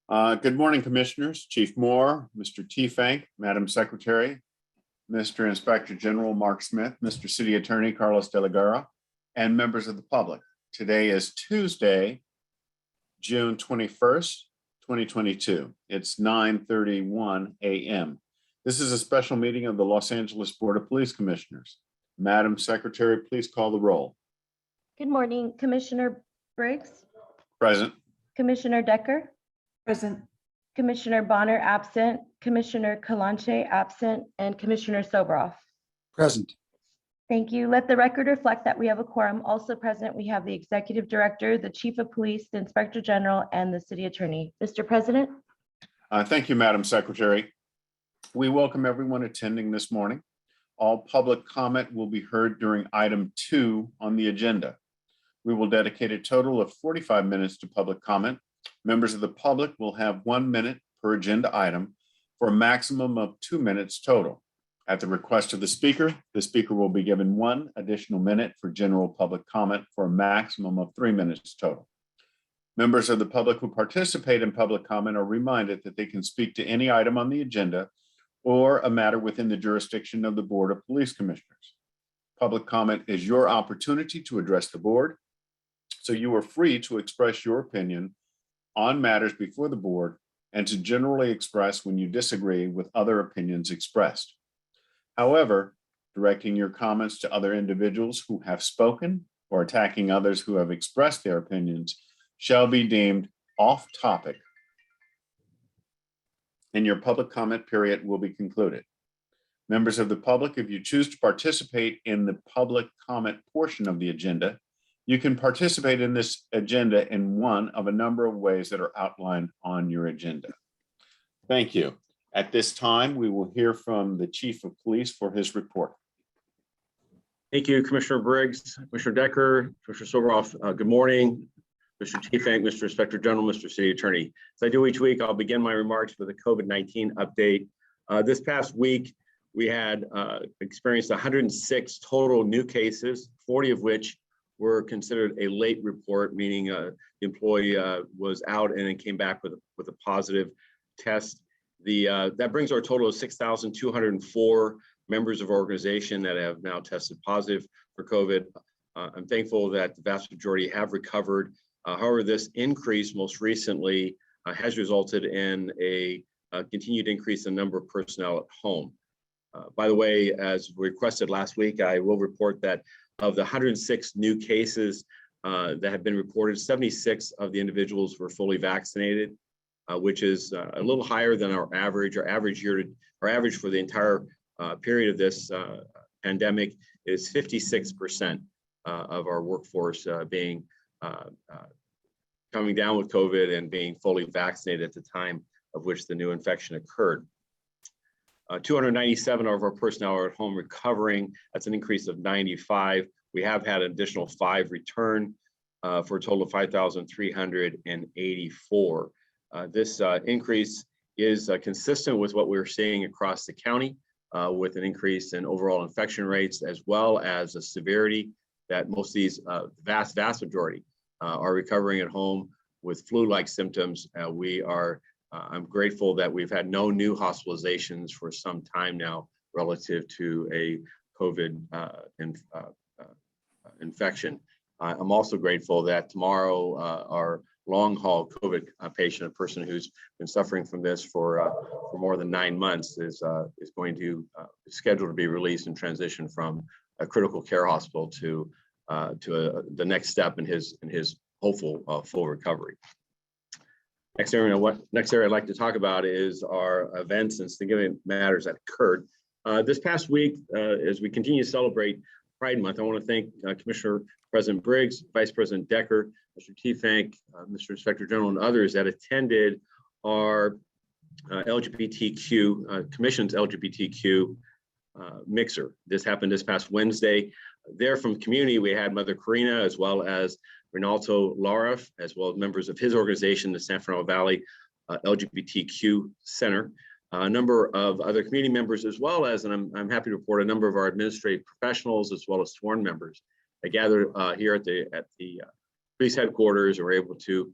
Good morning, Commissioners. Chief Moore, Mr. T. Madam Secretary, Mr. Inspector General Mark Smith, Mr. City Attorney Carlos De La Guerra, and members of the public. Today is Tuesday, June 21st, 2022. It's 9:31 a.m. This is a special meeting of the Los Angeles Board of Police Commissioners. Madam Secretary, please call the roll. Good morning, Commissioner Briggs, Present. Commissioner Decker, Present. Commissioner Bonner absent, Commissioner Kalanche absent, and Commissioner Sobroff. Present. Thank you. Let the record reflect that we have a quorum. Also present, we have the Executive Director, the Chief of Police, the Inspector General, and the City Attorney. Mr. President. Thank you, Madam Secretary. We welcome everyone attending this morning. All public comment will be heard during item 2 on the agenda. We will dedicate a total of 45 minutes to public comment. Members of the public will have 1 minute per agenda item for a maximum of 2 minutes total. At the request of the speaker will be given 1 additional minute for general public comment for a maximum of 3 minutes total. Members of the public who participate in public comment are reminded that they can speak to any item on the agenda or a matter within the jurisdiction of the Board of Police Commissioners. Public comment is your opportunity to address the board, so you are free to express your opinion on matters before the board and to generally express when you disagree with other opinions expressed. However, directing your comments to other individuals who have spoken or attacking others who have expressed their opinions shall be deemed off topic, and your public comment period will be concluded. Members of the public, if you choose to participate in the public comment portion of the agenda, you can participate in this agenda in one of a number of ways that are outlined on your agenda. Thank you. At this time, we will hear from the Chief of Police for his report. Thank you, Commissioner Briggs, Commissioner Decker, Commissioner Sobroff. Good morning, Mr. Chief, Mr. Inspector General, Mr. City Attorney. As I do each week, I'll begin my remarks with a COVID-19 update. This past week, we had experienced 106 total new cases, 40 of which were considered a late report, meaning the employee was out and then came back with a positive test. That brings our total of 6,204 members of our organization that have now tested positive for COVID. I'm thankful that the vast majority have recovered. However, this increase most recently has resulted in a continued increase in the number of personnel at home. By the way, as requested last week, I will report that of the 106 new cases that have been reported, 76 of the individuals were fully vaccinated, which is a little higher than our average. Our average for the entire period of this pandemic is 56% of our workforce being coming down with COVID and being fully vaccinated at the time of which the new infection occurred. 297 of our personnel are at home recovering. That's an increase of 95. We have had an additional 5 return for a total of 5,384. This increase is consistent with what we're seeing across the county with an increase in overall infection rates, as well as the severity that most of these vast majority are recovering at home with flu-like symptoms. I'm grateful that we've had no new hospitalizations for some time now relative to a COVID infection. I'm also grateful that tomorrow our long-haul COVID patient, a person who's been suffering from this for more than 9 months, is going to scheduled to be released and transition from a critical care hospital to the next step in his hopeful full recovery. Next area I'd like to talk about is our events and significant matters that occurred. This past week, as we continue to celebrate Pride Month, I want to thank Commissioner President Briggs, Vice President Decker, Mr. T. Mr. Inspector General, and others that attended our LGBTQ Commission's LGBTQ mixer. This happened this past Wednesday. There from the community, we had Mother Karina, as well as Rinaldo Laraf, as well as members of his organization, the San Fernando Valley LGBTQ Center, a number of other community members, as well as, and I'm happy to report, a number of our administrative professionals, as well as sworn members that gathered here at the police headquarters and were able to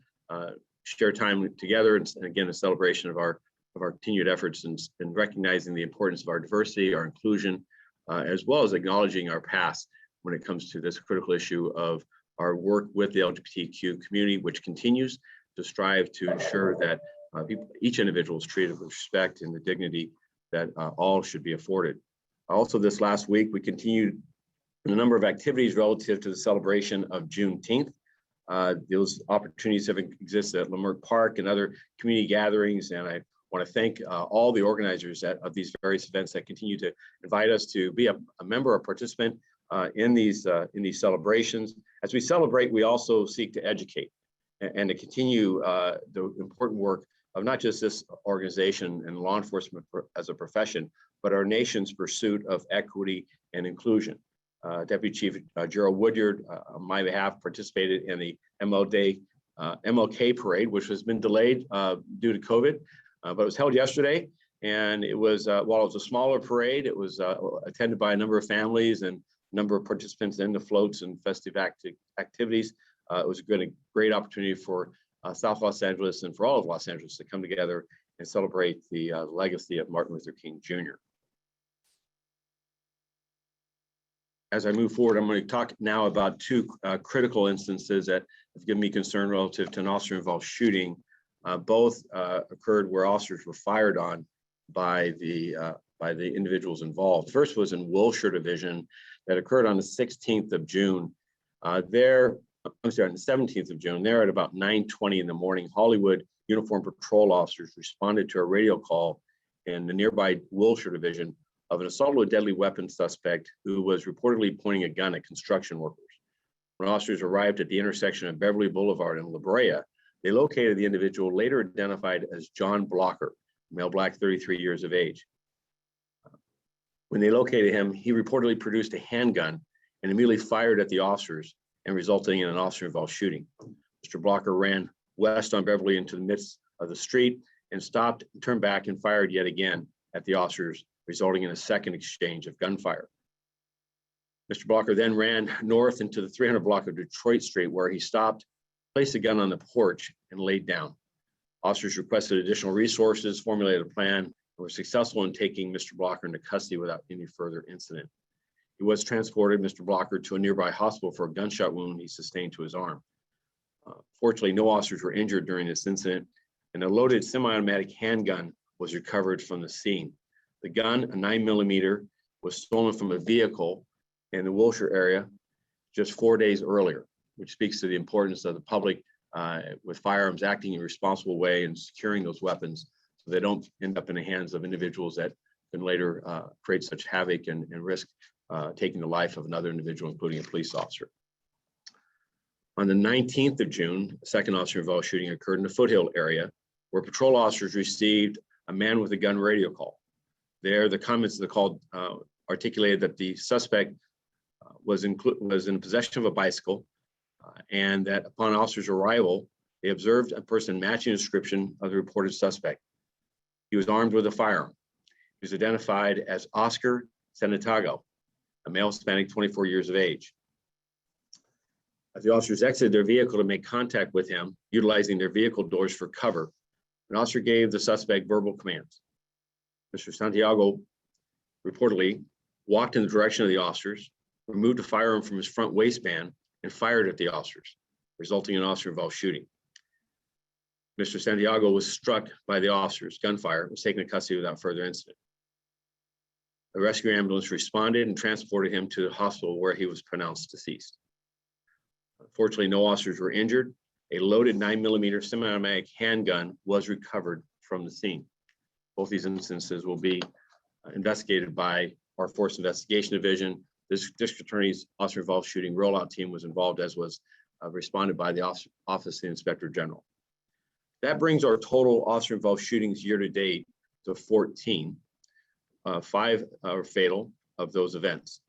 share time together, and again, a celebration of our continued efforts in recognizing the importance of our diversity, our inclusion, as well as acknowledging our past when it comes to this critical issue of our work with the LGBTQ community, which continues to strive to ensure that each individual is treated with respect and the dignity that all should be afforded. Also, this last week, we continued in a number of activities relative to the celebration of Juneteenth. Those opportunities have existed at Mlk Park and other community gatherings, and I want to thank all the organizers of these various events that continue to invite us to be a member or participant in these celebrations. As we celebrate, we also seek to educate and to continue the important work of not just this organization and law enforcement as a profession, but our nation's pursuit of equity and inclusion. Deputy Chief Gerald Woodyard, on my behalf, participated in the Mlk Parade, which has been delayed due to COVID, but it was held yesterday. And it was, while it was a smaller parade, it was attended by a number of families and a number of participants in the floats and festive activities. It was a great opportunity for South Los Angeles and for all of Los Angeles to come together and celebrate the legacy of Martin Luther King Jr. As I move forward, I'm going to talk now about two critical instances that have given me concern relative to an officer-involved shooting. Both occurred where officers were fired on by the individuals involved. First was in Wilshire Division that occurred on the 16th of June. On the 17th of June, there at about 9:20 in the morning, Hollywood uniformed patrol officers responded to a radio call in the nearby Wilshire Division of an assault with a deadly weapon suspect who was reportedly pointing a gun at construction workers. When officers arrived at the intersection of Beverly Boulevard and La Brea, they located the individual later identified as John Blocker, male black, 33 years of age. When they located him, he reportedly produced a handgun and immediately fired at the officers, and resulting in an officer-involved shooting. Mr. Blocker ran west on Beverly into the midst of the street and stopped, turned back, and fired yet again at the officers, resulting in a second exchange of gunfire. Mr. Blocker then ran north into the 300 block of Detroit Street, where he stopped, placed a gun on the porch, and laid down. Officers requested additional resources, formulated a plan, and were successful in taking Mr. Blocker into custody without any further incident. He was transported, Mr. Blocker, to a nearby hospital for a gunshot wound he sustained to his arm. Fortunately, no officers were injured during this incident, and a loaded semi-automatic handgun was recovered from the scene. The gun, a 9mm, was stolen from a vehicle in the Wilshire area just 4 days earlier, which speaks to the importance of the public with firearms acting in a responsible way and securing those weapons so they don't end up in the hands of individuals that can later create such havoc and risk taking the life of another individual, including a police officer. On the 19th of June, a second officer-involved shooting occurred in the Foothill area, where patrol officers received a man with a gun radio call. There, the comments of the call articulated that the suspect was in possession of a bicycle, and that upon officers' arrival, they observed a person matching the description of the reported suspect. He was armed with a firearm. He was identified as Oscar Santiago, a male Hispanic, 24 years of age. As the officers exited their vehicle to make contact with him, utilizing their vehicle doors for cover, an officer gave the suspect verbal commands. Mr. Santiago reportedly walked in the direction of the officers, removed a firearm from his front waistband, and fired at the officers, resulting in an officer-involved shooting. Mr. Santiago was struck by the officers' gunfire and was taken into custody without further incident. A rescue ambulance responded and transported him to the hospital, where he was pronounced deceased. Unfortunately, no officers were injured. A loaded 9mm semi-automatic handgun was recovered from the scene. Both these instances will be investigated by our Force Investigation Division. This district attorney's officer-involved shooting rollout team was involved, as was responded by the Office of the Inspector General. That brings our total officer-involved shootings year-to-date to 14. 5 are fatal of those events.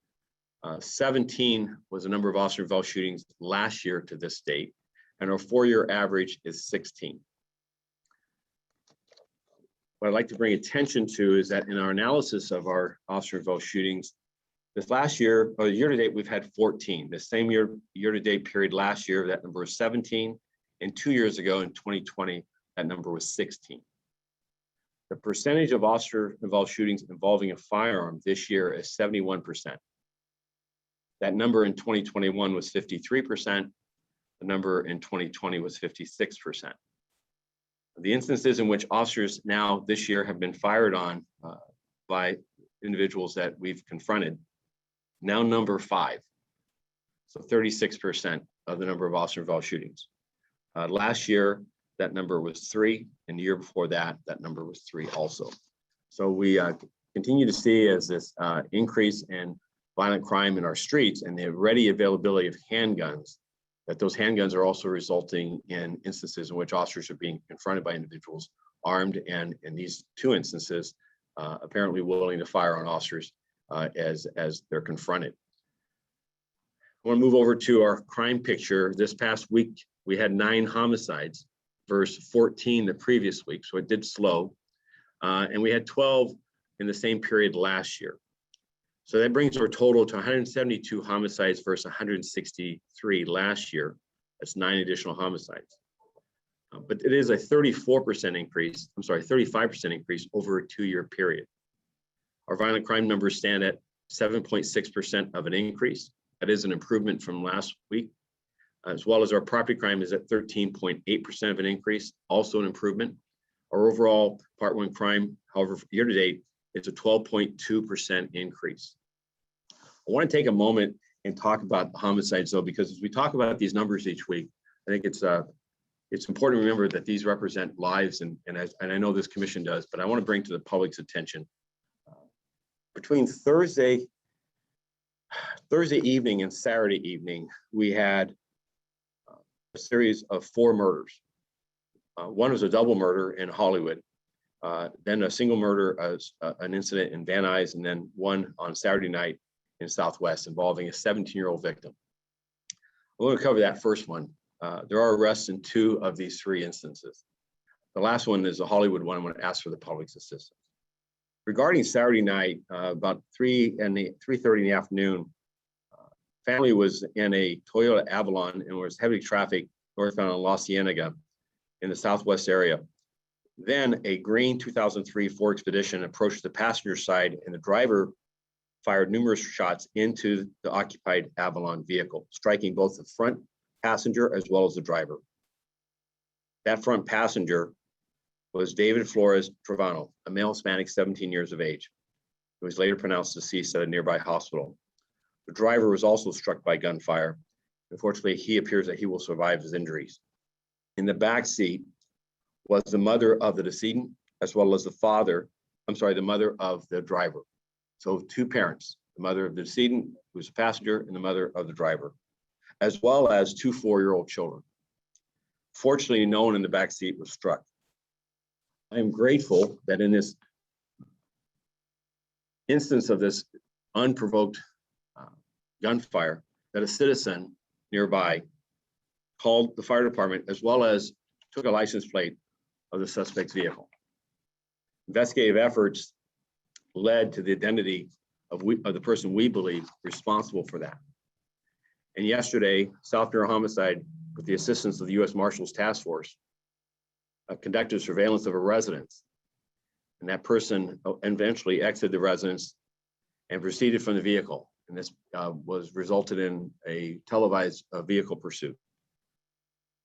17 was the number of officer-involved shootings last year to this date, and our 4-year average is 16. What I'd like to bring attention to is that in our analysis of our officer-involved shootings, this last year, or year-to-date, we've had 14. The same year-to-date period last year, that number is 17, And 2 years ago in 2020, that number was 16. The percentage of officer-involved shootings involving a firearm this year is 71%. That number in 2021 was 53%. The number in 2020 was 56%. The instances in which officers now this year have been fired on by individuals that we've confronted now number 5. So 36% of the number of officer-involved shootings. Last year, that number was 3, and the year before that, that number was 3 also. So we continue to see as this increase in violent crime in our streets and the ready availability of handguns, that those handguns are also resulting in instances in which officers are being confronted by individuals armed, and in these 2 instances, apparently willing to fire on officers as they're confronted. I want to move over to our crime picture. This past week, we had 9 homicides versus 14 the previous week, so it did slow. And we had 12 in the same period last year. So that brings our total to 172 homicides versus 163 last year. That's 9 additional homicides. But it is a 34% increase, 35% increase over a 2-year period. Our violent crime numbers stand at 7.6% of an increase. That is an improvement from last week, as well as our property crime is at 13.8% of an increase, also an improvement. Our overall Part 1 crime, however, year to date, it's a 12.2% increase. I want to take a moment and talk about the homicides, though, because as we talk about these numbers each week, I think it's important to remember that these represent lives, and I know this commission does, but I want to bring to the public's attention. Between Thursday evening and Saturday evening, we had a series of 4 murders. One was a double murder in Hollywood, then a single murder, an incident in Van Nuys, and then one on Saturday night in Southwest involving a 17-year-old victim. I'm going to cover that first one. There are arrests in 2 of these 3 instances. The last one is a Hollywood one. I'm going to ask for the public's assistance. Regarding Saturday night, about 3:30 in the afternoon, family was in a Toyota Avalon and was heavily trafficked northbound on La Cienega in the Southwest area. Then a green 2003 Ford Expedition approached the passenger side, and the driver fired numerous shots into the occupied Avalon vehicle, striking both the front passenger as well as the driver. That front passenger was David Flores Trevano, a male Hispanic, 17 years of age, who was later pronounced deceased at a nearby hospital. The driver was also struck by gunfire. Unfortunately, he appears that he will survive his injuries. In the back seat was the mother of the decedent, as well as the mother of the driver. So 2 parents, the mother of the decedent, who was a passenger, and the mother of the driver, as well as 2 4-year-old children. Fortunately, no one in the back seat was struck. I am grateful that in this instance of this unprovoked gunfire, that a citizen nearby called the fire department, as well as took a license plate of the suspect's vehicle. Investigative efforts led to the identity of the person we believe responsible for that. And yesterday, South Bureau Homicide, with the assistance of the U.S. Marshals Task Force, conducted surveillance of a residence. And that person eventually exited the residence and proceeded from the vehicle. And this resulted in a televised vehicle pursuit.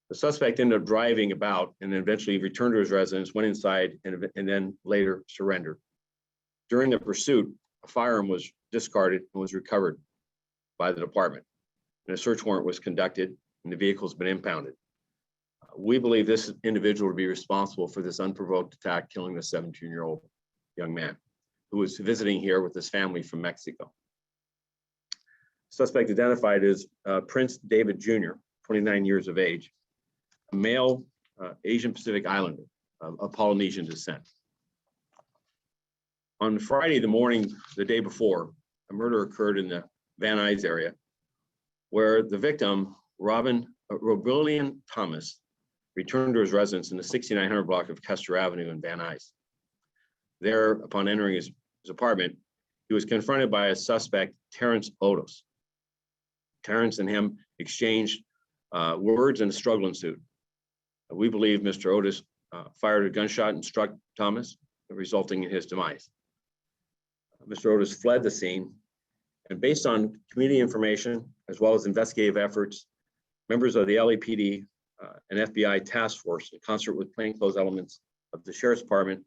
The suspect ended up driving about and then eventually returned to his residence, went inside, and then later surrendered. During the pursuit, a firearm was discarded and was recovered by the department. And a search warrant was conducted, and the vehicle has been impounded. We believe this individual to be responsible for this unprovoked attack, killing the 17-year-old young man who was visiting here with his family from Mexico. Suspect identified as Prince David Jr., 29 years of age, a male Asian Pacific Islander of Polynesian descent. On Friday, the morning, the day before, a murder occurred in the Van Nuys area, where the victim, Robilian Thomas, returned to his residence in the 6900 block of Custer Avenue in Van Nuys. There, upon entering his apartment, he was confronted by a suspect, Terrence Otis. Terrence and him exchanged words, and a struggle ensued. We believe Mr. Otis fired a gunshot and struck Thomas, resulting in his demise. Mr. Otis fled the scene, and based on community information, as well as investigative efforts, members of the LAPD and FBI task force, in concert with plainclothes elements of the Sheriff's Department,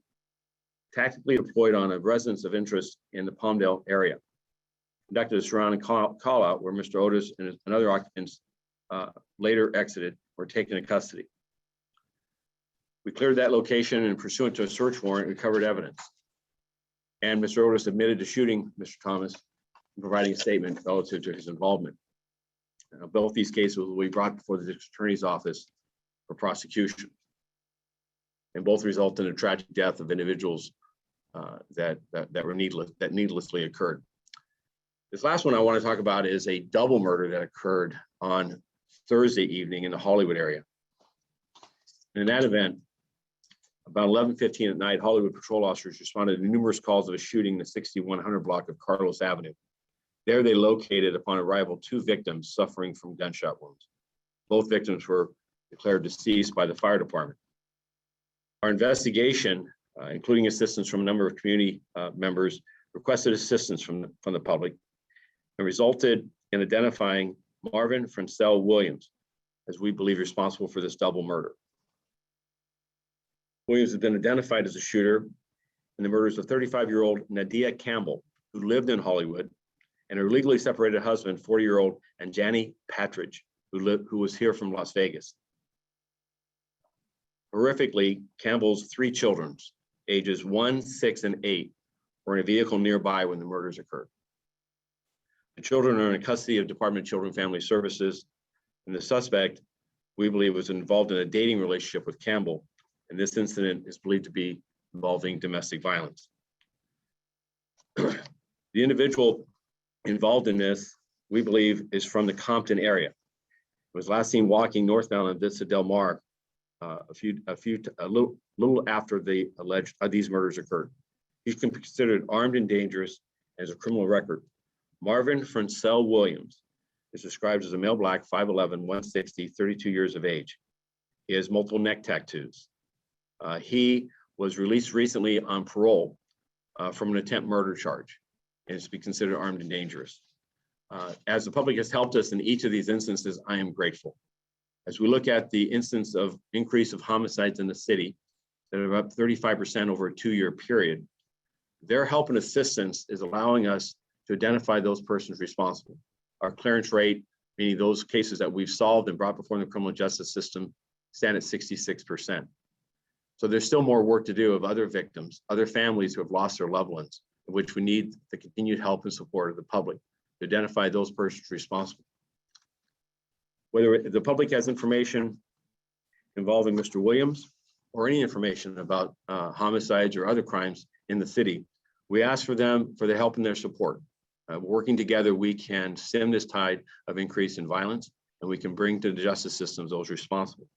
tactically deployed on a residence of interest in the Palmdale area, conducted a surrounding call out where Mr. Otis and other occupants later exited or taken into custody. We cleared that location and pursuant to a search warrant, recovered evidence. And Mr. Otis admitted to shooting Mr. Thomas and providing a statement relative to his involvement. Both these cases will be brought before the district attorney's office for prosecution. And both result in a tragic death of individuals that needlessly occurred. This last one I want to talk about is a double murder that occurred on Thursday evening in the Hollywood area. In that event, about 11:15 at night, Hollywood patrol officers responded to numerous calls of a shooting in the 6100 block of Carlos Avenue. There they located, upon arrival, 2 victims suffering from gunshot wounds. Both victims were declared deceased by the fire department. Our investigation, including assistance from a number of community members, requested assistance from the public and resulted in identifying Marvin Francel Williams, as we believe responsible for this double murder. Williams has been identified as a shooter in the murders of 35-year-old Nadia Campbell, who lived in Hollywood, and her legally separated husband, 40-year-old Anjani Patridge, who was here from Las Vegas. Horrifically, Campbell's 3 children, ages 1, 6, and 8, were in a vehicle nearby when the murders occurred. The children are in custody of Department of Children and Family Services, and the suspect, we believe, was involved in a dating relationship with Campbell, and this incident is believed to be involving domestic violence. The individual involved in this, we believe, is from the Compton area. He was last seen walking northbound on Vista Del Mar a little after the alleged these murders occurred. He's considered armed and dangerous and has a criminal record. Marvin Francel Williams is described as a male black, 5'11", 160, 32 years of age. He has multiple neck tattoos. He was released recently on parole from an attempt murder charge and is to be considered armed and dangerous. As the public has helped us in each of these instances, I am grateful. As we look at the instance of increase of homicides in the city that are up 35% over a 2-year period, their help and assistance is allowing us to identify those persons responsible. Our clearance rate, meaning those cases that we've solved and brought before the criminal justice system, stand at 66%. So there's still more work to do of other victims, other families who have lost their loved ones, in which we need the continued help and support of the public to identify those persons responsible. Whether the public has information involving Mr. Williams or any information about homicides or other crimes in the city, we ask for them for their help and their support. Working together, we can stem this tide of increase in violence, and we can bring to the justice systems those responsible.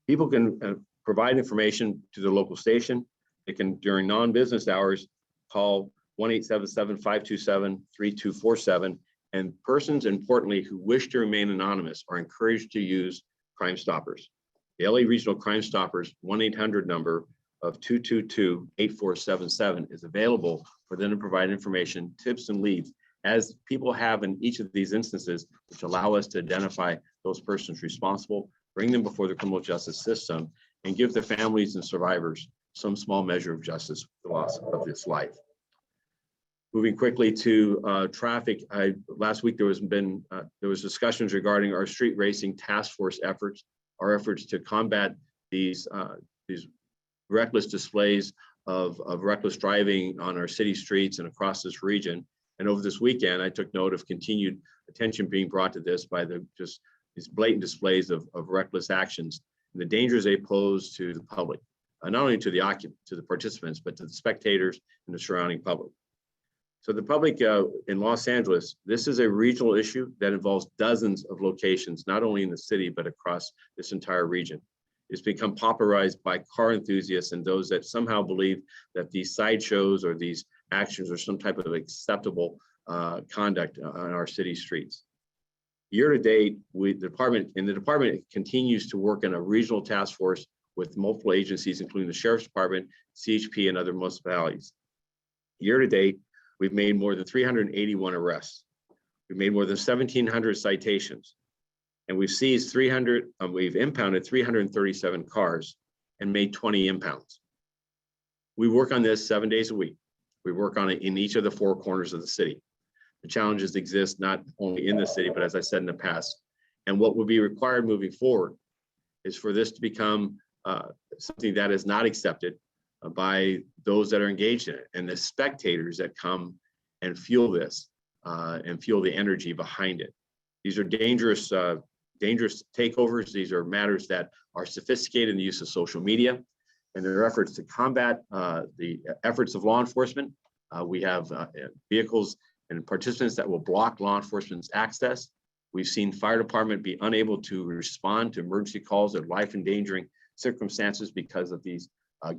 People can provide information to their local station. They can, during non-business hours, call 1-877-527-3247. And persons, importantly, who wish to remain anonymous are encouraged to use Crime Stoppers. The LA Regional Crime Stoppers 1-800 number of 222-8477 is available for them to provide information, tips, and leads, as people have in each of these instances, which allow us to identify those persons responsible, bring them before the criminal justice system, and give their families and survivors some small measure of justice for the loss of this life. Moving quickly to traffic, last week there was discussions regarding our street racing task force efforts, our efforts to combat these reckless displays of reckless driving on our city streets and across this region. And over this weekend, I took note of continued attention being brought to this by these blatant displays of reckless actions and the dangers they pose to the public, not only to the participants, but to the spectators and the surrounding public. So the public in Los Angeles, this is a regional issue that involves dozens of locations, not only in the city, but across this entire region. It's become popularized by car enthusiasts and those that somehow believe that these sideshows or these actions are some type of acceptable conduct on our city streets. Year to date, the department continues to work in a regional task force with multiple agencies, including the Sheriff's Department, CHP, and other municipalities. Year to date, we've made more than 381 arrests. We've made more than 1,700 citations, and we've seized we've impounded 337 cars and made 20 impounds. We work on this 7 days a week. We work on it in each of the four corners of the city. The challenges exist not only in the city, but as I said in the past. And what will be required moving forward is for this to become something that is not accepted by those that are engaged in it and the spectators that come and fuel this and fuel the energy behind it. These are dangerous takeovers. These are matters that are sophisticated in the use of social media and their efforts to combat the efforts of law enforcement. We have vehicles and participants that will block law enforcement's access. We've seen fire department be unable to respond to emergency calls or life-endangering circumstances because of these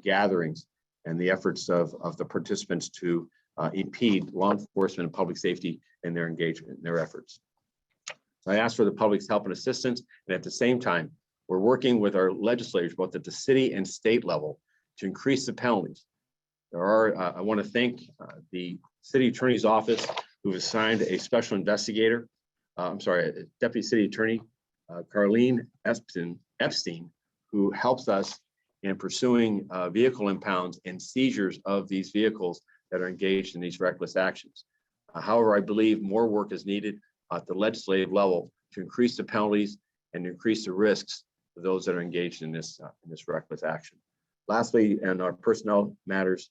gatherings and the efforts of the participants to impede law enforcement and public safety in their engagement, in their efforts. So I ask for the public's help and assistance, and at the same time, we're working with our legislators, both at the city and state level, to increase the penalties. I want to thank the city attorney's office, who assigned a special investigator, Deputy City Attorney, Carlene Epstein, who helps us in pursuing vehicle impounds and seizures of these vehicles that are engaged in these reckless actions. However, I believe more work is needed at the legislative level to increase the penalties and increase the risks for those that are engaged in this reckless action. Lastly, in our personnel matters,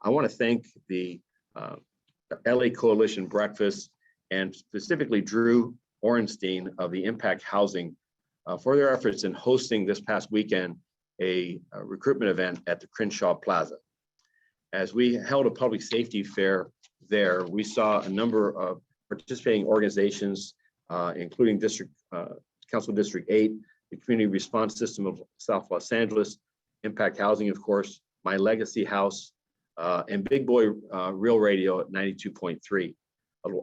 I want to thank the LA Coalition Breakfast and specifically Drew Orenstein of the Impact Housing for their efforts in hosting this past weekend a recruitment event at the Crenshaw Plaza. As we held a public safety fair there, we saw a number of participating organizations, including Council District 8, the Community Response System of South Los Angeles, Impact Housing, of course, My Legacy House, and Big Boy Real Radio at 92.3,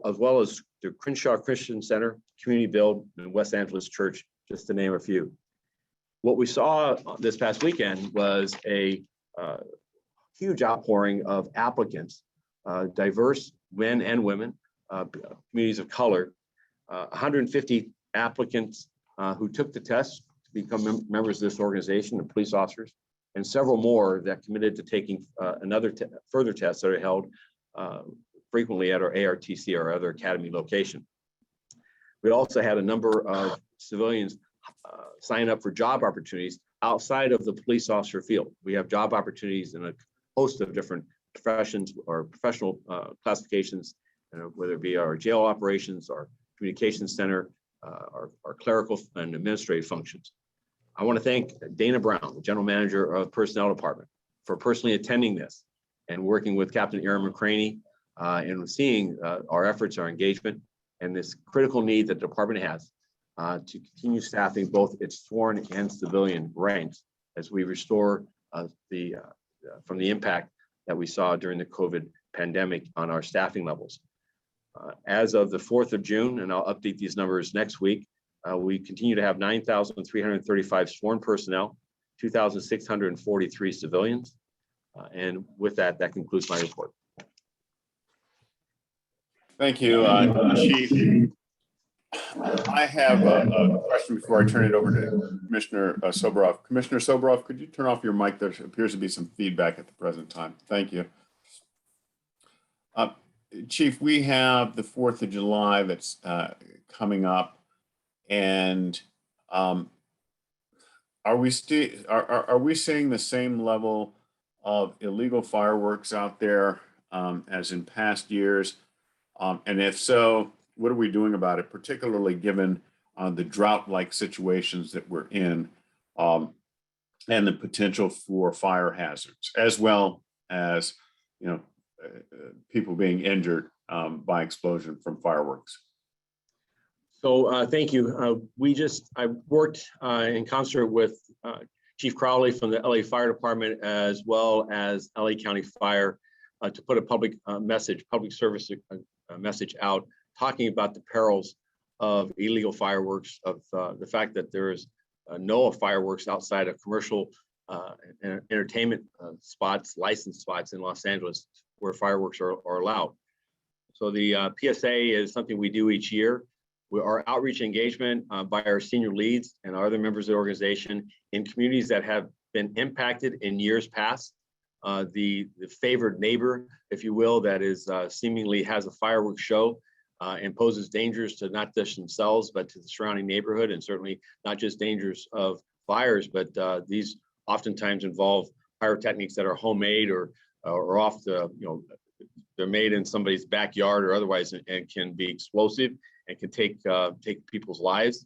as well as the Crenshaw Christian Center, Community Build, and West Angeles Church, just to name a few. What we saw this past weekend was a huge outpouring of applicants, diverse men and women, communities of color, 150 applicants who took the test to become members of this organization and police officers, and several more that committed to taking further tests that are held frequently at our ARTC or other academy location. We also had a number of civilians sign up for job opportunities outside of the police officer field. We have job opportunities in a host of different professions or professional classifications, whether it be our jail operations, our communications center, our clerical and administrative functions. I want to thank Dana Brown, the General Manager of Personnel Department, for personally attending this and working with Captain Aaron McCraney and seeing our efforts, our engagement, and this critical need that the department has to continue staffing both its sworn and civilian ranks as we restore from the impact that we saw during the COVID pandemic on our staffing levels. As of the 4th of June, and I'll update these numbers next week, we continue to have 9,335 sworn personnel, 2,643 civilians. And with that, that concludes my report. Thank you, Chief. I have a question before I turn it over to Commissioner Soboroff. Commissioner Soboroff, could you turn off your mic? There appears to be some feedback at the present time. Thank you. Chief, we have the 4th of July that's coming up, and are we seeing the same level of illegal fireworks out there as in past years? And if so, what are we doing about it, particularly given the drought-like situations that we're in and the potential for fire hazards, as well as, people being injured by explosion from fireworks? So thank you. I worked in concert with Chief Crowley from the LA Fire Department, as well as LA County Fire, to put a public service message out, talking about the perils of illegal fireworks, of the fact that there is no fireworks outside of commercial entertainment spots, licensed spots in Los Angeles where fireworks are allowed. So the PSA is something we do each year. Our outreach engagement by our senior leads and our other members of the organization in communities that have been impacted in years past. The favored neighbor, if you will, that is seemingly has a fireworks show and poses dangers to not just themselves, but to the surrounding neighborhood, and certainly not just dangers of fires, but these oftentimes involve pyrotechnics that are homemade or off the, they're made in somebody's backyard or otherwise, and can be explosive and can take people's lives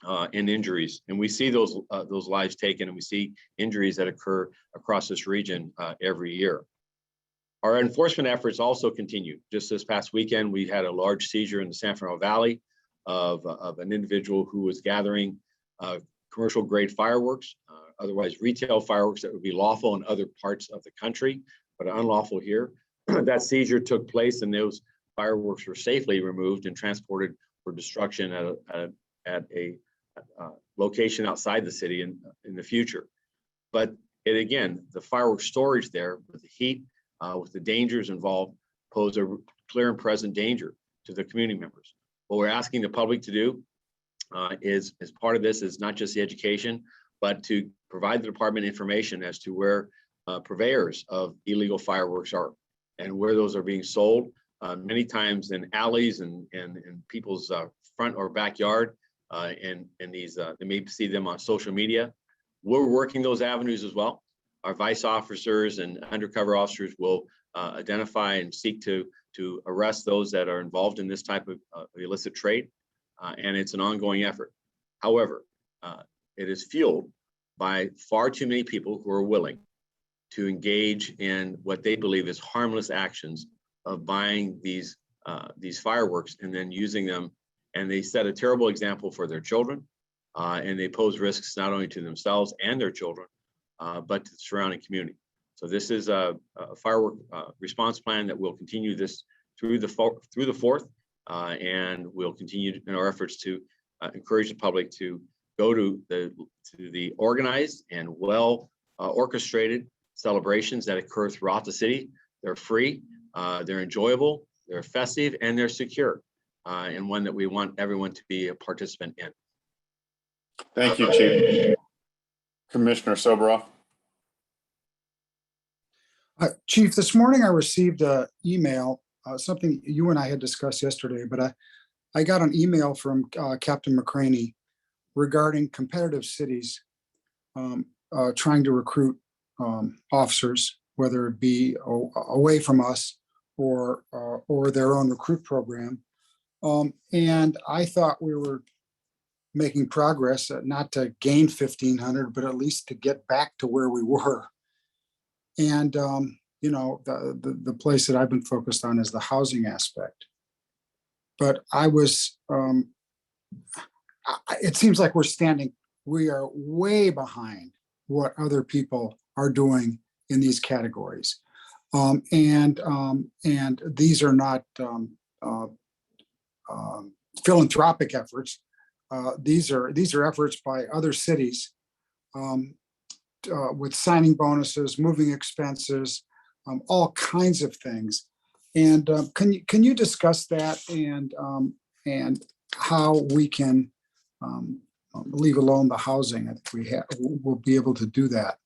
and injuries. And we see those lives taken, and we see injuries that occur across this region every year. Our enforcement efforts also continue. Just this past weekend, we had a large seizure in the San Fernando Valley of an individual who was gathering commercial grade fireworks, otherwise retail fireworks that would be lawful in other parts of the country, but unlawful here. That seizure took place, and those fireworks were safely removed and transported for destruction at a location outside the city in the future. But again, the fireworks storage there with the heat, with the dangers involved, pose a clear and present danger to the community members. What we're asking the public to do is, as part of this, is not just the education, but to provide the department information as to where purveyors of illegal fireworks are and where those are being sold, many times in alleys and in people's front or backyard, and these they may see them on social media. We're working those avenues as well. Our vice officers and undercover officers will identify and seek to arrest those that are involved in this type of illicit trade, and it's an ongoing effort. However, it is fueled by far too many people who are willing to engage in what they believe is harmless actions of buying these fireworks and then using them, and they set a terrible example for their children, and they pose risks not only to themselves and their children, but to the surrounding community. So this is a firework response plan that will continue this through the 4th, and we'll continue in our efforts to encourage the public to go to the organized and well orchestrated celebrations that occur throughout the city. They're free, they're enjoyable, they're festive, and they're secure, and one that we want everyone to be a participant in. Thank you, Chief. Commissioner Soboroff. Chief, this morning I received an email, something you and I had discussed yesterday, but I got an email from Captain McCraney regarding competitive cities trying to recruit officers, whether it be away from us or their own recruit program. And I thought we were making progress, not to gain 1,500, but at least to get back to where we were. And, the place that I've been focused on is the housing aspect. But it seems like we are way behind what other people are doing in these categories. And these are not philanthropic efforts. These are efforts by other cities with signing bonuses, moving expenses, all kinds of things. And can you discuss that and how we can leave alone the housing? I think we'll be able to do that.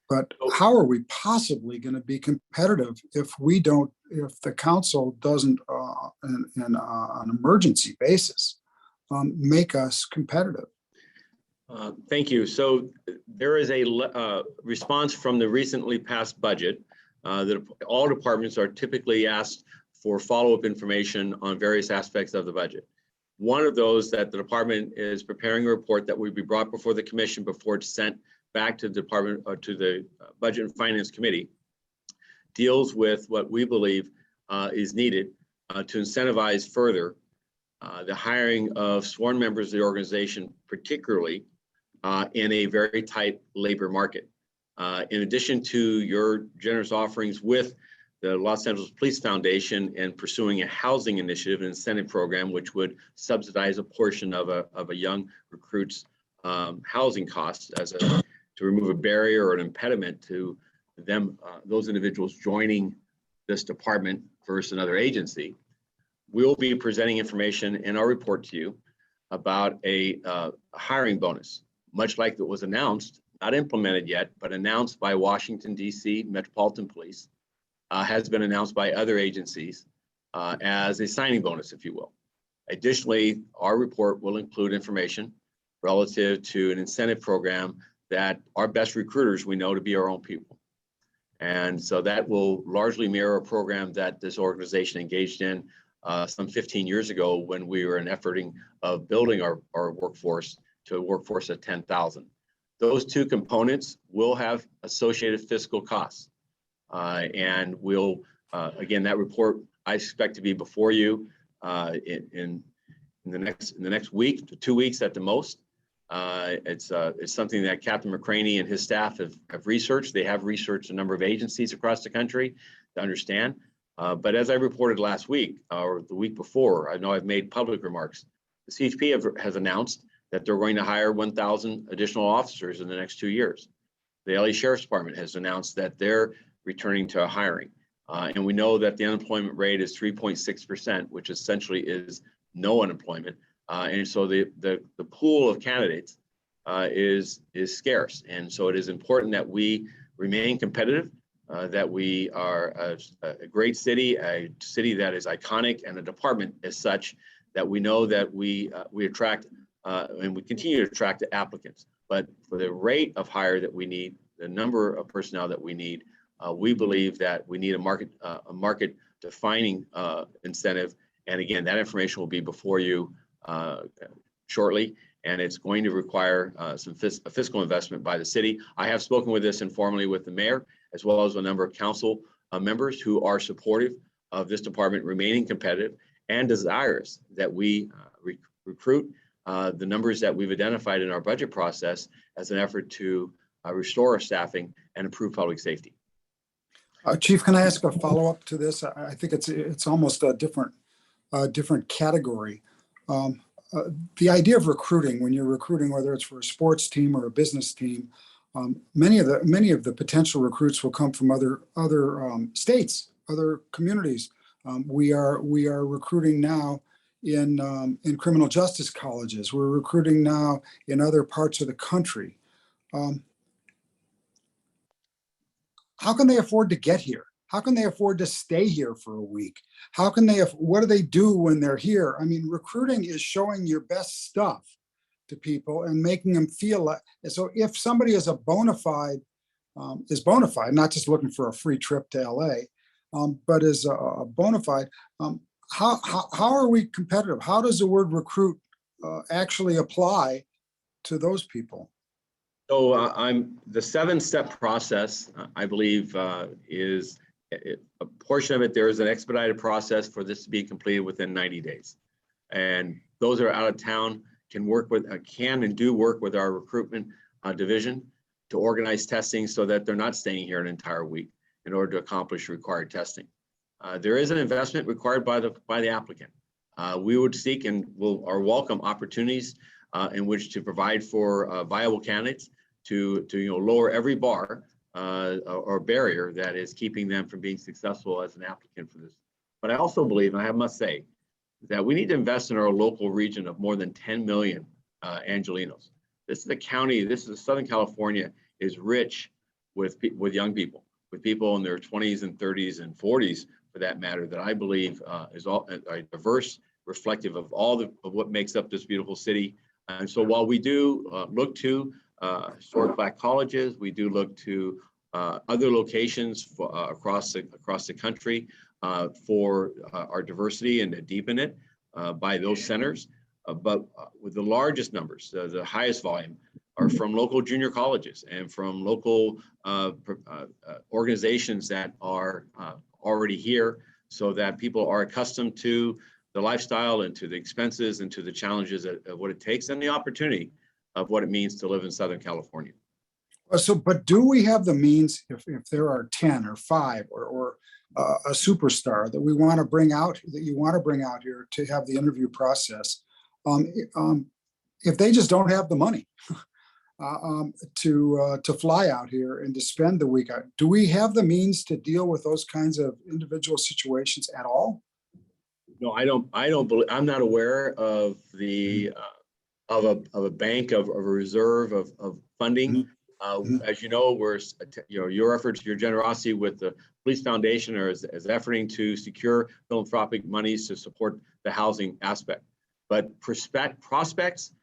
But how are we possibly going to be competitive if the council doesn't, on an emergency basis, make us competitive? Thank you. So there is a response from the recently passed budget that all departments are typically asked for follow-up information on various aspects of the budget. One of those that the department is preparing a report that will be brought before the commission before it's sent back to the department or to the Budget and Finance Committee, deals with what we believe is needed to incentivize further the hiring of sworn members of the organization, particularly in a very tight labor market. In addition to your generous offerings with the Los Angeles Police Foundation in pursuing a housing initiative and incentive program, which would subsidize a portion of a young recruit's housing costs to remove a barrier or an impediment to them, those individuals joining this department versus another agency. We'll be presenting information in our report to you about a hiring bonus, much like it was announced, not implemented yet, but announced by Washington, D.C. Metropolitan Police, has been announced by other agencies as a signing bonus, if you will. Additionally, our report will include information relative to an incentive program that our best recruiters we know to be our own people. And so that will largely mirror a program that this organization engaged in some 15 years ago when we were in efforting of building our workforce to a workforce of 10,000. Those two components will have associated fiscal costs. And we'll, again, that report I expect to be before you in the next week to 2 weeks at the most. It's something that Captain McCraney and his staff have researched. They have researched a number of agencies across the country to understand. But as I reported last week or the week before, I know I've made public remarks. The CHP has announced that they're going to hire 1,000 additional officers in the next 2 years. The LA Sheriff's Department has announced that they're returning to hiring. And we know that the unemployment rate is 3.6%, which essentially is no unemployment. And so the pool of candidates is scarce. And so it is important that we remain competitive, that we are a great city, a city that is iconic, and a department as such that we know that we attract and we continue to attract the applicants. But for the rate of hire that we need, the number of personnel that we need, we believe that we need a market defining incentive. And again, that information will be before you shortly, and it's going to require some fiscal investment by the city. I have spoken with this informally with the mayor, as well as a number of council members who are supportive of this department remaining competitive and desirous that we recruit the numbers that we've identified in our budget process as an effort to restore our staffing and improve public safety. Chief, can I ask a follow-up to this? I think it's almost a different category. The idea of recruiting, when you're recruiting, whether it's for a sports team or a business team, many of the potential recruits will come from other states, other communities. We are recruiting now in criminal justice colleges. We're recruiting now in other parts of the country. How can they afford to get here? How can they afford to stay here for a week? How can they, what do they do when they're here? I mean, recruiting is showing your best stuff to people and making them feel like, so if somebody is bona fide, not just looking for a free trip to LA, but is a bona fide, how are we competitive? How does the word recruit actually apply to those people? So the 7-step process, I believe, is a portion of it. There is an expedited process for this to be completed within 90 days. And those that are out of town can and do work with our recruitment division to organize testing so that they're not staying here an entire week in order to accomplish required testing. There is an investment required by the applicant. We would seek and are welcome opportunities in which to provide for viable candidates to lower every bar or barrier that is keeping them from being successful as an applicant for this. But I also believe, and I must say, that we need to invest in our local region of more than 10 million Angelenos. This is a county, Southern California is rich with young people, with people in their 20s and 30s and 40s, for that matter, that I believe is all diverse, reflective of of what makes up this beautiful city. And so while we do look to historic Black colleges, we do look to other locations across the country for our diversity and to deepen it by those centers. But with the largest numbers, the highest volume are from local junior colleges and from local organizations that are already here, so that people are accustomed to the lifestyle and to the expenses and to the challenges of what it takes and the opportunity of what it means to live in Southern California. So, but do we have the means, if there are 10 or 5 or a superstar that we want to bring out, that you want to bring out here to have the interview process. If they just don't have the money to fly out here and to spend the week out, do we have the means to deal with those kinds of individual situations at all? No, I don't believe, I'm not aware of the, of a bank of a reserve of funding. As you know, your efforts, your generosity with the Police Foundation are as efforting to secure philanthropic monies to support the housing aspect. But prospects,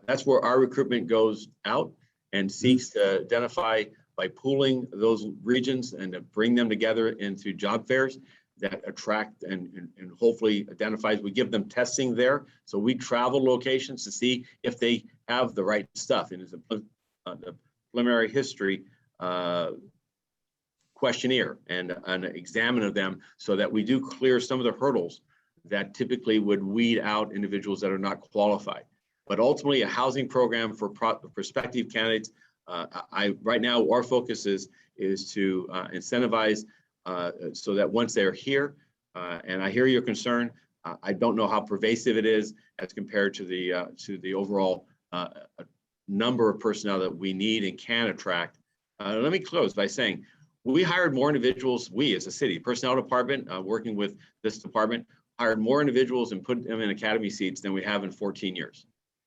that's where our recruitment goes out and seeks to identify by pooling those regions and to bring them together into job fairs that attract and hopefully identifies. We give them testing there. So we travel locations to see if they have the right stuff. And it's a preliminary history questionnaire and an examine of them so that we do clear some of the hurdles that typically would weed out individuals that are not qualified. But ultimately, a housing program for prospective candidates, right now, our focus is to incentivize so that once they're here, and I hear your concern, I don't know how pervasive it is as compared to the overall number of personnel that we need and can attract. Let me close by saying we hired more individuals, we as a city, personnel department, working with this department, hired more individuals and put them in academy seats than we have in 14 years,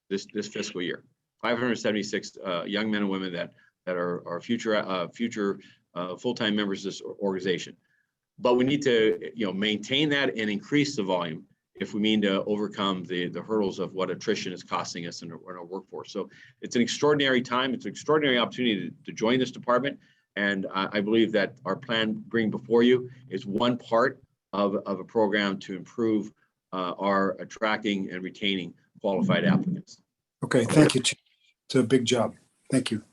this fiscal year. 576 young men and women that are future full-time members of this organization. But we need to maintain that and increase the volume if we mean to overcome the hurdles of what attrition is costing us in our workforce. So it's an extraordinary time. It's an extraordinary opportunity to join this department. And I believe that our plan bring before you is one part of a program to improve our attracting and retaining qualified applicants. Okay, thank you, Chief. It's a big job. Thank you.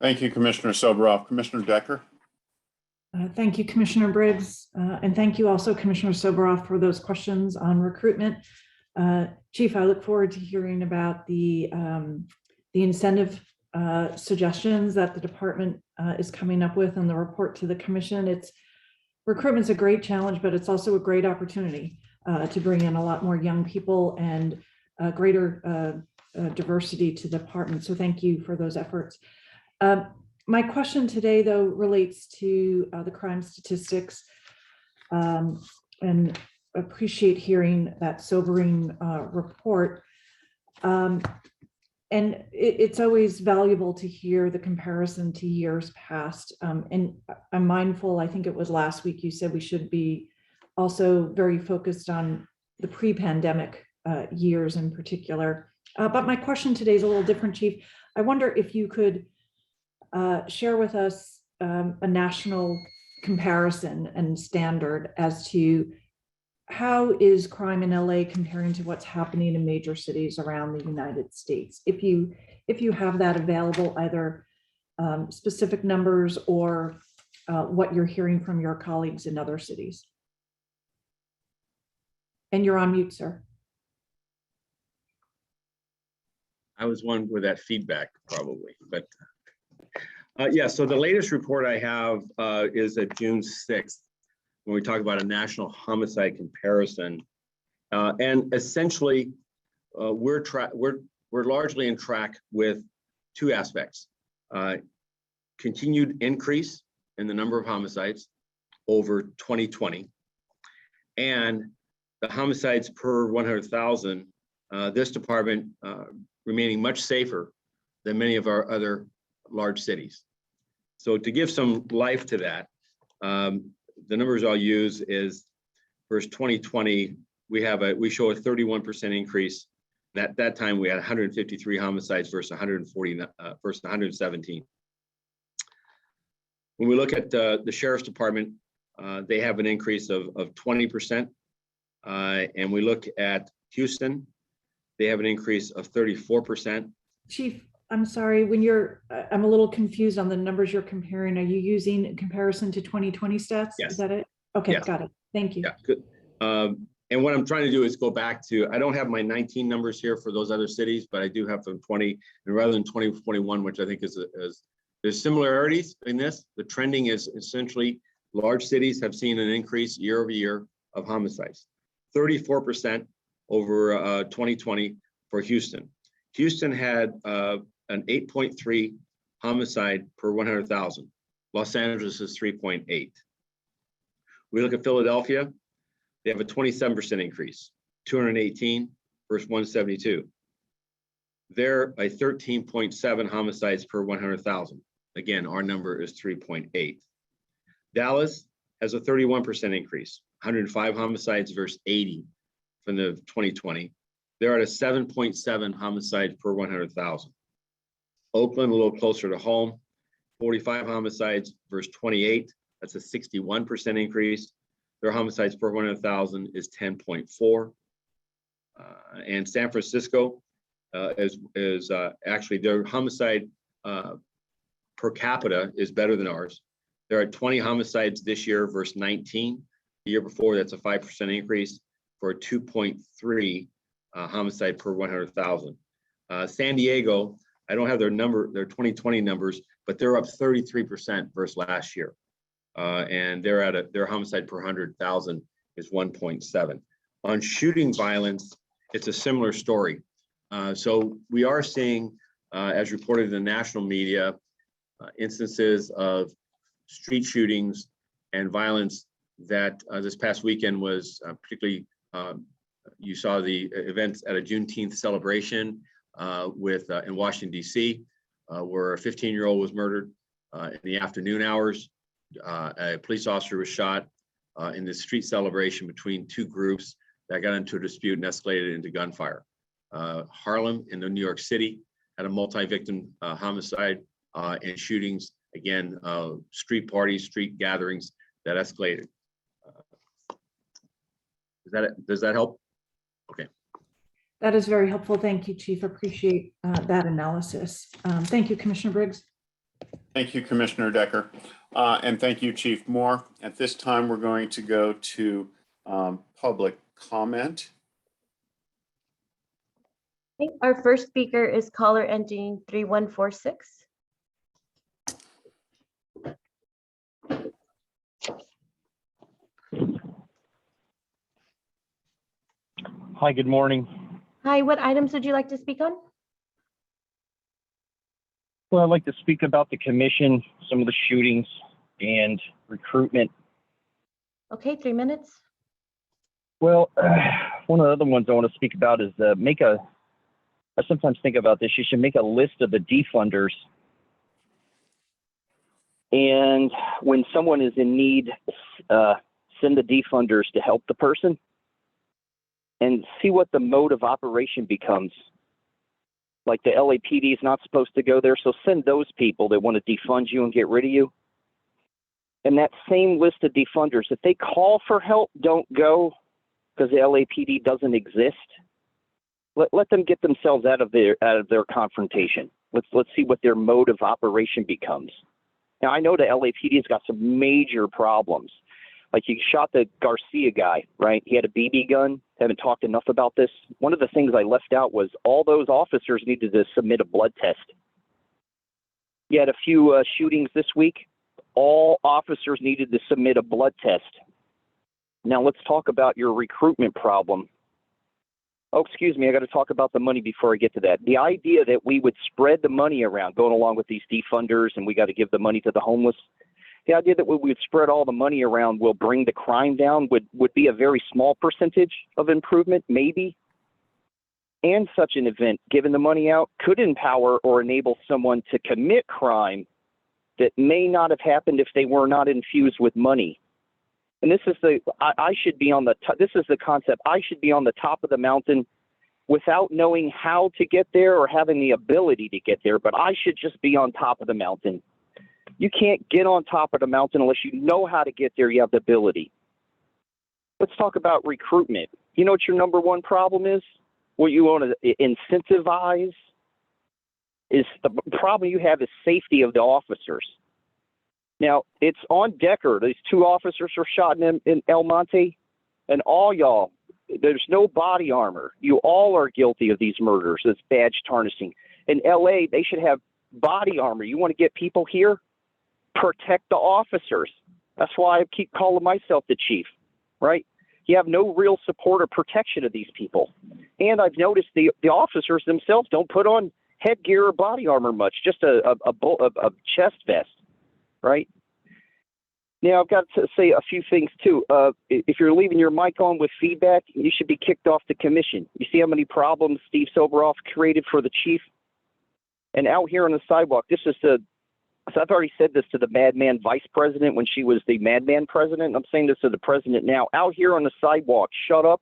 Thank you, Commissioner Soboroff. Commissioner Decker? Thank you, Commissioner Briggs. And thank you also, Commissioner Soboroff, for those questions on recruitment. Chief, I look forward to hearing about the incentive suggestions that the department is coming up with and the report to the commission. Recruitment's a great challenge, but it's also a great opportunity to bring in a lot more young people and greater diversity to the department. So thank you for those efforts. My question today, though, relates to the crime statistics, and appreciate hearing that sobering report. And it's always valuable to hear the comparison to years past. And I'm mindful, I think it was last week, you said we should be also very focused on the pre-pandemic years in particular. But my question today is a little different, Chief. I wonder if you could share with us a national comparison and standard as to how is crime in LA comparing to what's happening in major cities around the United States? If you have that available, either specific numbers or what you're hearing from your colleagues in other cities. And you're on mute, sir. I was one with that feedback probably, but yeah, so the latest report I have is at June 6th, when we talk about a national homicide comparison. And essentially, we're largely in track with two aspects. Continued increase in the number of homicides over 2020, and the homicides per 100,000, this department remaining much safer than many of our other large cities. So to give some life to that, the numbers I'll use is versus 2020, we show a 31% increase. That time we had 153 homicides versus 140 versus 117. When we look at the sheriff's department, they have an increase of 20%. And we look at Houston, they have an increase of 34%. Chief, I'm sorry, I'm a little confused on the numbers you're comparing. Are you using a comparison to 2020 stats? Yes. Is that it? Okay, Yes. Got it. Thank you. Yeah, good. And what I'm trying to do is go back to, I don't have my 19 numbers here for those other cities, but I do have from 20, and rather than 2021, which I think is there's similarities in this. The trending is essentially Large cities have seen an increase year over year of homicides, 34% over 2020 for Houston. Houston had an 8.3 homicide per 100,000. Los Angeles is 3.8. We look at Philadelphia, they have a 27% increase, 218 versus 172. They're a 13.7 homicides per 100,000. Again, our number is 3.8. Dallas has a 31% increase, 105 homicides versus 80 from the 2020. They're at a 7.7 homicides per 100,000. Oakland, a little closer to home, 45 homicides versus 28. That's a 61% increase. Their homicides per 100,000 is 10.4. And San Francisco is actually their homicide per capita is better than ours. There are 20 homicides this year versus 19. The year before, that's a 5% increase for a 2.3 homicide per 100,000. San Diego, I don't have their 2020 numbers, but they're up 33% versus last year. And they're at their homicide per 100,000 is 1.7. On shooting violence, it's a similar story. So we are seeing, as reported in the national media, instances of street shootings and violence that this past weekend was particularly, you saw the events at a Juneteenth celebration in Washington, D.C., where a 15-year-old was murdered in the afternoon hours. A police officer was shot in this street celebration between two groups that got into a dispute and escalated into gunfire. Harlem in New York City had a multi-victim homicide and shootings, again, street parties, street gatherings that escalated. Does that help? Okay. That is very helpful. Thank you, Chief. Appreciate that analysis. Thank you, Commissioner Briggs. Thank you, Commissioner Decker. And thank you, Chief Moore. At this time, we're going to go to public comment. Okay, our first speaker is caller ending 3146. Hi, good morning. Hi, what items would you like to speak on? Well, I'd like to speak about the commission, some of the shootings and recruitment. Okay, 3 minutes. Well, one of the other ones I want to speak about is I sometimes think about this, you should make a list of the defunders. And when someone is in need, send the defunders to help the person and see what the mode of operation becomes. Like the LAPD is not supposed to go there, so send those people that want to defund you and get rid of you. And that same list of defunders, if they call for help, don't go because the LAPD doesn't exist. Let them get themselves out of their confrontation. Let's see what their mode of operation becomes. Now I know the LAPD has got some major problems. Like you shot the Garcia guy, right? He had a BB gun. Haven't talked enough about this. One of the things I left out was all those officers needed to submit a blood test. You had a few shootings this week. All officers needed to submit a blood test. Now let's talk about your recruitment problem. Oh, excuse me, I got to talk about the money before I get to that. The idea that we would spread the money around going along with these defunders and we got to give the money to the homeless, the idea that we would spread all the money around will bring the crime down would be a very small percentage of improvement, maybe. And such an event, giving the money out, could empower or enable someone to commit crime that may not have happened if they were not infused with money. And this is I should be on the this is the concept. I should be on the top of the mountain without knowing how to get there or having the ability to get there, but I should just be on top of the mountain. You can't get on top of the mountain unless you know how to get there. You have the ability. Let's talk about recruitment. You know what your number one problem is? What you want to incentivize is the problem you have is safety of the officers. Now, it's on Decker. These two officers were shot in El Monte, and all y'all, there's no body armor. You all are guilty of these murders. It's badge tarnishing. In L.A., they should have body armor. You want to get people here? Protect the officers. That's why I keep calling myself the chief, right? You have no real support or protection of these people. And I've noticed the officers themselves don't put on headgear or body armor much, just a chest vest, right? Now, I've got to say a few things too. If you're leaving your mic on with feedback, you should be kicked off the commission. You see how many problems Steve Soboroff created for the chief? And out here on the sidewalk, so I've already said this to the madman vice president when she was the madman president. I'm saying this to the president now. Out here on the sidewalk, shut up.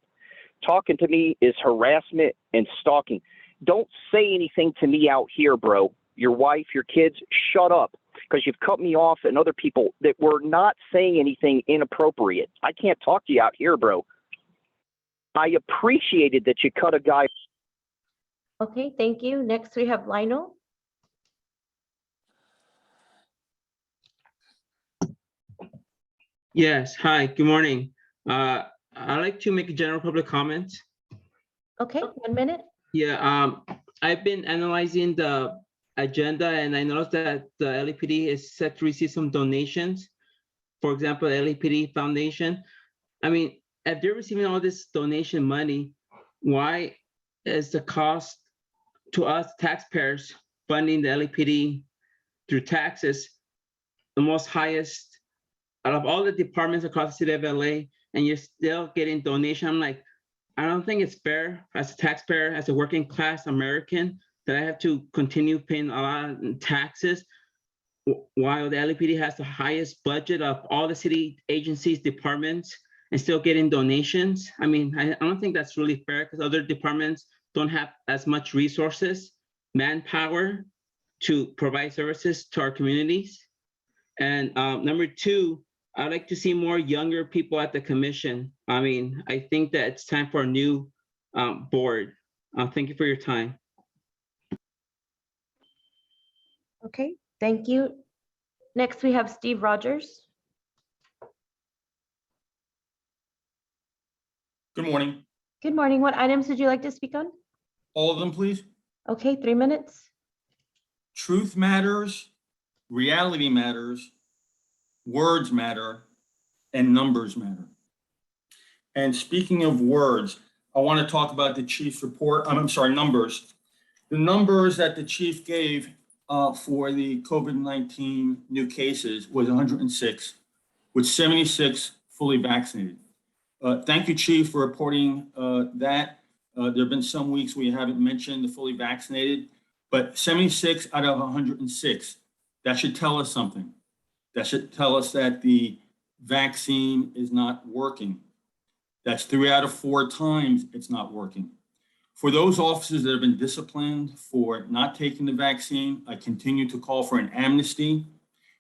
Talking to me is harassment and stalking. Don't say anything to me out here, bro. Your wife, your kids, shut up. Because you've cut me off and other people that were not saying anything inappropriate. I can't talk to you out here, bro. I appreciated that you cut a guy. Okay, thank you. Next, we have Lionel. Yes, hi, good morning. I'd like to make a general public comment. Okay, 1 minute. Yeah, I've been analyzing the agenda and I noticed that the LGBTQ is set to receive some donations. For example, the LGBTQ Foundation. I mean, if they're receiving all this donation money, why is the cost to us taxpayers funding the LGBTQ through taxes the most highest out of all the departments across the city of LA, and you're still getting donation? I'm like, I don't think it's fair as a taxpayer, as a working class American, that I have to continue paying a lot of taxes while the LGBTQ has the highest budget of all the city agencies, departments, and still getting donations. I mean, I don't think that's really fair because other departments don't have as much resources, manpower to provide services to our communities. And number two, I'd like to see more younger people at the commission. I mean, I think that it's time for a new board. Thank you for your time. Okay, thank you. Next, we have Steve Rogers. Good morning. Good morning. What items would you like to speak on? All of them, please. Okay, 3 minutes. Truth matters, reality matters, words matter, and numbers matter. And speaking of words, I want to talk about the chief's report. I'm sorry, numbers. The numbers that the chief gave for the COVID-19 new cases was 106, with 76 fully vaccinated. Thank you, Chief, for reporting that. There have been some weeks we haven't mentioned the fully vaccinated, but 76 out of 106, that should tell us something. That should tell us that the vaccine is not working. That's 3 out of 4 times it's not working. For those officers that have been disciplined for not taking the vaccine, I continue to call for an amnesty.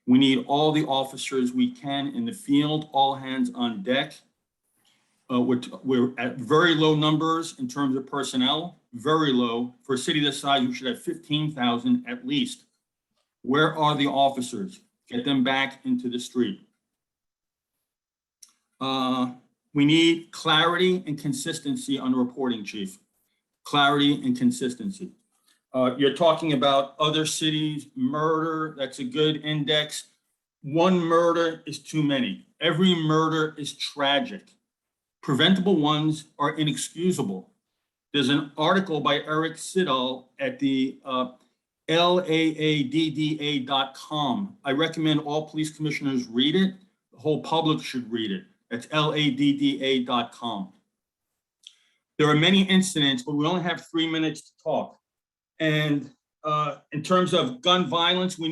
We need all the officers we can in the field, all hands on deck. We're at very low numbers in terms of personnel, very low. For a city this size, we should have 15,000 at least. Where are the officers? Get them back into the street. We need clarity and consistency on the reporting, Chief. Clarity and consistency. You're talking about other cities, murder, that's a good index. One murder is too many. Every murder is tragic. Preventable ones are inexcusable. There's an article by Eric Siddall at the LAADDA.com. I recommend all police commissioners read it. The whole public should read it. That's LADDA.com. There are many incidents, but we only have 3 minutes to talk. And in terms of gun violence, we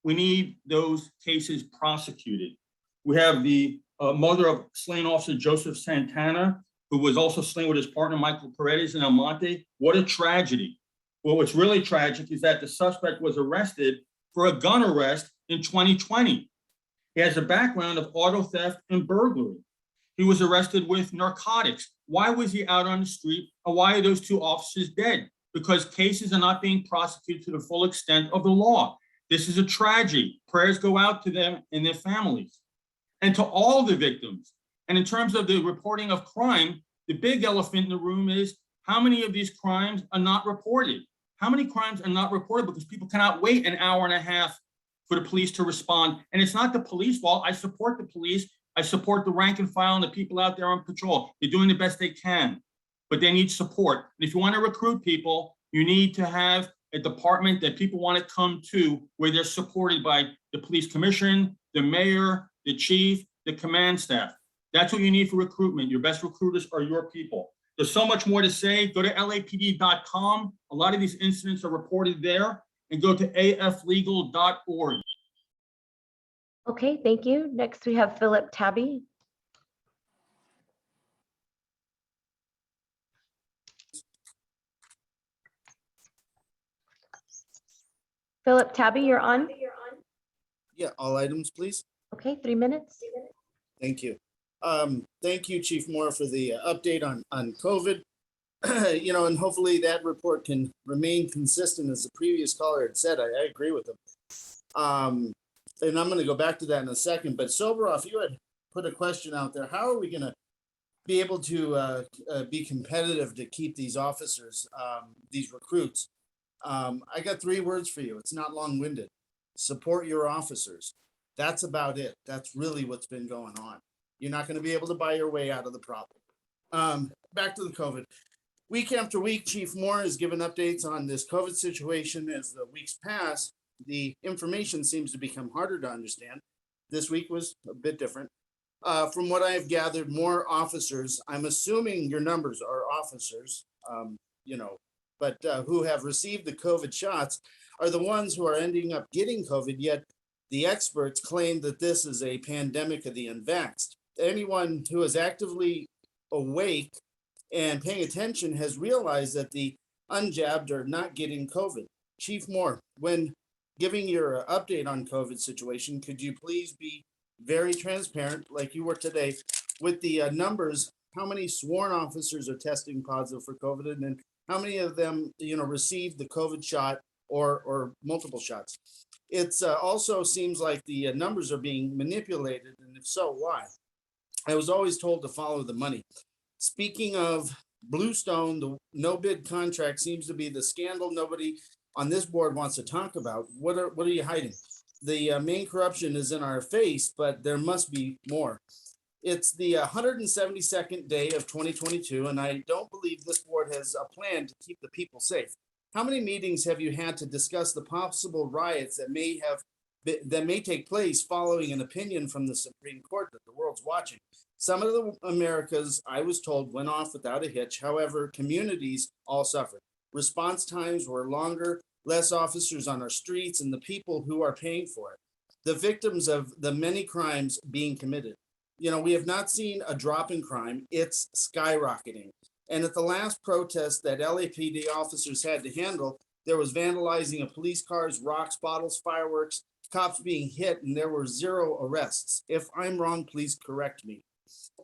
need those cases prosecuted. We have the mother of slain officer Joseph Santana, who was also slain with his partner Mlk Parade in El Monte. What a tragedy. Well, what's really tragic is that the suspect was arrested for a gun arrest in 2020. He has a background of auto theft and burglary. He was arrested with narcotics. Why was he out on the street? And why are those 2 officers dead? Because cases are not being prosecuted to the full extent of the law. This is a tragedy. Prayers go out to them and their families and to all the victims. And in terms of the reporting of crime, the big elephant in the room is how many of these crimes are not reported? How many crimes are not reported because people cannot wait an hour and a half for the police to respond. And it's not the police fault. I support the police. I support the rank and file and the people out there on patrol. They're doing the best they can, but they need support. And if you want to recruit people, you need to have a department that people want to come to where they're supported by the police commission, the mayor, the chief, the command staff. That's what you need for recruitment. Your best recruiters are your people. There's so much more to say. Go to lapd.com. A lot of these incidents are reported there, and go to aflegal.org. Okay, thank you. Next, we have Philip Tabby. Philip Tabby, you're on. Yeah, all items, please. Okay, 3 minutes. Thank you. Thank you, Chief Moore, for the update on COVID. And hopefully that report can remain consistent, as the previous caller had said. I agree with him. And I'm going to go back to that in a second. But Soboroff, you had put a question out there. How are we going to be able to be competitive to keep these officers, these recruits? I got 3 words for you. It's not long-winded. Support your officers. That's about it. That's really what's been going on. You're not going to be able to buy your way out of the problem. Back to the COVID. Week after week, Chief Moore has given updates on this COVID situation. As the weeks pass, the information seems to become harder to understand. This week was a bit different. From what I have gathered, more officers, I'm assuming your numbers are officers, but who have received the COVID shots are the ones who are ending up getting COVID, yet the experts claim that this is a pandemic of the unvaxxed. Anyone who is actively awake and paying attention has realized that the unjabbed are not getting COVID. Chief Moore, when giving your update on COVID situation, could you please be very transparent, like you were today, with the numbers? How many sworn officers are testing positive for COVID, and then how many of them, received the COVID shot or multiple shots? It's also seems like the numbers are being manipulated, and if so, why? I was always told to follow the money. Speaking of Bluestone, the no bid contract seems to be the scandal nobody on this board wants to talk about. What are you hiding? The main corruption is in our face, but there must be more. It's the 172nd day of 2022, and I don't believe this board has a plan to keep the people safe. How many meetings have you had to discuss the possible riots that may take place following an opinion from the Supreme Court that the world's watching? Some of the Americas, I was told, went off without a hitch. However, communities all suffered. Response times were longer, less officers on our streets, and the people who are paying for it, the victims of the many crimes being committed. We have not seen a drop in crime. It's skyrocketing. And at the last protest that LAPD officers had to handle, there was vandalizing of police cars, rocks, bottles, fireworks, cops being hit, and there were 0 arrests. If I'm wrong, please correct me.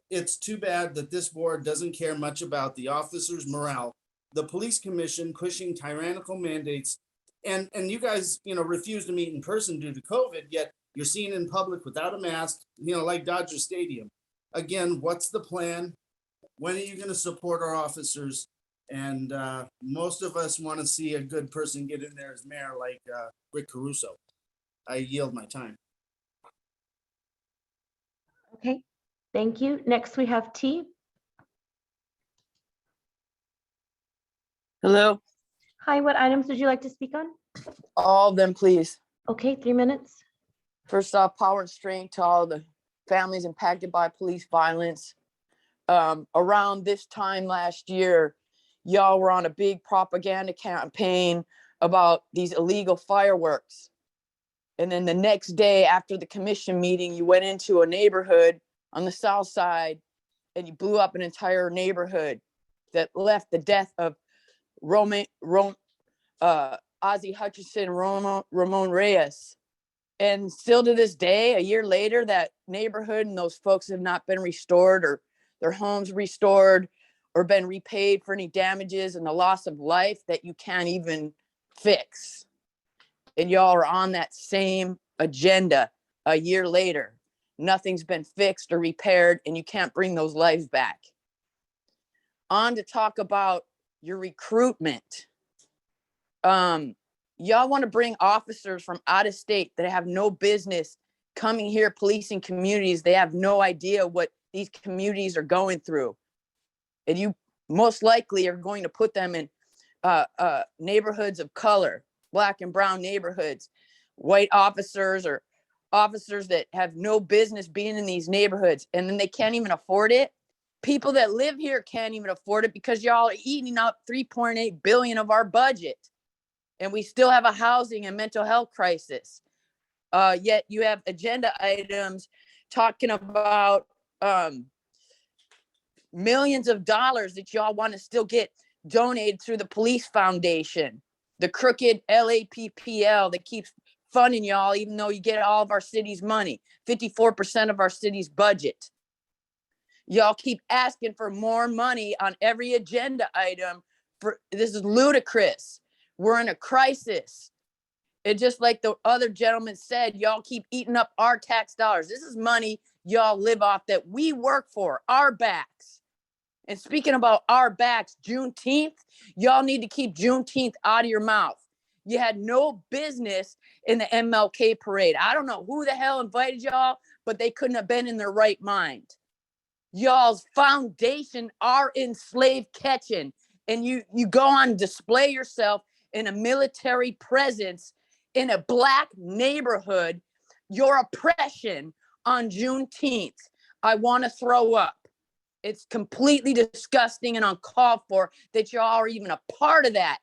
It's too bad that this board doesn't care much about the officers' morale, the police commission pushing tyrannical mandates, and you guys, refuse to meet in person due to COVID, yet you're seen in public without a mask, like Dodger Stadium. Again, what's the plan? When are you going to support our officers? And most of us want to see a good person get in there as mayor, like Rick Caruso. I yield my time. Okay, thank you. Next, we have T. Hello, Hi, what items would you like to speak on? all of them, please. Okay, 3 minutes. First off, power and strength to all the families impacted by police violence. Around this time last year, y'all were on a big propaganda campaign about these illegal fireworks. And then the next day after the commission meeting, you went into a neighborhood on the south side and you blew up an entire neighborhood that left the death of Ozzie Hutchinson, Ramon Reyes. And still to this day, a year later, that neighborhood and those folks have not been restored or their homes restored or been repaid for any damages and the loss of life that you can't even fix. And y'all are on that same agenda a year later. Nothing's been fixed or repaired and you can't bring those lives back. On to talk about your recruitment. Y'all want to bring officers from out of state that have no business coming here policing communities. They have no idea what these communities are going through. And you most likely are going to put them in neighborhoods of color, Black and brown neighborhoods, white officers or officers that have no business being in these neighborhoods, and then they can't even afford it. People that live here can't even afford it because y'all are eating up 3.8 billion of our budget. And we still have a housing and mental health crisis. Yet you have agenda items talking about millions of dollars that y'all want to still get donated through the police foundation, the crooked LAPPL that keeps funding y'all, even though you get all of our city's money, 54% of our city's budget. Y'all keep asking for more money on every agenda item. This is ludicrous. We're in a crisis. And just like the other gentleman said, y'all keep eating up our tax dollars. This is money y'all live off that we work for, our backs. And speaking about our backs, Juneteenth, y'all need to keep Juneteenth out of your mouth. You had no business in the Mlk Parade. I don't know who the hell invited y'all, but they couldn't have been in their right mind. Y'all's foundation are enslaved catching. And you go on display yourself in a military presence in a Black neighborhood, your oppression on Juneteenth. I want to throw up. It's completely disgusting and uncalled for that y'all are even a part of that.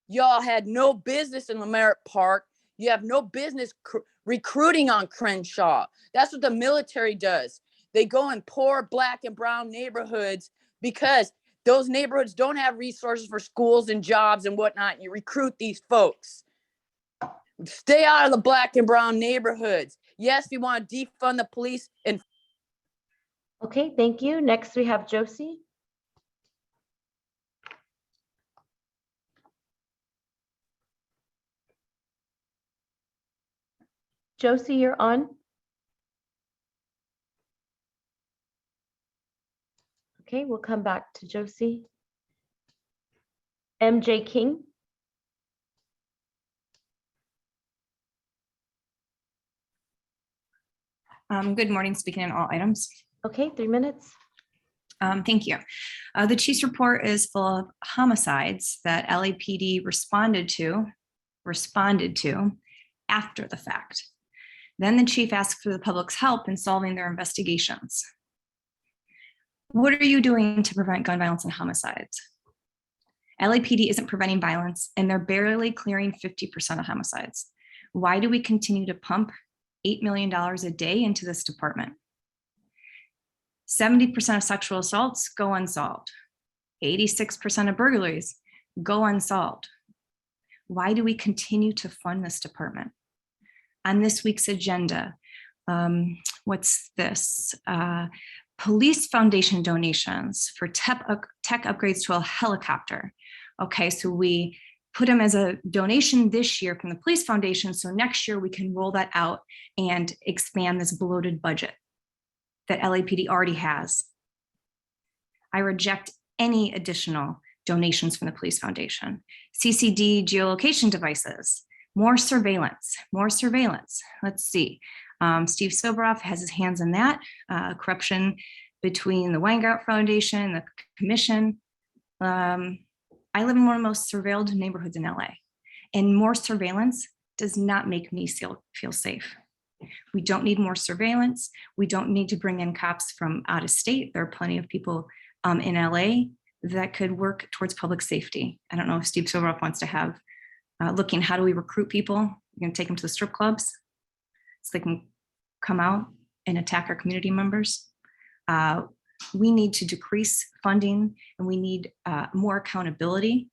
Y'all had no business in Leimert Park. You have no business recruiting on Crenshaw. That's what the military does. They go in poor Black and brown neighborhoods because those neighborhoods don't have resources for schools and jobs and whatnot. You recruit these folks. Stay out of the Black and brown neighborhoods. Yes, we want to defund the police. And Okay, thank you. Next, we have Josie. Josie, you're on. Okay, we'll come back to Josie. MJ King. Good morning, speaking on all items. Okay, 3 minutes. Thank you. The chief's report is full of homicides that LAPD responded to after the fact. Then the chief asked for the public's help in solving their investigations. What are you doing to prevent gun violence and homicides? LAPD isn't preventing violence, and they're barely clearing 50% of homicides. Why do we continue to pump $8 million a day into this department? 70% of sexual assaults go unsolved. 86% of burglaries go unsolved. Why do we continue to fund this department? On this week's agenda, what's this? Police Foundation donations for tech upgrades to a helicopter. Okay, so we put them as a donation this year from the Police Foundation, so next year we can roll that out and expand this bloated budget that LAPD already has. I reject any additional donations from the Police Foundation. CCD geolocation devices, more surveillance. Let's see. Steve Soboroff has his hands in that. Corruption between the Weingart Foundation and the commission. I live in one of the most surveilled neighborhoods in LA, and more surveillance does not make me feel safe. We don't need more surveillance. We don't need to bring in cops from out of state. There are plenty of people in LA that could work towards public safety. I don't know if Steve Soboroff wants to have, looking, how do we recruit people? We're gonna take them to the strip clubs so they can come out and attack our community members. We need to decrease funding, and we need more accountability.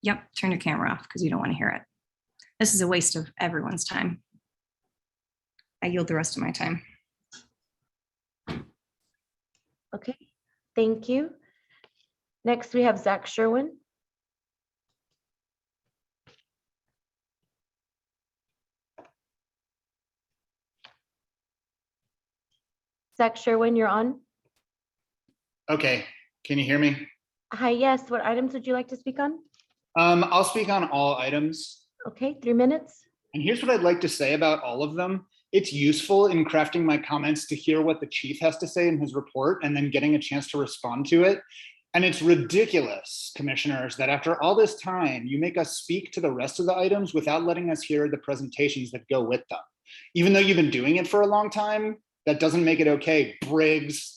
Yep, turn your camera off because you don't want to hear it. This is a waste of everyone's time. I yield the rest of my time. Okay, thank you. Next, we have Zach Sherwin. Zach Sherwin, you're on. Okay, can you hear me? Hi, yes. What items would you like to speak on? I'll speak on all items. Okay, 3 minutes. And here's what I'd like to say about all of them. It's useful in crafting my comments to hear what the chief has to say in his report and then getting a chance to respond to it. And it's ridiculous, commissioners, that after all this time, you make us speak to the rest of the items without letting us hear the presentations that go with them. Even though you've been doing it for a long time, that doesn't make it okay. Briggs.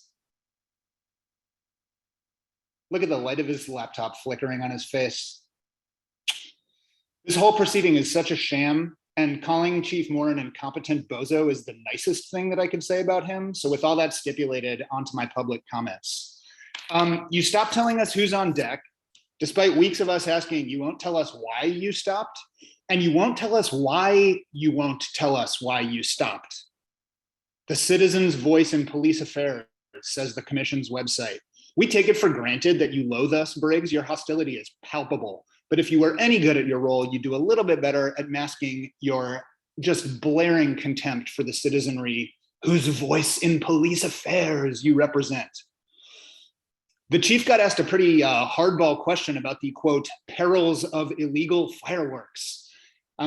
Look at the light of his laptop flickering on his face. This whole proceeding is such a sham, and calling Chief Moore an incompetent bozo is the nicest thing that I could say about him. So with all that stipulated, onto my public comments. You stopped telling us who's on deck, despite weeks of us asking. You won't tell us why you stopped, and you won't tell us why you won't tell us why you stopped. The citizen's voice in police affairs, says the commission's website. We take it for granted that you loathe us, Briggs. Your hostility is palpable. But if you were any good at your role, you'd do a little bit better at masking your just blaring contempt for the citizenry whose voice in police affairs you represent. The chief got asked a pretty hardball question about the, quote, perils of illegal fireworks.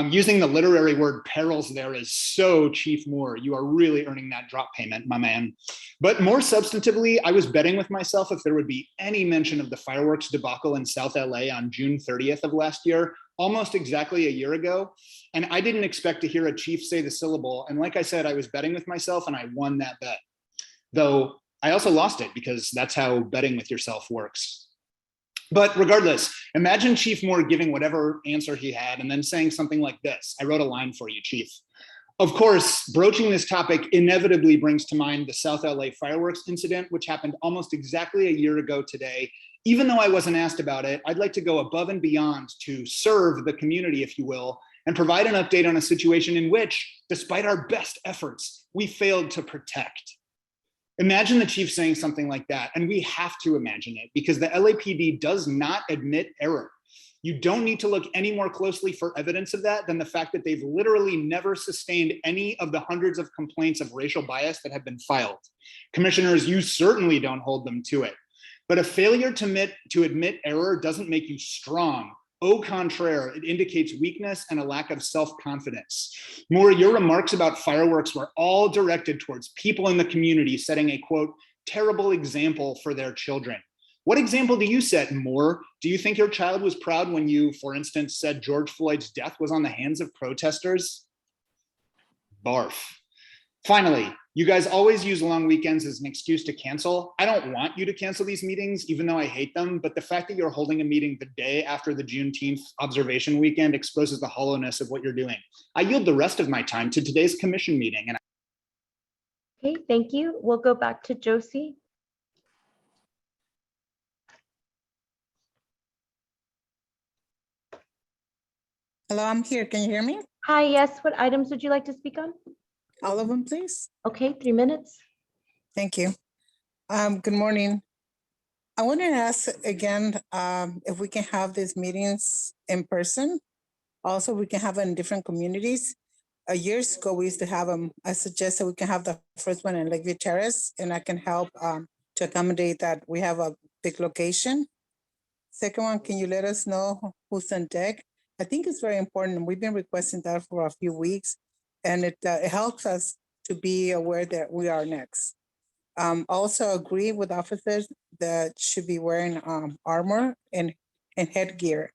Using the literary word perils there is so Chief Moore. You are really earning that drop payment, my man. But more substantively, I was betting with myself if there would be any mention of the fireworks debacle in South LA on June 30th of last year, almost exactly a year ago. And I didn't expect to hear a chief say the syllable. And like I said, I was betting with myself and I won that bet. Though I also lost it because that's how betting with yourself works. But regardless, imagine Chief Moore giving whatever answer he had and then saying something like this. I wrote a line for you, Chief. Of course, broaching this topic inevitably brings to mind the South LA fireworks incident, which happened almost exactly a year ago today. Even though I wasn't asked about it, I'd like to go above and beyond to serve the community, if you will, and provide an update on a situation in which, despite our best efforts, we failed to protect. Imagine the chief saying something like that, and we have to imagine it because the LAPD does not admit error. You don't need to look any more closely for evidence of that than the fact that they've literally never sustained any of the hundreds of complaints of racial bias that have been filed. Commissioners, you certainly don't hold them to it. But a failure to admit error doesn't make you strong. Au contraire, it indicates weakness and a lack of self-confidence. Moore, your remarks about fireworks were all directed towards people in the community setting a, quote, terrible example for their children. What example do you set, Moore? Do you think your child was proud when you, for instance, said George Floyd's death was on the hands of protesters? Barf. Finally, you guys always use long weekends as an excuse to cancel. I don't want you to cancel these meetings, even though I hate them, but the fact that you're holding a meeting the day after the Juneteenth observation weekend exposes the hollowness of what you're doing. I yield the rest of my time to today's commission meeting. Okay, thank you. We'll go back to Josie. Hello, I'm here. Can you hear me? Hi, yes. What items would you like to speak on? All of them, please. Okay, 3 minutes. Thank you. Good morning. I wanted to ask again if we can have these meetings in person. Also, we can have it in different communities. Years ago, we used to have them. I suggested we can have the first one in Lakeview Terrace, and I can help to accommodate that. We have a big location. Second one, can you let us know who's on deck? I think it's very important. We've been requesting that for a few weeks, and it helps us to be aware that we are next. Also agree with officers that should be wearing armor and headgear.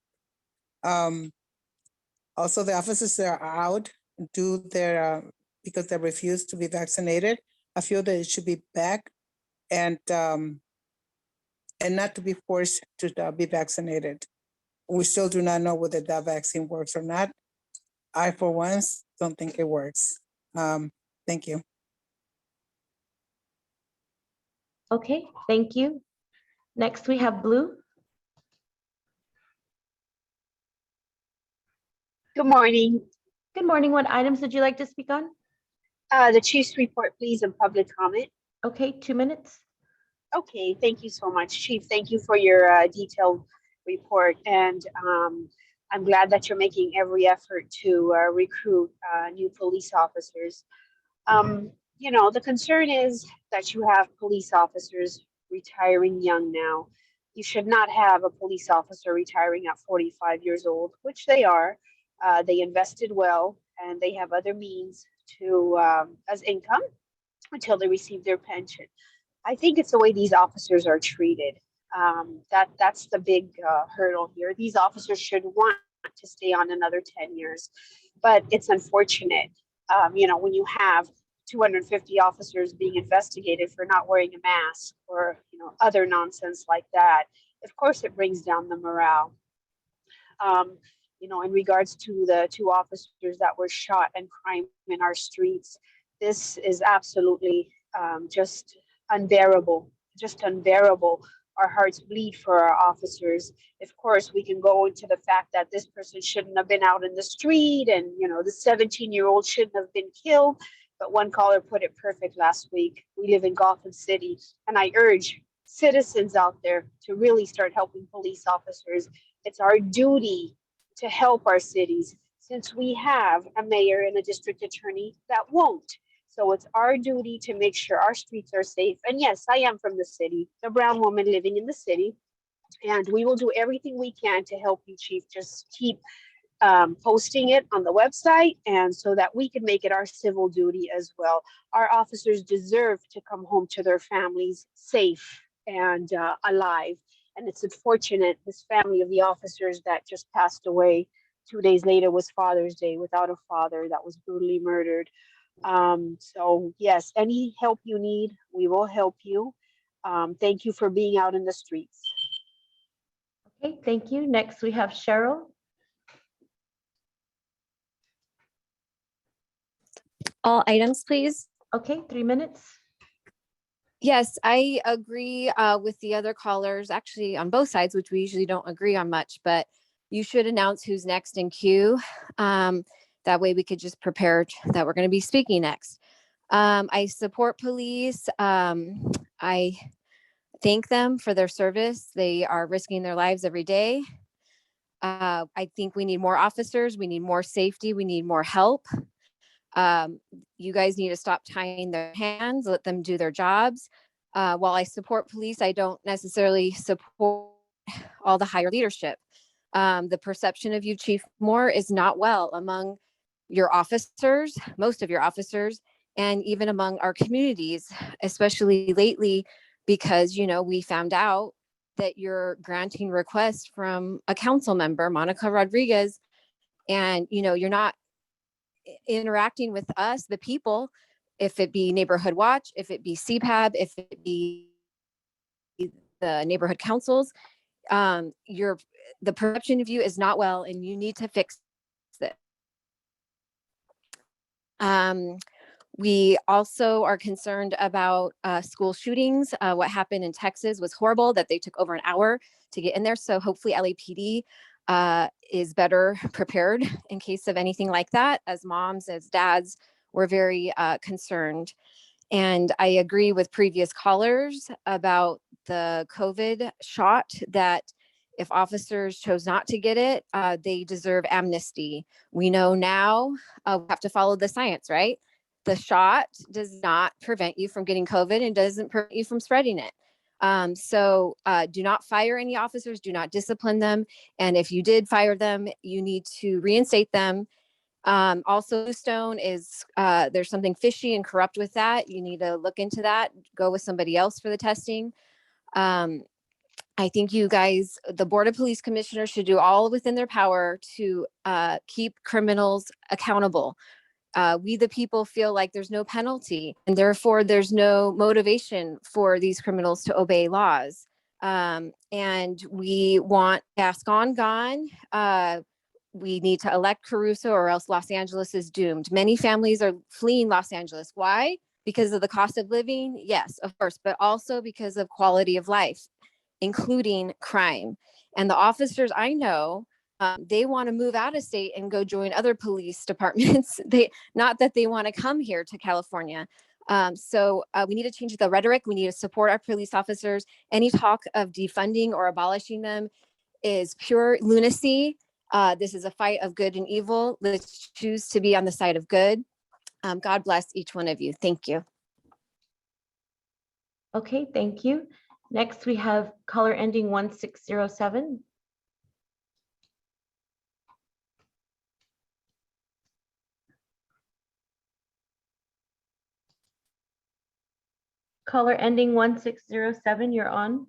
Also, the officers that are out do their, because they refuse to be vaccinated, I feel that it should be back and not to be forced to be vaccinated. We still do not know whether that vaccine works or not. I, for once, don't think it works. Thank you. Okay, thank you. Next, we have Blue. Good morning. Good morning. What items would you like to speak on? The chief's report, please, and public comment. Okay, 2 minutes. Okay, thank you so much, Chief. Thank you for your detailed report. And I'm glad that you're making every effort to recruit new police officers. You know, the concern is that you have police officers retiring young now. You should not have a police officer retiring at 45 years old, which they are. They invested well and they have other means to as income until they receive their pension. I think it's the way these officers are treated. That's the big hurdle here. These officers should want to stay on another 10 years, but it's unfortunate, when you have 250 officers being investigated for not wearing a mask or, other nonsense like that. Of course, it brings down the morale. In regards to the 2 officers that were shot and crime in our streets, this is absolutely just unbearable, Our hearts bleed for our officers. Of course, we can go into the fact that this person shouldn't have been out in the street and, the 17-year-old shouldn't have been killed. But one caller put it perfect last week. We live in Gotham City, and I urge citizens out there to really start helping police officers. It's our duty to help our cities since we have a mayor and a district attorney that won't. So it's our duty to make sure our streets are safe. And yes, I am from the city, the brown woman living in the city, and we will do everything we can to help you, Chief. Just keep posting it on the website, and so that we can make it our civil duty as well. Our officers deserve to come home to their families safe and alive. And it's unfortunate, this family of the officers that just passed away 2 days later was Father's Day without a father that was brutally murdered. So yes, any help you need, we will help you. Thank you for being out in the streets. Okay, thank you. Next, we have Cheryl. All items, please. Okay, 3 minutes. Yes, I agree with the other callers, actually on both sides, which we usually don't agree on much, but you should announce who's next in queue. That way we could just prepare that we're going to be speaking next. I support police. I thank them for their service. They are risking their lives every day. I think we need more officers. We need more safety. We need more help. You guys need to stop tying their hands, let them do their jobs. While I support police, I don't necessarily support all the higher leadership. The perception of you, Chief Moore, is not well among your officers, most of your officers, and even among our communities, especially lately, because, we found out that you're granting requests from a council member, Monica Rodriguez, and, you're not interacting with us, the people, if it be Neighborhood Watch, if it be CPAB, if it be the neighborhood councils, the perception of you is not well, and you need to fix this. We also are concerned about school shootings. What happened in Texas was horrible, that they took over an hour to get in there. So hopefully LAPD is better prepared in case of anything like that. As moms, as dads, we're very concerned. And I agree with previous callers about the COVID shot, that if officers chose not to get it, they deserve amnesty. We know now we have to follow the science, right? The shot does not prevent you from getting COVID and doesn't prevent you from spreading it. So do not fire any officers, do not discipline them. And if you did fire them, you need to reinstate them. Also, Bluestone is, there's something fishy and corrupt with that. You need to look into that, go with somebody else for the testing. I think you guys, the Board of Police Commissioners, should do all within their power to keep criminals accountable. We, the people, feel like there's no penalty, and therefore there's no motivation for these criminals to obey laws. And we want Gascon gone. We need to elect Caruso, or else Los Angeles is doomed. Many families are fleeing Los Angeles. Why? Because of the cost of living? Yes, of course, but also because of quality of life, including crime. And the officers I know, they want to move out of state and go join other police departments. Not that they want to come here to California. So we need to change the rhetoric. We need to support our police officers. Any talk of defunding or abolishing them is pure lunacy. This is a fight of good and evil. Let's choose to be on the side of good. God bless each one of you. Thank you. Okay, thank you. Next, we have caller ending 1607. Caller ending 1607, you're on.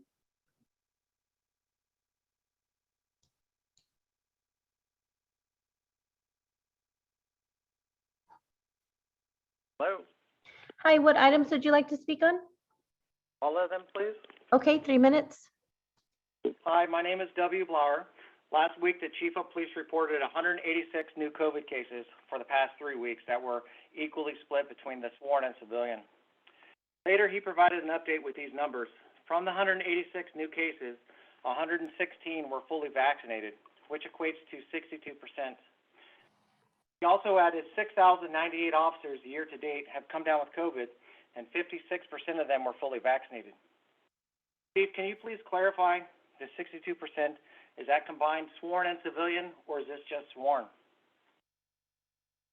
Hello, Hi, what items would you like to speak on? all of them, please. Okay, 3 minutes. Hi, my name is W. Blower. Last week, the Chief of Police reported 186 new COVID cases for the past 3 weeks that were equally split between the sworn and civilian. Later, he provided an update with these numbers. From the 186 new cases, 116 were fully vaccinated, which equates to 62%. He also added 6,098 officers year to date have come down with COVID, and 56% of them were fully vaccinated. Chief, can you please clarify the 62%? Is that combined sworn and civilian, or is this just sworn?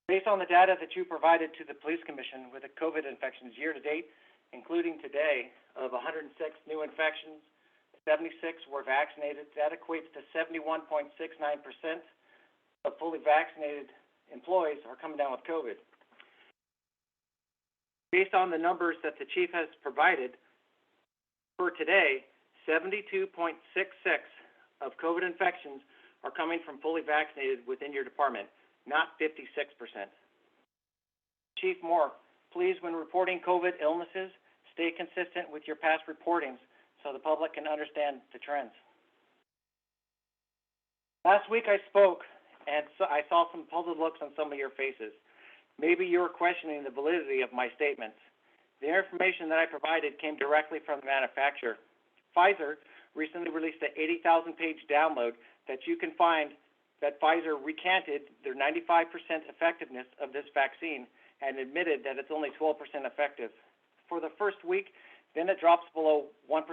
Based on the data that you provided to the Police Commission with the COVID infections year to date, including today, of 106 new infections, 76 were vaccinated. That equates to 71.69% of fully vaccinated employees are coming down with COVID. Based on the numbers that the chief has provided, for today, 72.66 of COVID infections are coming from fully vaccinated within your department, not 56%. Chief Moore, please, when reporting COVID illnesses, stay consistent with your past reportings so the public can understand the trends. Last week I spoke and I saw some puzzled looks on some of your faces. Maybe you were questioning the validity of my statements. The information that I provided came directly from the manufacturer. Pfizer recently released an 80,000-page download that you can find that Pfizer recanted their 95% effectiveness of this vaccine and admitted that it's only 12% effective. For the first week, then it drops below 1%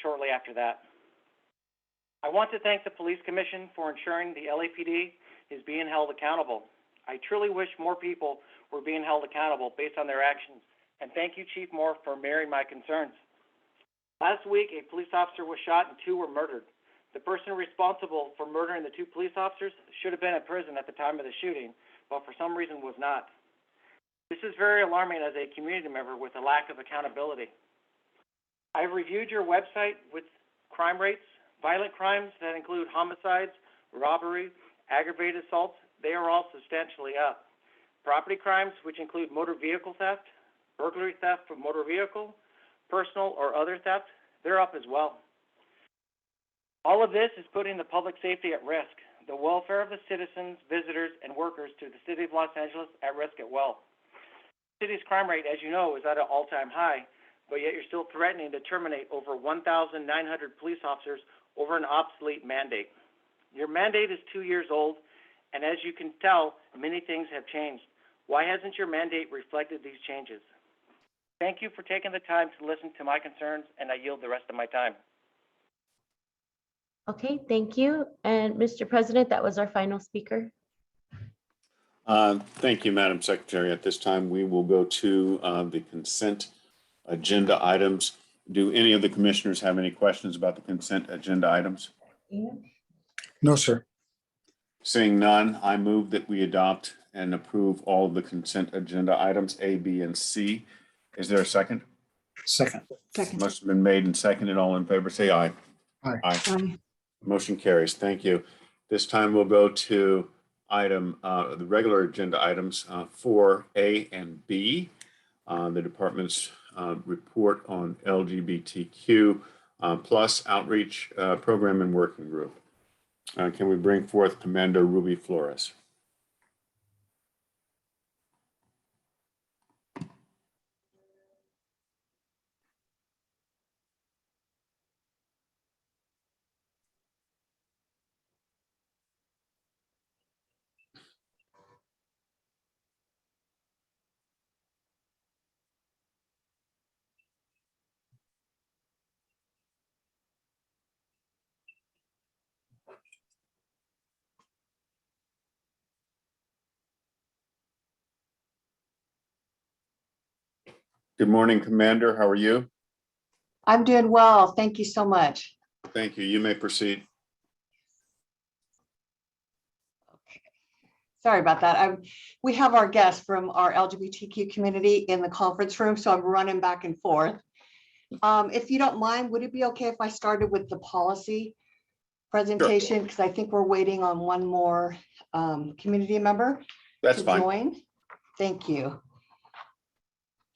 shortly after that. I want to thank the Police Commission for ensuring the LAPD is being held accountable. I truly wish more people were being held accountable based on their actions. And thank you, Chief Moore, for mirroring my concerns. Last week, a police officer was shot and 2 were murdered. The person responsible for murdering the 2 police officers should have been in prison at the time of the shooting, but for some reason was not. This is very alarming as a community member with a lack of accountability. I've reviewed your website with crime rates. Violent crimes that include homicides, robbery, aggravated assaults, they are all substantially up. Property crimes, which include motor vehicle theft, burglary theft from motor vehicle, personal or other theft, they're up as well. All of this is putting the public safety at risk, the welfare of the citizens, visitors, and workers to the city of Los Angeles at risk as well. The city's crime rate, as you know, is at an all-time high, but yet you're still threatening to terminate over 1,900 police officers over an obsolete mandate. Your mandate is 2 years old, and as you can tell, many things have changed. Why hasn't your mandate reflected these changes? Thank you for taking the time to listen to my concerns, and I yield the rest of my time. Okay, thank you. And Mr. President, that was our final speaker. Thank you, Madam Secretary. At this time, we will go to the consent agenda items. Do any of the commissioners have any questions about the consent agenda items? No, sir. Seeing none, I move that we adopt and approve all of the consent agenda items A, B, and C. Is there a second? Second. Second. Motion been made and seconded. All in favor, say aye. Aye. Aye. Motion carries. Thank you. This time we'll go to the regular agenda items 4A and B, the department's report on LGBTQ plus outreach program and working group. Can we bring forth Commander Ruby Flores? Good morning, Commander. How are you? I'm doing well. Thank you so much. Thank you. You may proceed. Okay. Sorry about that. We have our guests from our LGBTQ community in the conference room, so I'm running back and forth. If you don't mind, would it be okay if I started with the policy presentation? Because I think we're waiting on one more community member That's to fine. join. Thank you.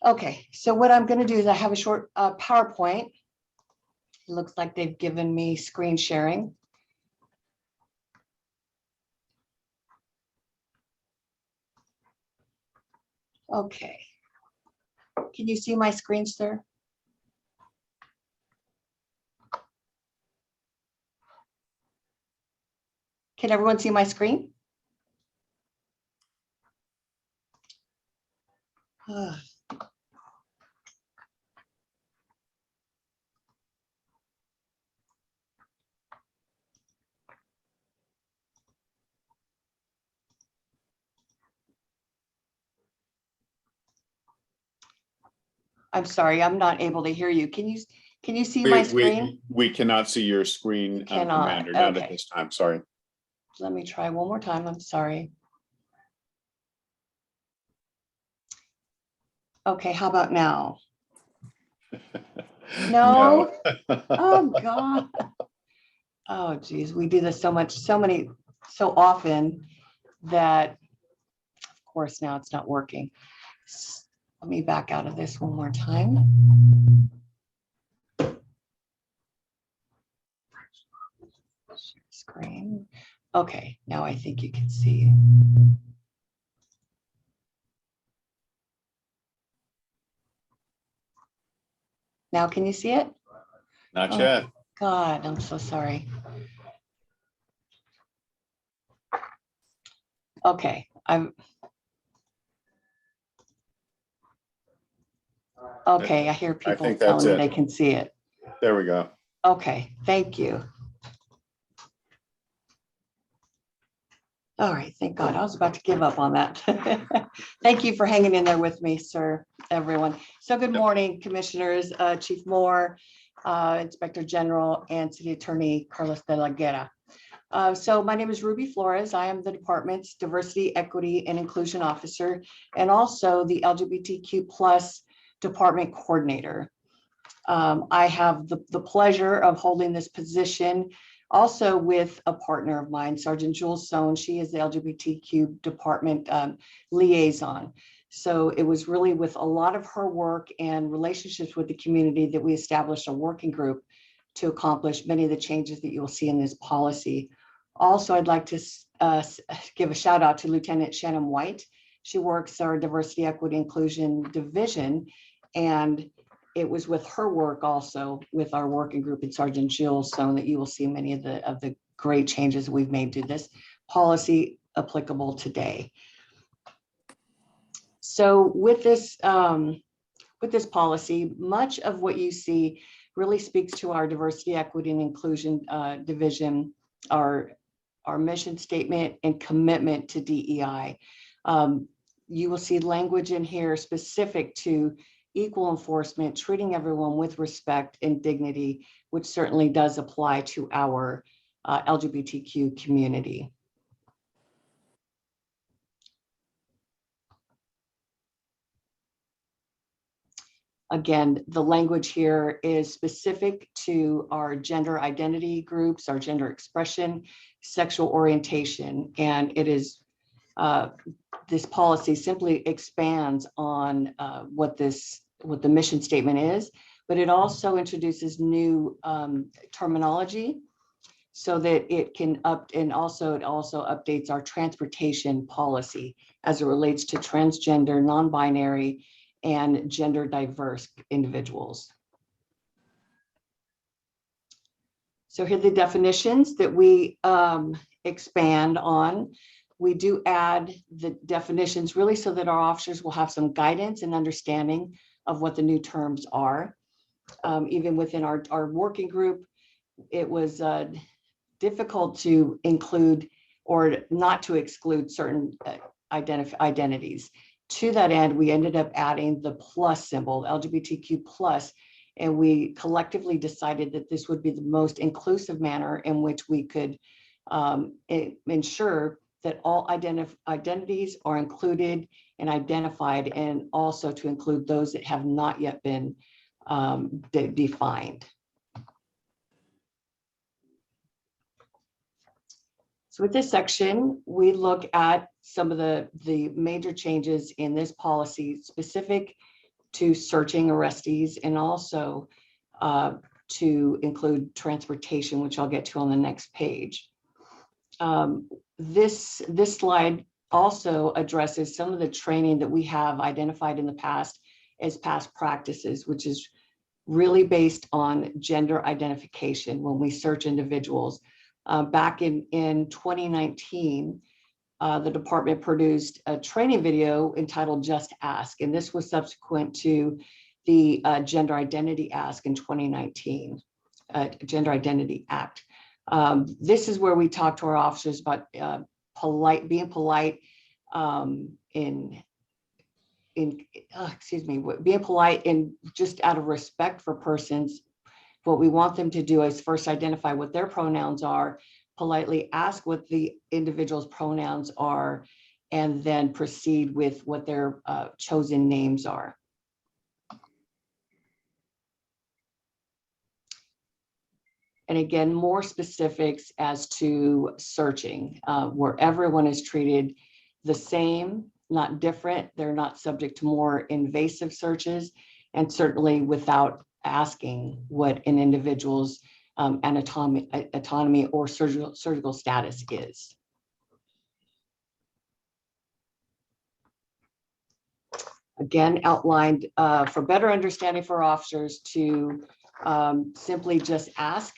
Okay, so what I'm going to do is I have a short PowerPoint. It looks like they've given me screen sharing. Okay. Can you see my screen, sir? Can everyone see my screen? I'm sorry, I'm not able to hear you. Can you see my screen? We cannot see your screen, Cannot. Commander, not at Okay. this time. Sorry. Let me try one more time. I'm sorry. Okay, how about now? No. Oh, God. Oh, geez, we do this so often that, of course, now it's not working. Let me back out of this one more time. Share screen. Okay, now I think you can see. Now, can you see it? Not yet. God, I'm so sorry. Okay, okay, I hear people think that's telling me it. they can see it. There we go. Okay, thank you. All right, thank God. I was about to give up on that. Thank you for hanging in there with me, sir, everyone. So good morning, commissioners, Chief Moore, Inspector General, and City Attorney Carlos de la Guerra. So my name is Ruby Flores. I am the department's Diversity, Equity, and Inclusion Officer, and also the LGBTQ plus department coordinator. I have the pleasure of holding this position also with a partner of mine, Sergeant Jules Sohn. She is the LGBTQ department liaison. So it was really with a lot of her work and relationships with the community that we established a working group to accomplish many of the changes that you'll see in this policy. Also, I'd like to give a shout out to Lieutenant Shannon White. She works our Diversity, Equity, Inclusion Division, and it was with her work also with our working group and Sergeant Jill Sohn that you will see many of the great changes we've made to this policy applicable today. So with this policy, much of what you see really speaks to our Diversity, Equity, and Inclusion division, our mission statement and commitment to DEI. You will see language in here specific to equal enforcement, treating everyone with respect and dignity, which certainly does apply to our LGBTQ community. Again, the language here is specific to our gender identity groups, our gender expression, sexual orientation, and it is this policy simply expands on what the mission statement is, but it also introduces new terminology so that it can it also updates our transportation policy as it relates to transgender, non-binary, and gender diverse individuals. So here are the definitions that we expand on. We do add the definitions really so that our officers will have some guidance and understanding of what the new terms are. Even within our working group, it was difficult to include or not to exclude certain identities. To that end, we ended up adding the plus symbol, LGBTQ plus, And we collectively decided that this would be the most inclusive manner in which we could ensure that all identities are included and identified, and also to include those that have not yet been defined. So with this section, we look at some of the major changes in this policy specific to searching arrestees, and also to include transportation, which I'll get to on the next page. This slide also addresses some of the training that we have identified in the past as past practices, which is really based on gender identification when we search individuals. Back in 2019, the department produced a training video entitled Just Ask, and this was subsequent to the Gender Identity Ask in 2019, Gender Identity Act. This is where we talk to our officers about being polite being polite and just out of respect for persons. What we want them to do is first identify what their pronouns are, politely ask what the individual's pronouns are, and then proceed with what their chosen names are. And again, more specifics as to searching, where everyone is treated the same, not different. They're not subject to more invasive searches, and certainly without asking what an individual's autonomy or surgical status is. Again, outlined for better understanding for officers to simply just ask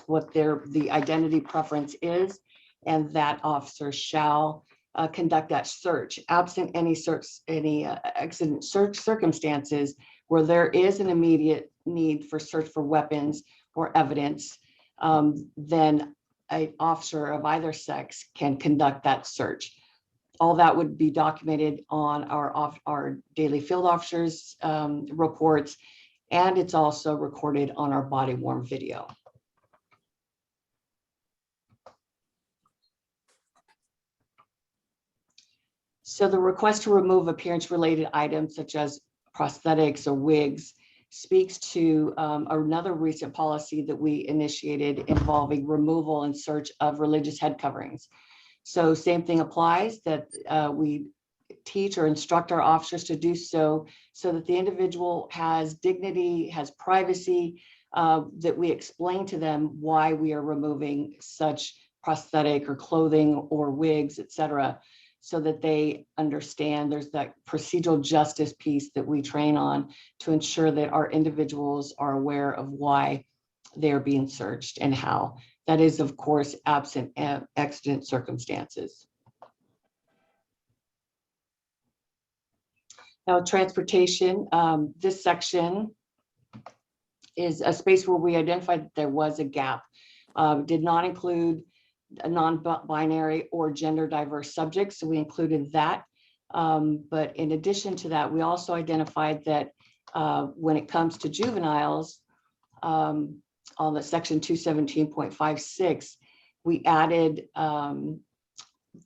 what the identity preference is, and that officer shall conduct that search absent any accident search circumstances where there is an immediate need for search for weapons or evidence. Then an officer of either sex can conduct that search. All that would be documented on our daily field officers reports, and it's also recorded on our body-worn video. So the request to remove appearance-related items such as prosthetics or wigs speaks to another recent policy that we initiated involving removal and search of religious head coverings. So same thing applies, that we teach or instruct our officers to do so that the individual has dignity, has privacy, that we explain to them why we are removing such prosthetic or clothing or wigs, etc., so that they understand there's that procedural justice piece that we train on to ensure that our individuals are aware of why they're being searched and how. That is, of course, absent accident circumstances. Now, transportation, this section is a space where we identified that there was a gap. Did not include a non-binary or gender diverse subjects, so we included that. But in addition to that, we also identified that when it comes to juveniles, on the section 217.56, we added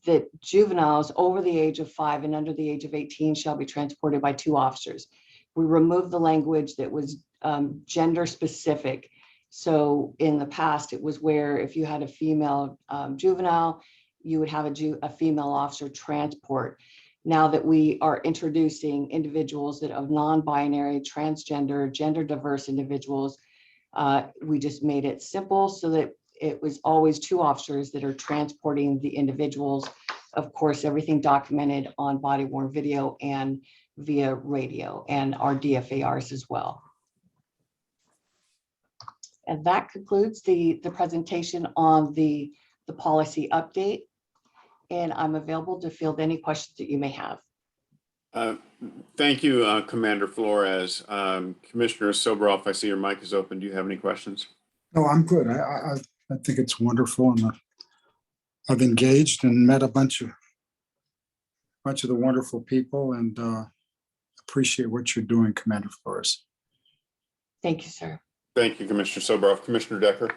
that juveniles over the age of 5 and under the age of 18 shall be transported by 2 officers. We removed the language that was gender specific. So in the past, it was where if you had a female juvenile, you would have a female officer transport. Now that we are introducing individuals that of non-binary, transgender, gender diverse individuals, we just made it simple so that it was always 2 officers that are transporting the individuals. Of course, everything documented on body-worn video and via radio, and our DFARs as well. And that concludes the presentation on the policy update. And I'm available to field any questions that you may have. Thank you, Commander Flores. Commissioner Soboroff, I see your mic is open. Do you have any questions? No, I'm good. I think it's wonderful, and I've engaged and met a bunch of the wonderful people, and appreciate what you're doing, Commander Flores. Thank you, sir. Thank you, Commissioner Soboroff. Commissioner Decker?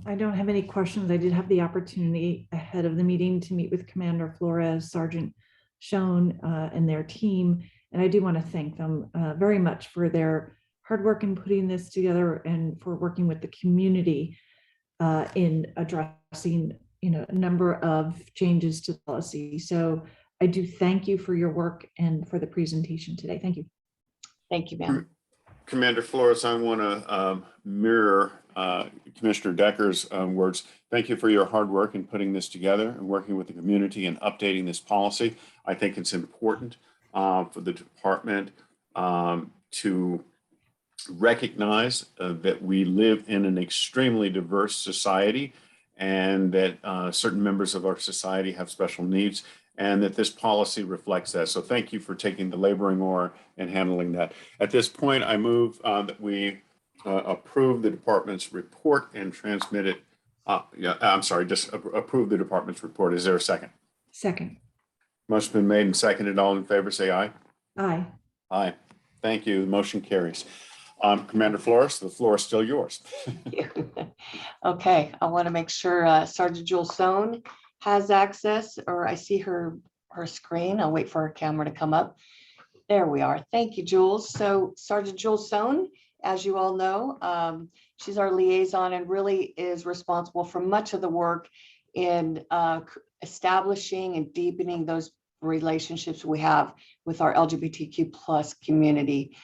I don't have any questions. I did have the opportunity ahead of the meeting to meet with Commander Flores, Sergeant Schoen, and their team. And I do want to thank them very much for their hard work in putting this together and for working with the community in addressing, a number of changes to policy. So I do thank you for your work and for the presentation today. Thank you. Thank you, ma'am. Commander Flores, I want to mirror Commissioner Decker's words. Thank you for your hard work in putting this together and working with the community and updating this policy. I think it's important for the department to recognize that we live in an extremely diverse society and that certain members of our society have special needs, and that this policy reflects that. So thank you for taking the laboring oar and handling that. At this point, I move that we approve the department's report and transmit it. Just approve the department's report. Is there a second? Second. Motion been made and seconded. All in favor, say aye. Aye. Aye. Thank you. The motion carries. Commander Flores, the floor is still yours. Okay, I want to make sure Sergeant Jules Sohn has access, or I see her screen. I'll wait for her camera to come up. There we are. Thank you, Jules. So Sergeant Jules Sohn, as you all know, she's our liaison and really is responsible for much of the work in establishing and deepening those relationships we have with our LGBTQ plus community.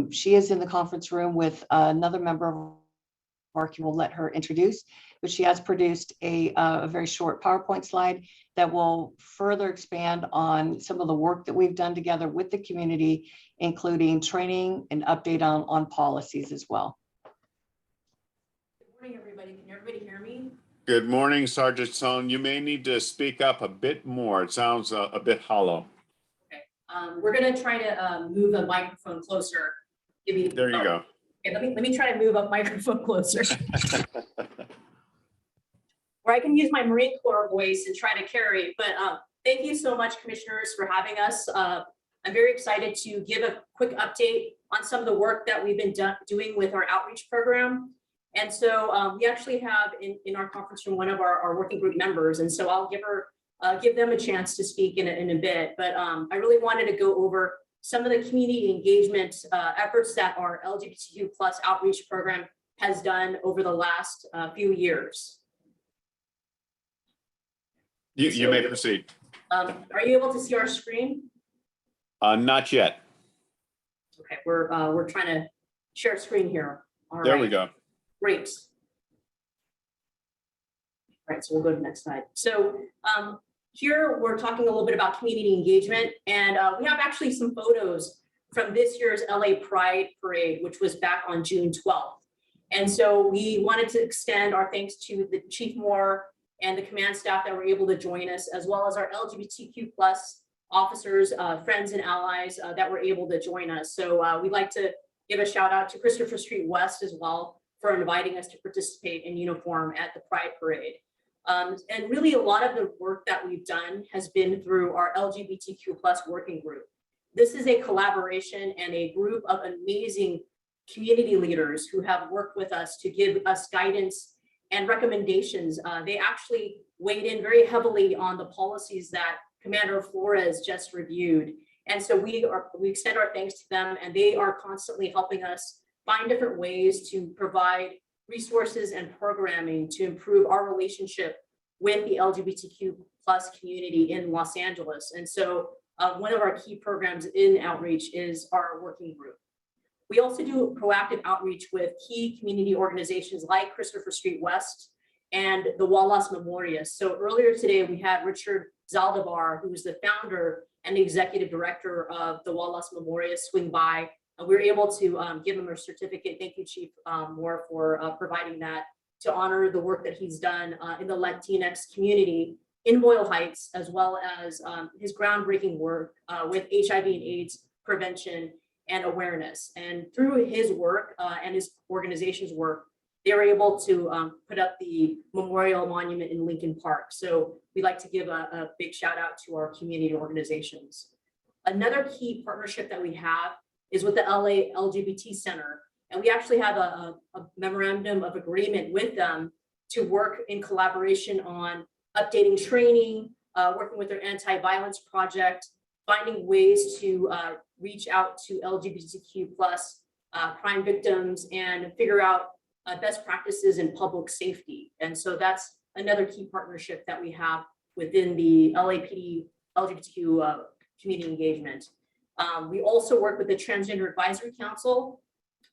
She is in the conference room with another member of our team. We'll let her introduce, but she has produced a very short PowerPoint slide that will further expand on some of the work that we've done together with the community, including training and update on policies as well. Good morning, everybody. Can everybody hear me? Good morning, Sergeant Sohn. You may need to speak up a bit more. It sounds a bit hollow. Okay. We're going to try to move the microphone closer. There you go. Okay, let me try to move a microphone closer. Or I can use my Marine Corps voice and try to carry. But thank you so much, commissioners, for having us. I'm very excited to give a quick update on some of the work that we've been doing with our outreach program. And so we actually have in our conference room one of our working group members, and so I'll give them a chance to speak in a bit. But I really wanted to go over some of the community engagement efforts that our LGBTQ plus outreach program has done over the last few years. You may proceed. Are you able to see our screen? Not yet. Okay, we're trying to share screen here. All there right. we go. Great. All right, so we'll go to the next slide. So here we're talking a little bit about community engagement, and we have actually some photos from this year's LA Pride Parade, which was back on June 12th. And so we wanted to extend our thanks to the Chief Moore and the command staff that were able to join us, as well as our LGBTQ plus officers, friends and allies that were able to join us. So we'd like to give a shout out to Christopher Street West as well for inviting us to participate in uniform at the Pride Parade. And really a lot of the work that we've done has been through our LGBTQ plus working group. This is a collaboration and a group of amazing community leaders who have worked with us to give us guidance and recommendations. They actually weighed in very heavily on the policies that Commander Flores just reviewed. And so we extend our thanks to them, and they are constantly helping us find different ways to provide resources and programming to improve our relationship with the LGBTQ plus community in Los Angeles. And so one of our key programs in outreach is our working group. We also do proactive outreach with key community organizations like Christopher Street West and the Wallace Memorial. So earlier today, we had Richard Zaldivar, who is the founder and the executive director of the Wallace Memorial, swing by. And we were able to give him a certificate. Thank you, Chief Moore, for providing that to honor the work that he's done in the Latinx community in Boyle Heights, as well as his groundbreaking work with HIV and AIDS prevention and awareness. And through his work and his organization's work, they were able to put up the memorial monument in Lincoln Park. So we'd like to give a big shout out to our community organizations. Another key partnership that we have is with the LA Lgbt Center. And we actually have a memorandum of agreement with them to work in collaboration on updating training, working with their anti-violence project, finding ways to reach out to LGBTQ plus crime victims and figure out best practices in public safety. And so that's another key partnership that we have within the LAPD LGBTQ community engagement. We also work with the Transgender Advisory Council.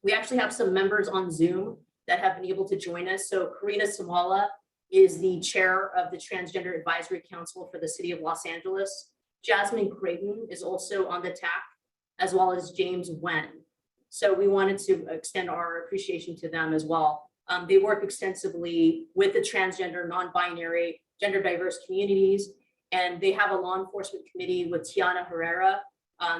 We actually have some members on Zoom that have been able to join us. So Karina Samala is the chair of the Transgender Advisory Council for the City of Los Angeles. Jasmine Creighton is also on the TAC, as well as James Wen. So we wanted to extend our appreciation to them as well. They work extensively with the transgender, non-binary, gender diverse communities, and they have a law enforcement committee with Tiana Herrera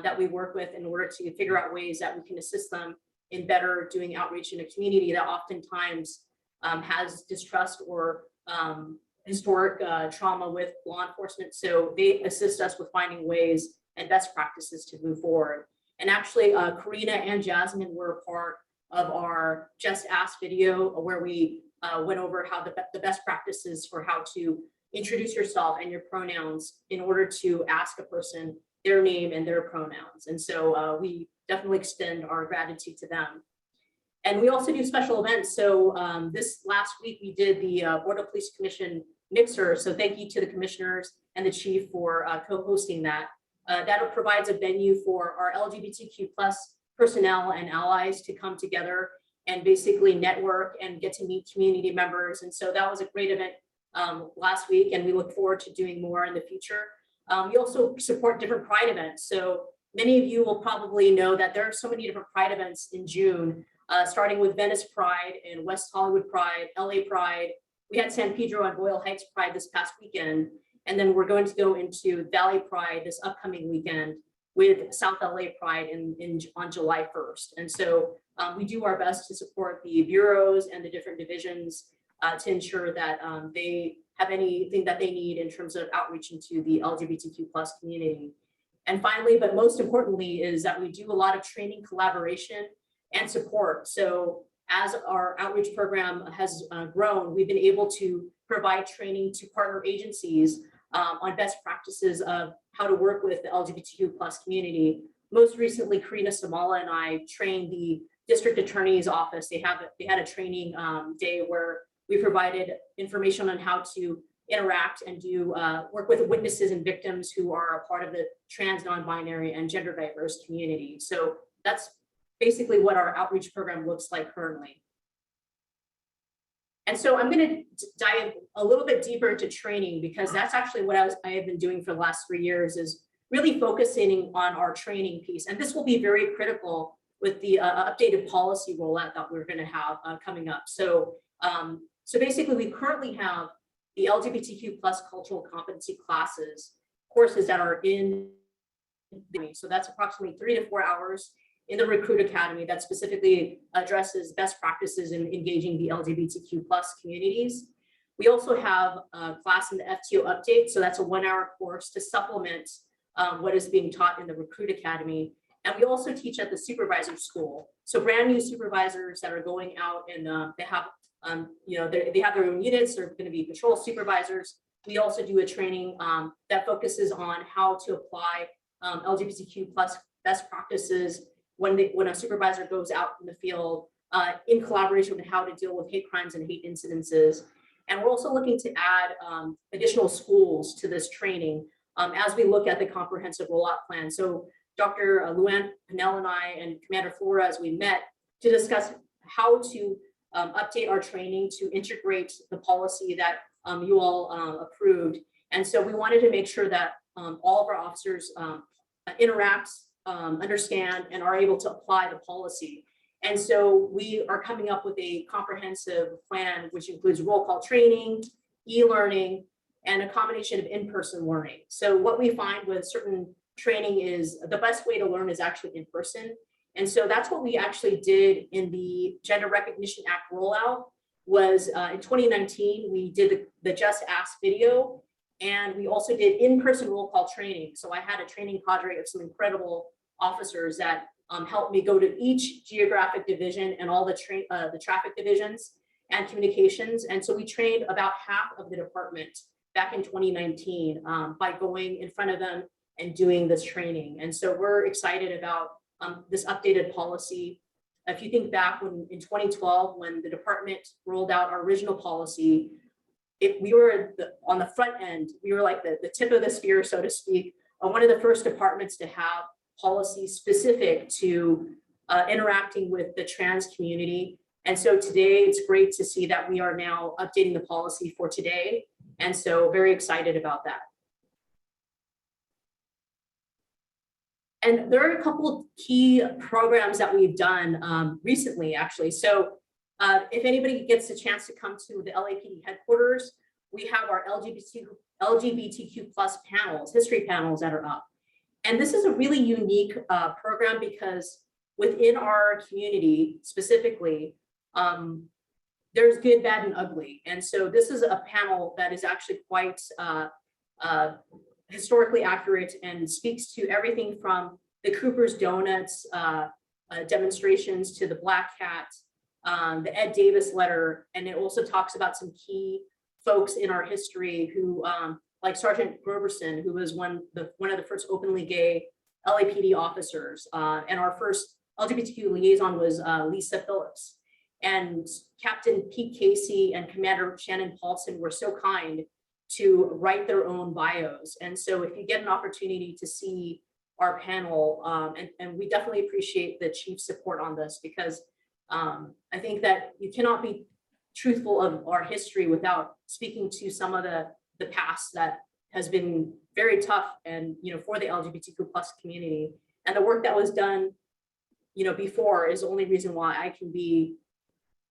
that we work with in order to figure out ways that we can assist them in better doing outreach in a community that oftentimes has distrust or historic trauma with law enforcement. So they assist us with finding ways and best practices to move forward. And actually, Karina and Jasmine were a part of our Just Ask video where we went over how the best practices for how to introduce yourself and your pronouns in order to ask a person their name and their pronouns. And so we definitely extend our gratitude to them. And we also do special events. So this last week we did the Board of Police Commission mixer. So thank you to the commissioners and the chief for co-hosting that. That provides a venue for our LGBTQ plus personnel and allies to come together and basically network and get to meet community members. And so that was a great event last week, and we look forward to doing more in the future. We also support different Pride events. So many of you will probably know that there are so many different Pride events in June, starting with Venice Pride and West Hollywood Pride, LA Pride. We had San Pedro and Boyle Heights Pride this past weekend. And then we're going to go into Valley Pride this upcoming weekend with South LA Pride on July 1st. And so we do our best to support the bureaus and the different divisions to ensure that they have anything that they need in terms of outreach into the LGBTQ plus community. And finally, but most importantly, is that we do a lot of training, collaboration, and support. So as our outreach program has grown, we've been able to provide training to partner agencies on best practices of how to work with the LGBTQ plus community. Most recently, Karina Samala and I trained the district attorney's office. They had a training day where we provided information on how to interact and do work with witnesses and victims who are a part of the trans, non-binary, and gender diverse community. So that's basically what our outreach program looks like currently. And so I'm going to dive a little bit deeper into training, because that's actually what I have been doing for the last 3 years, is really focusing on our training piece. And this will be very critical with the updated policy rollout that we're going to have coming up. So, so basically, we currently have the LGBTQ plus cultural competency courses that are in. So that's approximately 3 to 4 hours in the Recruit Academy that specifically addresses best practices in engaging the LGBTQ plus communities. We also have a class in the FTO update. So that's a 1-hour course to supplement what is being taught in the Recruit Academy. And we also teach at the supervisor school. So brand new supervisors that are going out and they have, they have their own units. They're going to be patrol supervisors. We also do a training that focuses on how to apply LGBTQ plus best practices when a supervisor goes out in the field in collaboration with how to deal with hate crimes and hate incidences. And we're also looking to add additional schools to this training as we look at the comprehensive rollout plan. So Dr. Luann Pinnell and I and Commander Flores, we met to discuss how to update our training to integrate the policy that you all approved. And so we wanted to make sure that all of our officers interact, understand, and are able to apply the policy. And so we are coming up with a comprehensive plan, which includes roll call training, e-learning, and a combination of in-person learning. So what we find with certain training is the best way to learn is actually in person. And so that's what we actually did in the Gender Recognition Act rollout. Was in 2019, we did the Just Ask video, and we also did in-person roll call training. So I had a training cadre of some incredible officers that helped me go to each geographic division and all the traffic divisions and communications. And so we trained about half of the department back in 2019 by going in front of them and doing this training. And so we're excited about this updated policy. If you think back in 2012, when the department rolled out our original policy, we were on the front end, we were like the tip of the spear, so to speak, one of the first departments to have policies specific to interacting with the trans community. And so today it's great to see that we are now updating the policy for today. And so very excited about that. And there are a couple of key programs that we've done recently, actually. So if anybody gets a chance to come to the LAPD headquarters, we have our LGBTQ plus panels, history panels that are up. And this is a really unique program because within our community specifically, there's good, bad, and ugly. And so this is a panel that is actually quite historically accurate and speaks to everything from the Cooper's Donuts demonstrations to the Black Cat, the Ed Davis letter, and it also talks about some key folks in our history who, like Sergeant Groverson, who was one of the first openly gay LAPD officers, and our first LGBTQ liaison was Lisa Phillips. And Captain Pete Casey and Commander Shannon Paulson were so kind to write their own bios. And so if you get an opportunity to see our panel, and we definitely appreciate the chief's support on this, because I think that you cannot be truthful of our history without speaking to some of the past that has been very tough and, for the LGBTQ plus community. And the work that was done, before is the only reason why I can be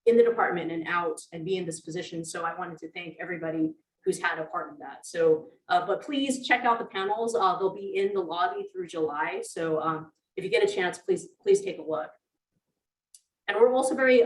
in the department and out and be in this position. So I wanted to thank everybody who's had a part in that. So, but please check out the panels. They'll be in the lobby through July. So if you get a chance, please take a look. And we're also very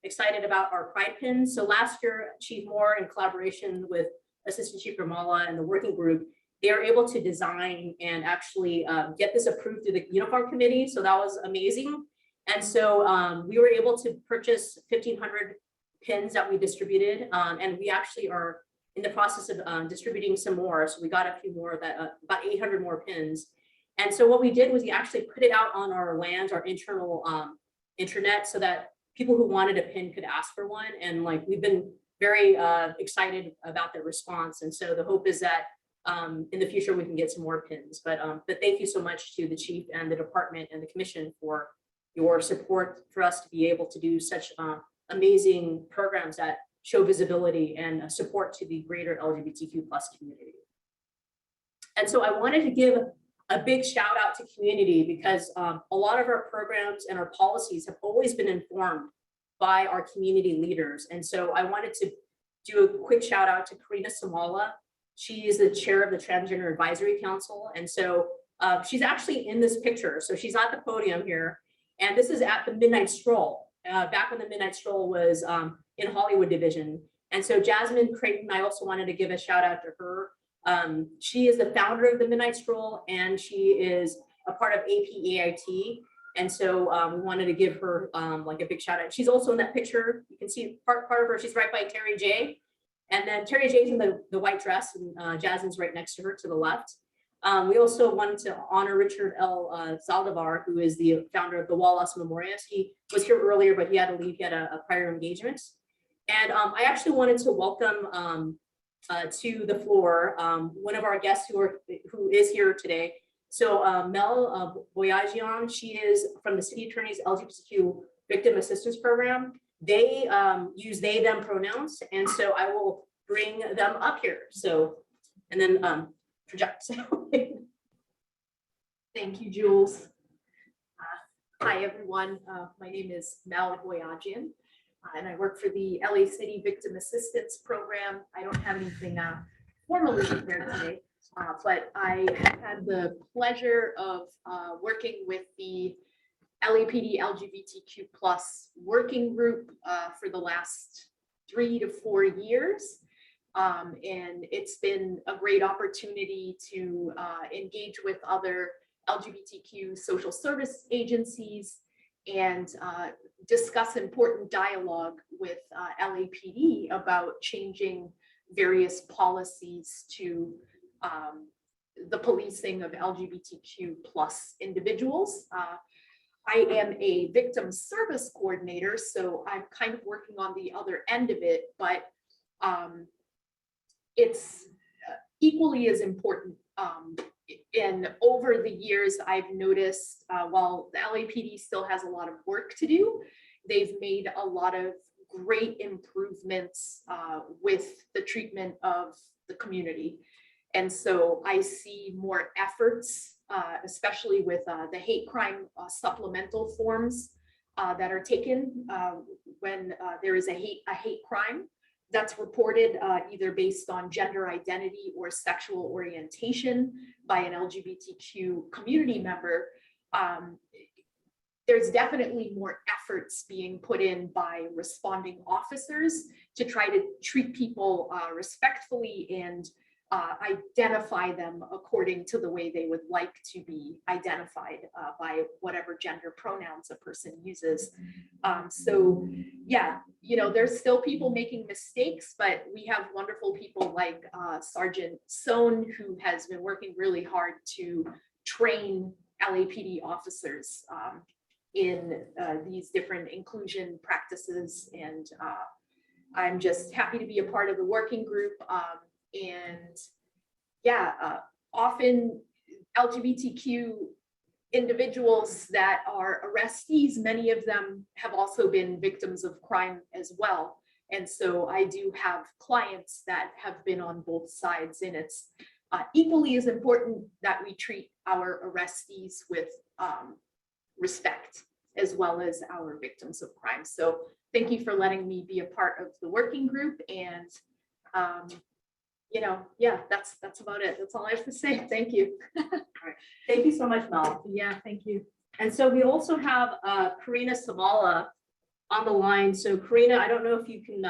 excited about our pride pins. So last year, Chief Moore, in collaboration with Assistant Chief Ramala and the working group, they were able to design and actually get this approved through the uniform committee. So that was amazing. And so we were able to purchase 1,500 pins that we distributed. And we actually are in the process of distributing some more. So we got a few more, about 800 more pins. And so what we did was we actually put it out on our LANs, our internal intranet, so that people who wanted a pin could ask for one. And we've been very excited about the response. And so the hope is that in the future we can get some more pins. But thank you so much to the chief and the department and the commission for your support for us to be able to do such amazing programs that show visibility and support to the greater LGBTQ plus community. And so I wanted to give a big shout out to community, because a lot of our programs and our policies have always been informed by our community leaders. And so I wanted to do a quick shout out to Karina Samala. She is the chair of the Transgender Advisory Council. And so she's actually in this picture. So she's at the podium here. And this is at the Midnight Stroll, back when the Midnight Stroll was in Hollywood Division. And so Jasmine Creighton, I also wanted to give a shout out to her. She is the founder of the Midnight Stroll, and she is a part of APAIT. And so we wanted to give her a big shout out. She's also in that picture. You can see part of her. She's right by Terry J. And then Terry J's in the white dress, and Jasmine's right next to her to the left. We also wanted to honor Richard L. Zaldivar, who is the founder of the Wallace Memorials. He was here earlier, but he had to leave. He had a prior engagement. And I actually wanted to welcome to the floor one of our guests who is here today. So Mlk Parade, she is from the City Attorney's LGBTQ Victim Assistance Program. They use they, them pronouns. And so I will bring them up here. So, and then project. Thank you, Jules. Hi, everyone. My name is Mlk Parade, and I work for the LA City Victim Assistance Program. I don't have anything formally prepared today, but I have had the pleasure of working with the LAPD LGBTQ plus working group for the last 3 to 4 years. And it's been a great opportunity to engage with other LGBTQ social service agencies and discuss important dialogue with LAPD about changing various policies to the policing of LGBTQ plus individuals. I am a victim service coordinator, so I'm kind of working on the other end of it, but it's equally as important. And over the years, I've noticed while the LAPD still has a lot of work to do, they've made a lot of great improvements with the treatment of the community. And so I see more efforts, especially with the hate crime supplemental forms that are taken when there is a hate crime that's reported either based on gender identity or sexual orientation by an LGBTQ community member. There's definitely more efforts being put in by responding officers to try to treat people respectfully and identify them according to the way they would like to be identified by whatever gender pronouns a person uses. So yeah, you know, there's still people making mistakes, but we have wonderful people like Sergeant Sohn, who has been working really hard to train LAPD officers in these different inclusion practices. And I'm just happy to be a part of the working group. And yeah, often LGBTQ individuals that are arrestees, many of them have also been victims of crime as well. And so I do have clients that have been on both sides, and it's equally as important that we treat our arrestees with respect, as well as our victims of crime. So thank you for letting me be a part of the working group. And you know, yeah, that's about it. That's all I have to say. Thank you. All right. Thank you so much, Mel. Yeah, thank you. And so we also have Karina Samala on the line. So Karina, I don't know if you can,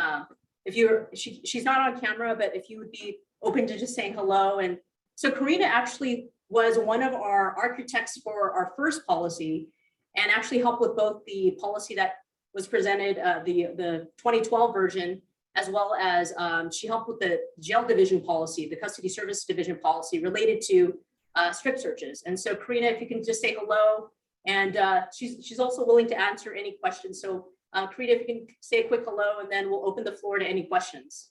she's not on camera, but if you would be open to just saying hello. And so Karina actually was one of our architects for our first policy and actually helped with both the policy that was presented, the 2012 version, as well as she helped with the jail division policy, the custody service division policy related to strip searches. And so Karina, if you can just say hello, and she's also willing to answer any questions. So Karina, if you can say a quick hello, and then we'll open the floor to any questions.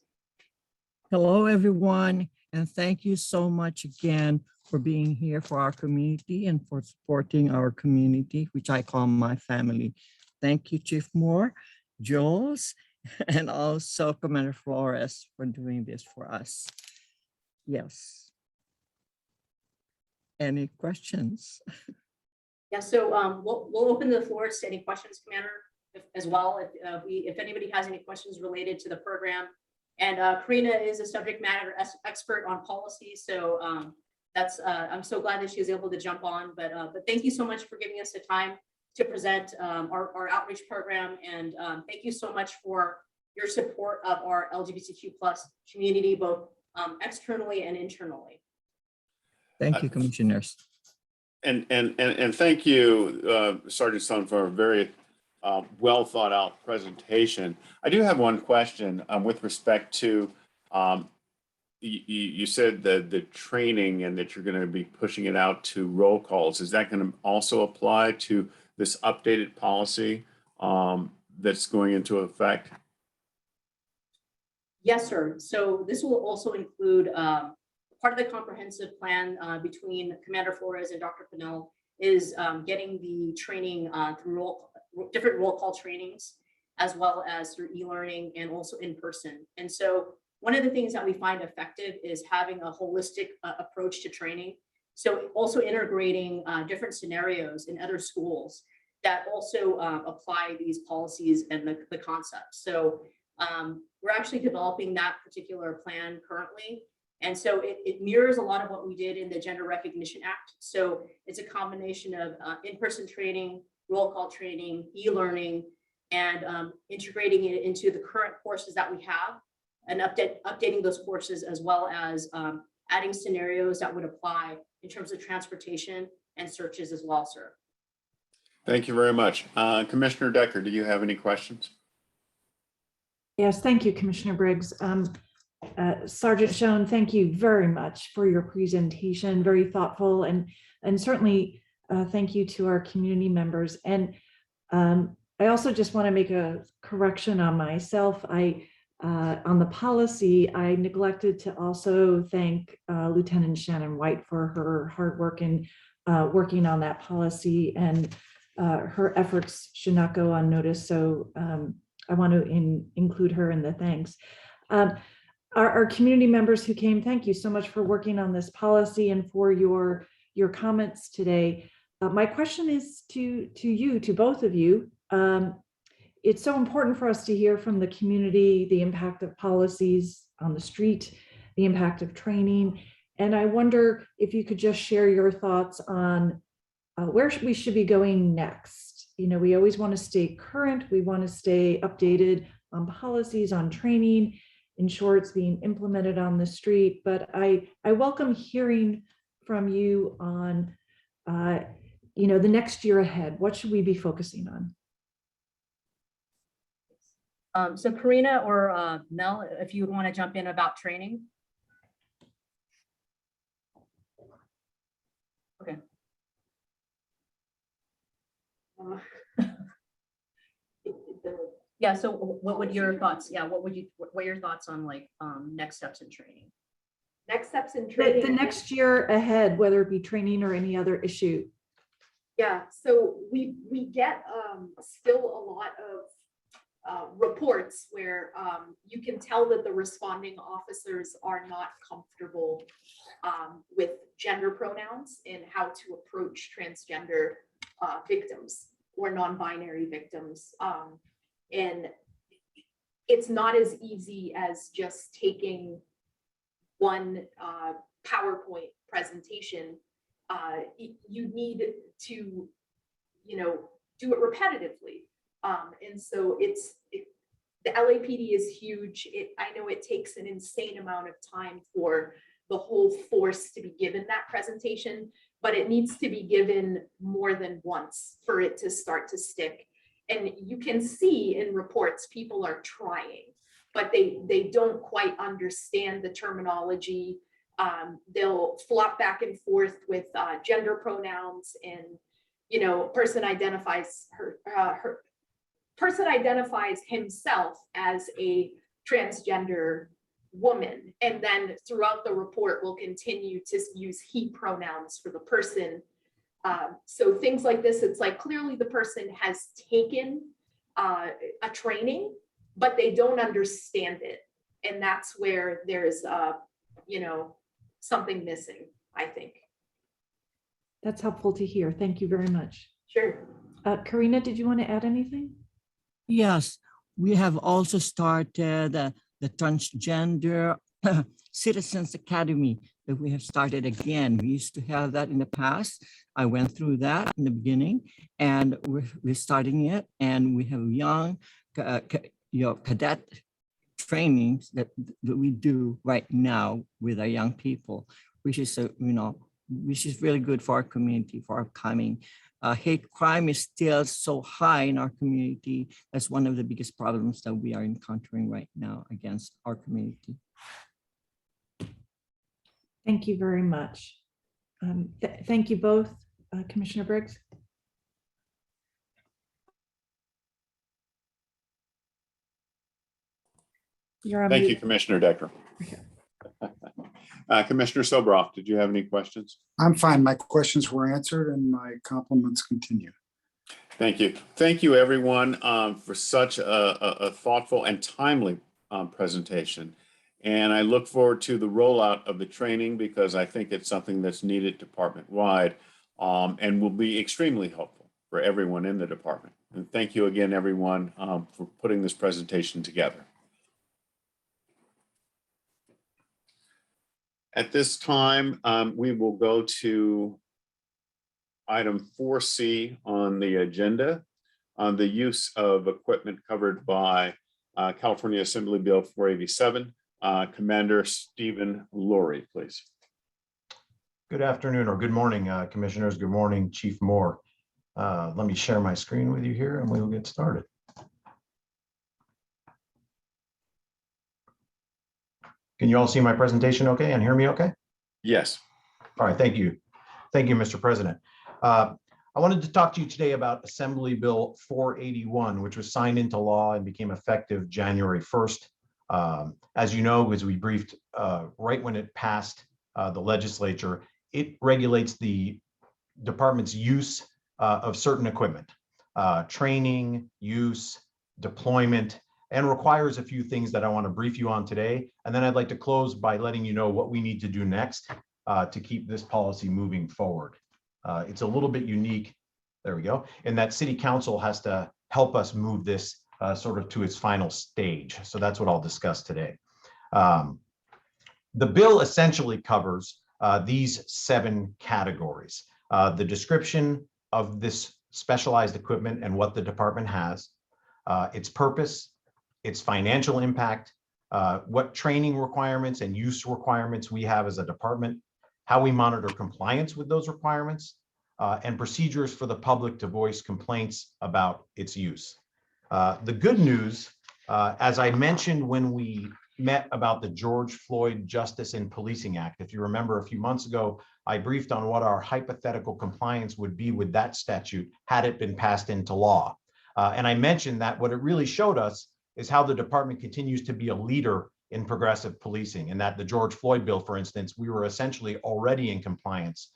Hello, everyone, and thank you so much again for being here for our community and for supporting our community, which I call my family. Thank you, Chief Moore, Jules, and also Commander Flores for doing this for us. Yes. Any questions? Yeah, so we'll open the floor to any questions, Commander, as well. If anybody has any questions related to the program. And Karina is a subject matter expert on policy, so I'm so glad that she was able to jump on. But thank you so much for giving us the time to present our outreach program, and thank you so much for your support of our LGBTQ plus community, both externally and internally. Thank you, commissioners. And thank you, Sergeant Stone, for a very well thought out presentation. I do have one question with respect to, you said the training and that you're going to be pushing it out to roll calls. Is that going to also apply to this updated policy that's going into effect? Yes, sir. So this will also include part of the comprehensive plan between Commander Flores and Dr. Pinnell is getting the training through different roll call trainings, as well as through e-learning and also in person. And so one of the things that we find effective is having a holistic approach to training. So also integrating different scenarios in other schools that also apply these policies and the concepts. So we're actually developing that particular plan currently. And so it mirrors a lot of what we did in the Gender Recognition Act. So it's a combination of in-person training, roll call training, e-learning, and integrating it into the current courses that we have and updating those courses, as well as adding scenarios that would apply in terms of transportation and searches as well, sir. Thank you very much. Commissioner Decker, do you have any questions? Yes, thank you, Commissioner Briggs. Sergeant Schoen, thank you very much for your presentation, very thoughtful, and certainly thank you to our community members. And I also just want to make a correction on myself. On the policy, I neglected to also thank Lieutenant Shannon White for her hard work in working on that policy, and her efforts should not go unnoticed. So I want to include her in the thanks. Our community members who came, thank you so much for working on this policy and for your comments today. My question is to you, to both of you. It's so important for us to hear from the community, the impact of policies on the street, the impact of training. And I wonder if you could just share your thoughts on where we should be going next. You know, we always want to stay current. We want to stay updated on policies, on training, ensure it's being implemented on the street. But I welcome hearing from you on, you know, the next year ahead. What should we be focusing on? So Karina or Mel, if you would want to jump in about training. Okay. Yeah, so what would your thoughts? Yeah, what are your thoughts on like next steps in training? Next steps in training. The next year ahead, whether it be training or any other issue. Yeah, so we get still a lot of reports where you can tell that the responding officers are not comfortable with gender pronouns and how to approach transgender victims or non-binary victims. And it's not as easy as just taking one PowerPoint presentation. You need to, you know, do it repetitively. And so the LAPD is huge. I know it takes an insane amount of time for the whole force to be given that presentation, but it needs to be given more than once for it to start to stick. And you can see in reports, people are trying, but they don't quite understand the terminology. They'll flop back and forth with gender pronouns, and, you know, person identifies himself as a transgender woman, and then throughout the report will continue to use he pronouns for the person. So things like this, it's like clearly the person has taken a training, but they don't understand it, and that's where there's you know, something missing, I think. That's helpful to hear. Thank you very much. Sure. Karina, did you want to add anything? Yes, we have also started the Transgender Citizens Academy that we have started again. We used to have that in the past. I went through that in the beginning, and we're starting it. And we have young cadet trainings that we do right now with our young people, which is which is really good for our community, for our coming. Hate crime is still so high in our community. That's one of the biggest problems that we are encountering right now against our community. Thank you very much. Thank you both, Commissioner Briggs. Thank you, Commissioner Decker. Commissioner Sobroff, did you have any questions? I'm fine. My questions were answered and my compliments continue. Thank you. Thank you, everyone, for such a thoughtful and timely presentation. And I look forward to the rollout of the training, because I think it's something that's needed department-wide and will be extremely helpful for everyone in the department. And thank you again, everyone, for putting this presentation together. At this time, we will go to item 4C on the agenda, on the use of equipment covered by California Assembly Bill 487. Commander Stephen Lurie, please. Good afternoon or good morning, commissioners. Good morning, Chief Moore. Let me share my screen with you here and we will get started. Can you all see my presentation okay and hear me okay? Yes. All right, thank you. Thank you, Mr. President. I wanted to talk to you today about Assembly Bill 481, which was signed into law and became effective January 1st. As you know, as we briefed right when it passed the legislature, it regulates the department's use of certain equipment, training, use, deployment, and requires a few things that I want to brief you on today. And then I'd like to close by letting you know what we need to do next to keep this policy moving forward. It's a little bit unique, there we go, in that City Council has to help us move this sort of to its final stage. So that's what I'll discuss today. The bill essentially covers these 7 categories. The description of this specialized equipment and what the department has, its purpose, its financial impact, what training requirements and use requirements we have as a department, how we monitor compliance with those requirements, and procedures for the public to voice complaints about its use. The good news, as I mentioned when we met about the George Floyd Justice in Policing Act, if you remember a few months ago, I briefed on what our hypothetical compliance would be with that statute had it been passed into law. And I mentioned that what it really showed us is how the department continues to be a leader in progressive policing, and that the George Floyd bill, for instance, we were essentially already in compliance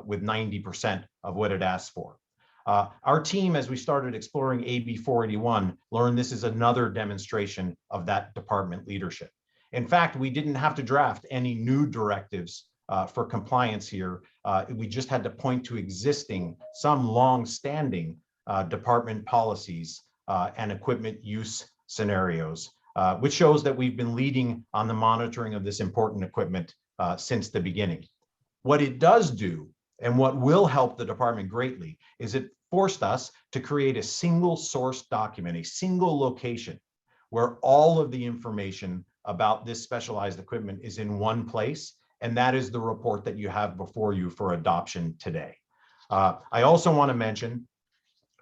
with 90% of what it asked for. Our team, as we started exploring AB 481, learned this is another demonstration of that department leadership. In fact, we didn't have to draft any new directives for compliance here. We just had to point to existing, some long-standing department policies and equipment use scenarios, which shows that we've been leading on the monitoring of this important equipment since the beginning. What it does do, and what will help the department greatly, is it forced us to create a single source document, a single location where all of the information about this specialized equipment is in one place. And that is the report that you have before you for adoption today. I also want to mention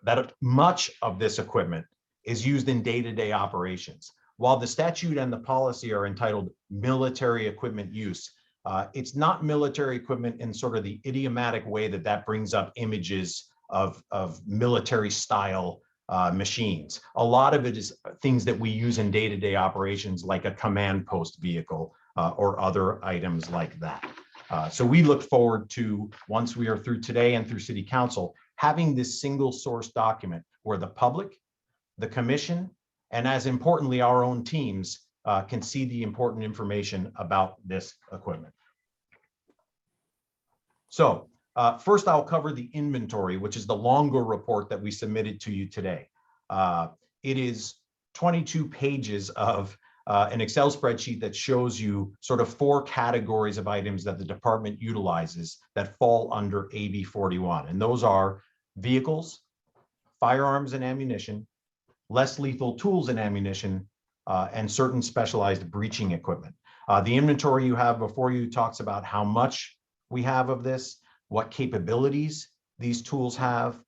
that much of this equipment is used in day-to-day operations. While the statute and the policy are entitled military equipment use, it's not military equipment in sort of the idiomatic way that that brings up images of military style machines. A lot of it is things that we use in day-to-day operations, like a command post vehicle or other items like that. So we look forward to, once we are through today and through City Council, having this single source document where the public, the commission, and as importantly, our own teams can see the important information about this equipment. So first I'll cover the inventory, which is the longer report that we submitted to you today. It is 22 pages of an Excel spreadsheet that shows you sort of 4 categories of items that the department utilizes that fall under AB 41. And those are vehicles, firearms and ammunition, less lethal tools and ammunition, and certain specialized breaching equipment. The inventory you have before you talks about how much we have of this, what capabilities these tools have,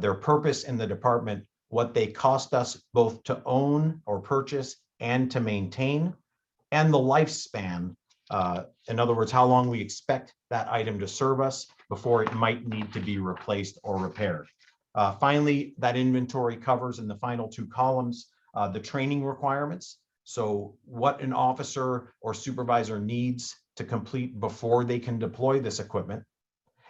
their purpose in the department, what they cost us both to own or purchase and to maintain, and the lifespan. In other words, how long we expect that item to serve us before it might need to be replaced or repaired. Finally, that inventory covers in the final 2 columns the training requirements. So what an officer or supervisor needs to complete before they can deploy this equipment.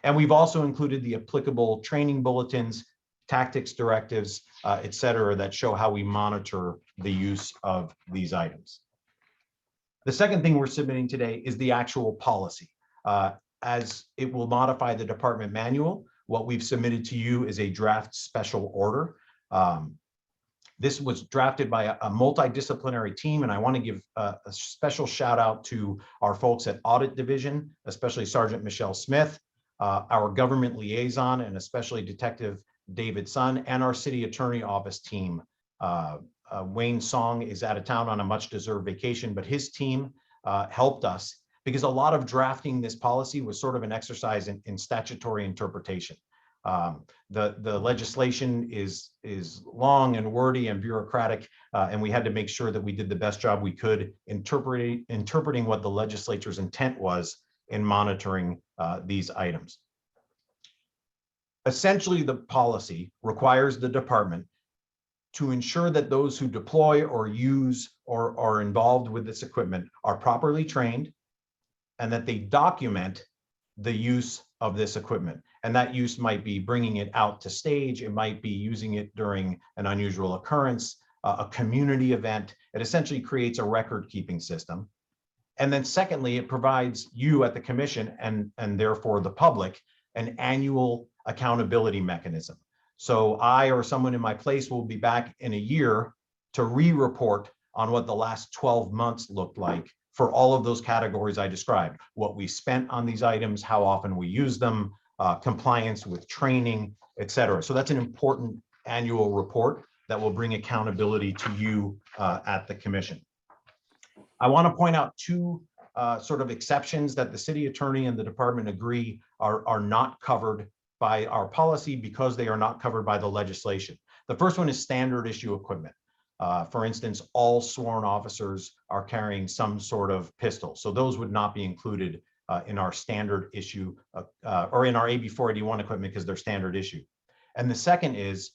And we've also included the applicable training bulletins, tactics directives, et cetera, that show how we monitor the use of these items. The second thing we're submitting today is the actual policy. As it will modify the department manual, what we've submitted to you is a draft special order. This was drafted by a multidisciplinary team, and I want to give a special shout out to our folks at Audit Division, especially Sergeant Michelle Smith, our government liaison, and especially Detective David Sun, and our City Attorney Office team. Wayne Song is out of town on a much-deserved vacation, but his team helped us because a lot of drafting this policy was sort of an exercise in statutory interpretation. The legislation is long and wordy and bureaucratic, and we had to make sure that we did the best job we could interpreting what the legislature's intent was in monitoring these items. Essentially, the policy requires the department to ensure that those who deploy or use or are involved with this equipment are properly trained, and that they document the use of this equipment. And that use might be bringing it out to stage. It might be using it during an unusual occurrence, a community event. It essentially creates a record-keeping system. And then secondly, it provides you at the commission and therefore the public an annual accountability mechanism. So I or someone in my place will be back in a year to re-report on what the last 12 months looked like for all of those categories I described, what we spent on these items, how often we use them, compliance with training, et cetera. So that's an important annual report that will bring accountability to you at the commission. I want to point out two sort of exceptions that the city attorney and the department agree are not covered by our policy because they are not covered by the legislation. The first one is standard issue equipment. For instance, all sworn officers are carrying some sort of pistol. So those would not be included in our standard issue or in our AB 481 equipment because they're standard issue. And the second is,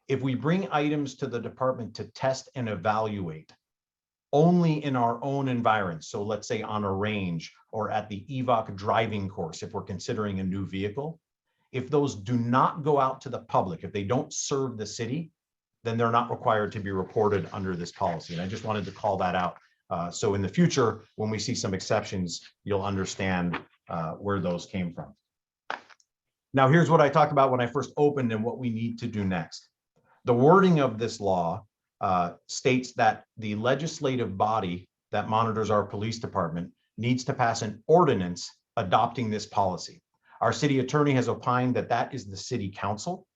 if we bring items to the department to test and evaluate only in our own environment, so let's say on a range or at the EVOC driving course, if we're considering a new vehicle, if those do not go out to the public, if they don't serve the city, then they're not required to be reported under this policy. And I just wanted to call that out. So in the future, when we see some exceptions, you'll understand where those came from. Now, here's what I talked about when I first opened and what we need to do next. The wording of this law states that the legislative body that monitors our police department needs to pass an ordinance adopting this policy. Our city attorney has opined that that is the city council.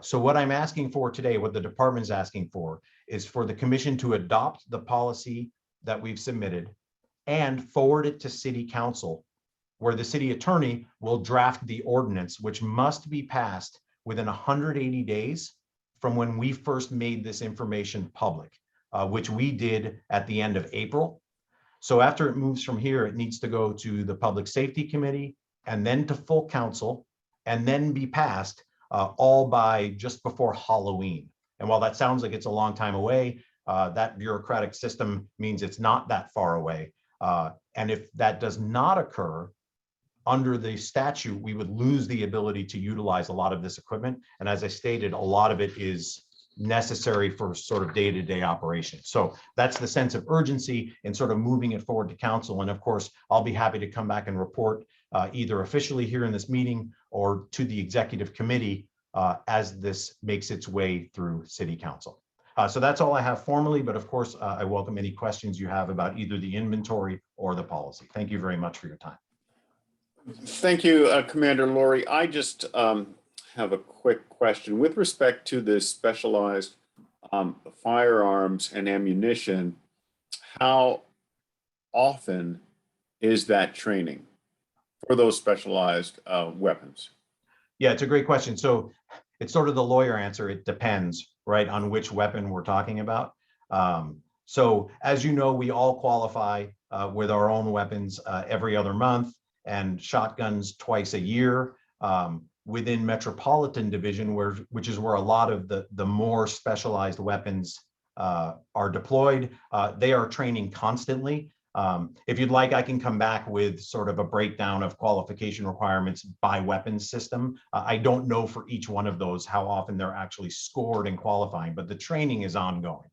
So what I'm asking for today, what the department is asking for, is for the commission to adopt the policy that we've submitted and forward it to city council, where the city attorney will draft the ordinance, which must be passed within 180 days from when we first made this information public, which we did at the end of April. So after it moves from here, it needs to go to the Public Safety Committee and then to full council and then be passed all by just before Halloween. And while that sounds like it's a long time away, that bureaucratic system means it's not that far away. And if that does not occur, under the statute, we would lose the ability to utilize a lot of this equipment. And as I stated, a lot of it is necessary for sort of day-to-day operations. So that's the sense of urgency in sort of moving it forward to council. And of course, I'll be happy to come back and report either officially here in this meeting or to the executive committee as this makes its way through city council. So that's all I have formally, but of course, I welcome any questions you have about either the inventory or the policy. Thank you very much for your time. Thank you, Commander Laurie. I just have a quick question with respect to this specialized firearms and ammunition. How often is that training for those specialized weapons? Yeah, it's a great question. So it's sort of the lawyer answer. It depends, right, on which weapon we're talking about. So as you know, we all qualify with our own weapons every other month, and shotguns twice a year. Within Metropolitan Division, which is where a lot of the more specialized weapons are deployed, they are training constantly. If you'd like, I can come back with sort of a breakdown of qualification requirements by weapons system. I don't know for each one of those how often they're actually scored and qualifying, but the training is ongoing.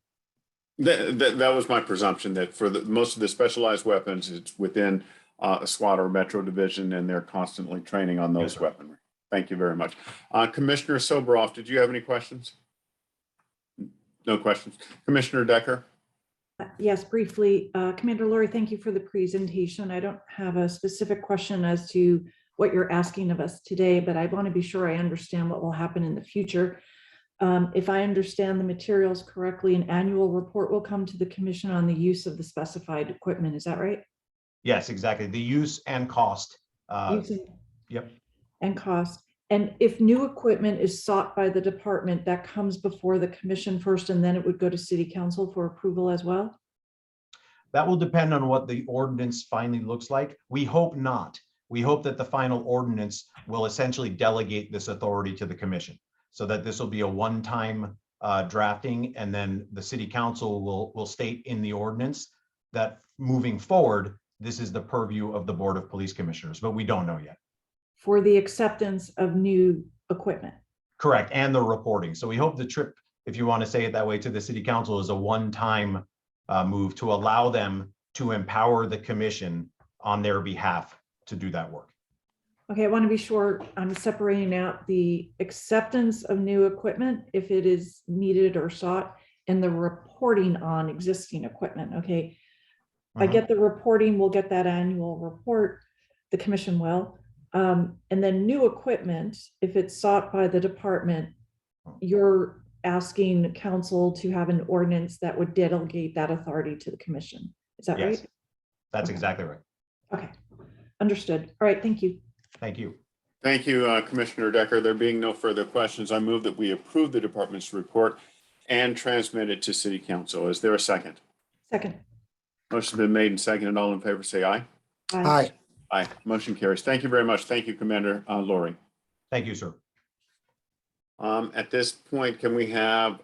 That was my presumption, that for most of the specialized weapons, it's within a SWAT or Metro Division, and they're constantly training on those weaponry. Thank you very much. Commissioner Soboroff, did you have any questions? No questions. Commissioner Decker? Yes, briefly. Commander Laurie, thank you for the presentation. I don't have a specific question as to what you're asking of us today, but I want to be sure I understand what will happen in the future. If I understand the materials correctly, an annual report will come to the commission on the use of the specified equipment. Is that right? Yes, exactly. The use and cost. Using Yep. and cost. And if new equipment is sought by the department, that comes before the commission first, and then it would go to city council for approval as well? That will depend on what the ordinance finally looks like. We hope not. We hope that the final ordinance will essentially delegate this authority to the commission, so that this will be a one-time drafting, and then the city council will state in the ordinance that moving forward, this is the purview of the Board of Police Commissioners, but we don't know yet. For the acceptance of new equipment. Correct, and the reporting. So we hope the trip, if you want to say it that way, to the city council is a one-time move to allow them to empower the commission on their behalf to do that work. Okay, I want to be sure I'm separating out the acceptance of new equipment if it is needed or sought, and the reporting on existing equipment. Okay. I get the reporting, we'll get that annual report, the commission will. And then new equipment, if it's sought by the department, you're asking council to have an ordinance that would delegate that authority to the commission. Is that right? That's exactly right. Okay, understood. All right, thank you. Thank you. Thank you, Commissioner Decker. There being no further questions, I move that we approve the department's report and transmit it to City Council. Is there a second? Second. Motion's been made and seconded. All in favor, say aye. Aye. Aye. Motion carries. Thank you very much. Thank you, Commander Laurie. Thank you, sir. At this point, can we have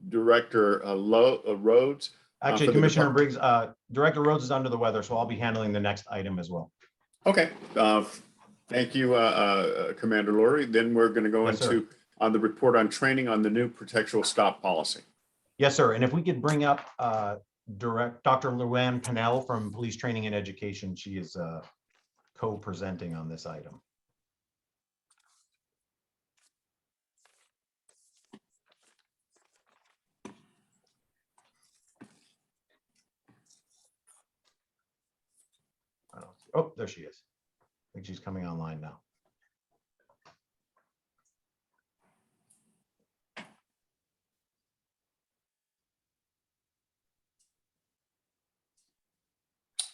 Director Rhodes? Actually, for the Commissioner department? Briggs, Director Rhodes is under the weather, so I'll be handling the next item as well. Okay. Thank you, Commander Laurie. Then we're going to go Yes, into on the report on training on the new protectual stop policy. Yes, sir. And if we could bring up Dr. Luann Pennell from Police Training and Education. She is co-presenting on this item. Oh, there she is. I think she's coming online now.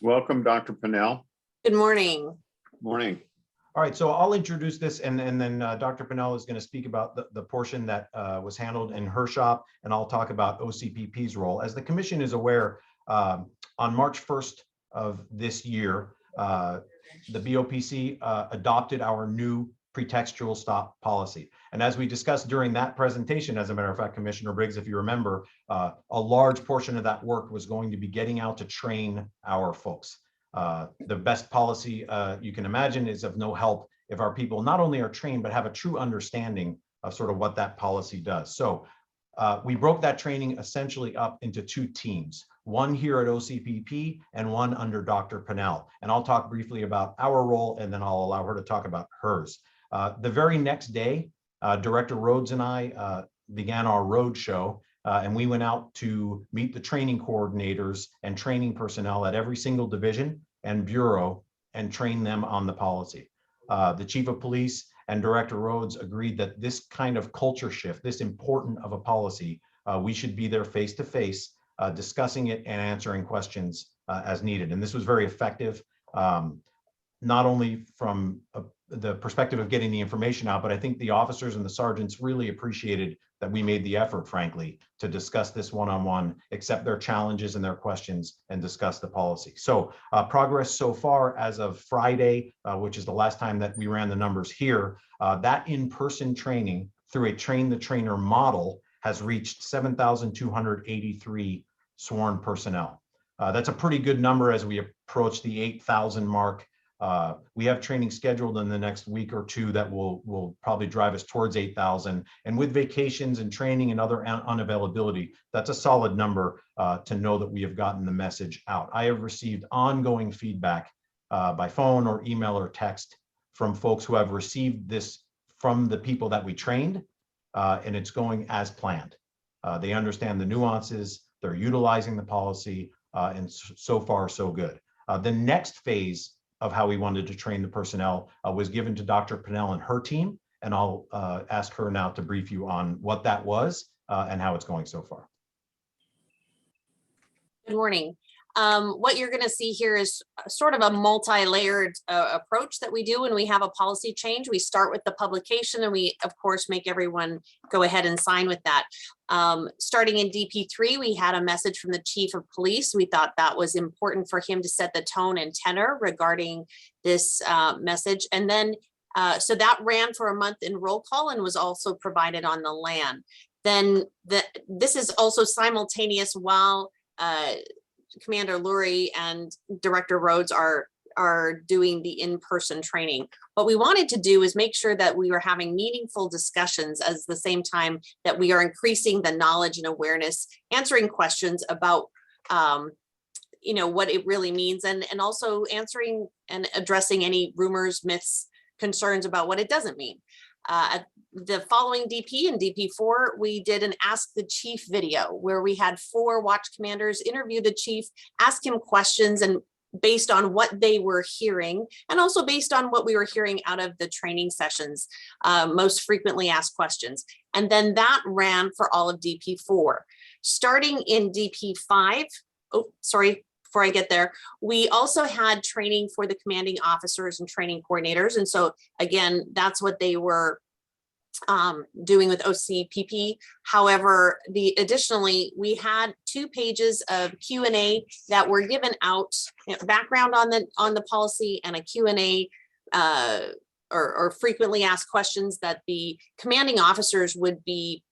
Welcome, Dr. Pennell. Good morning. Morning. All right, so I'll introduce this, and then Dr. Pennell is going to speak about the portion that was handled in her shop, and I'll talk about OCPP's role. As the commission is aware, on March 1st of this year, the BOPC adopted our new pretextual stop policy. And as we discussed during that presentation, as a matter of fact, Commissioner Briggs, if you remember, a large portion of that work was going to be getting out to train our folks. The best policy you can imagine is of no help if our people not only are trained, but have a true understanding of sort of what that policy does. So we broke that training essentially up into two teams, one here at OCPP and one under Dr. Pennell. And I'll talk briefly about our role, and then I'll allow her to talk about hers. The very next day, Director Rhodes and I began our road show, and we went out to meet the training coordinators and training personnel at every single division and bureau and train them on the policy. The Chief of Police and Director Rhodes agreed that this kind of culture shift, this important of a policy, we should be there face to face, discussing it and answering questions as needed. And this was very effective, not only from the perspective of getting the information out, but I think the officers and the sergeants really appreciated that we made the effort, frankly, to discuss this one-on-one, accept their challenges and their questions, and discuss the policy. So progress so far as of Friday, which is the last time that we ran the numbers here, that in-person training through a train the trainer model has reached 7,283 sworn personnel. That's a pretty good number as we approach the 8,000 mark. We have training scheduled in the next week or two that will probably drive us towards 8,000. And with vacations and training and other unavailability, that's a solid number to know that we have gotten the message out. I have received ongoing feedback by phone or email or text from folks who have received this from the people that we trained, and it's going as planned. They understand the nuances, they're utilizing the policy, and so far so good. The next phase of how we wanted to train the personnel was given to Dr. Pennell and her team, and I'll ask her now to brief you on what that was and how it's going so far. Good morning. What you're going to see here is sort of a multi-layered approach that we do when we have a policy change. We start with the publication and we, of course, make everyone go ahead and sign with that. Starting in DP3, we had a message from the chief of police. We thought that was important for him to set the tone and tenor regarding this message. And then, so that ran for a month in roll call and was also provided on the LAN. Then this is also simultaneous while Commander Lurie and Director Rhodes are doing the in-person training. What we wanted to do is make sure that we were having meaningful discussions at the same time that we are increasing the knowledge and awareness, answering questions about you know, what it really means, and also answering and addressing any rumors, myths, concerns about what it doesn't mean. At the following DP and DP4, we did an Ask the Chief video where we had 4 watch commanders interview the chief, ask him questions, and based on what they were hearing, and also based on what we were hearing out of the training sessions, most frequently asked questions. And then that ran for all of DP4. Starting in DP5, oh, sorry, before I get there, we also had training for the commanding officers and training coordinators. And so again, that's what they were doing with OCPP. However, additionally, we had 2 pages of Q&A that were given out, you know, background on the policy, and a Q&A or frequently asked questions that the commanding officers would be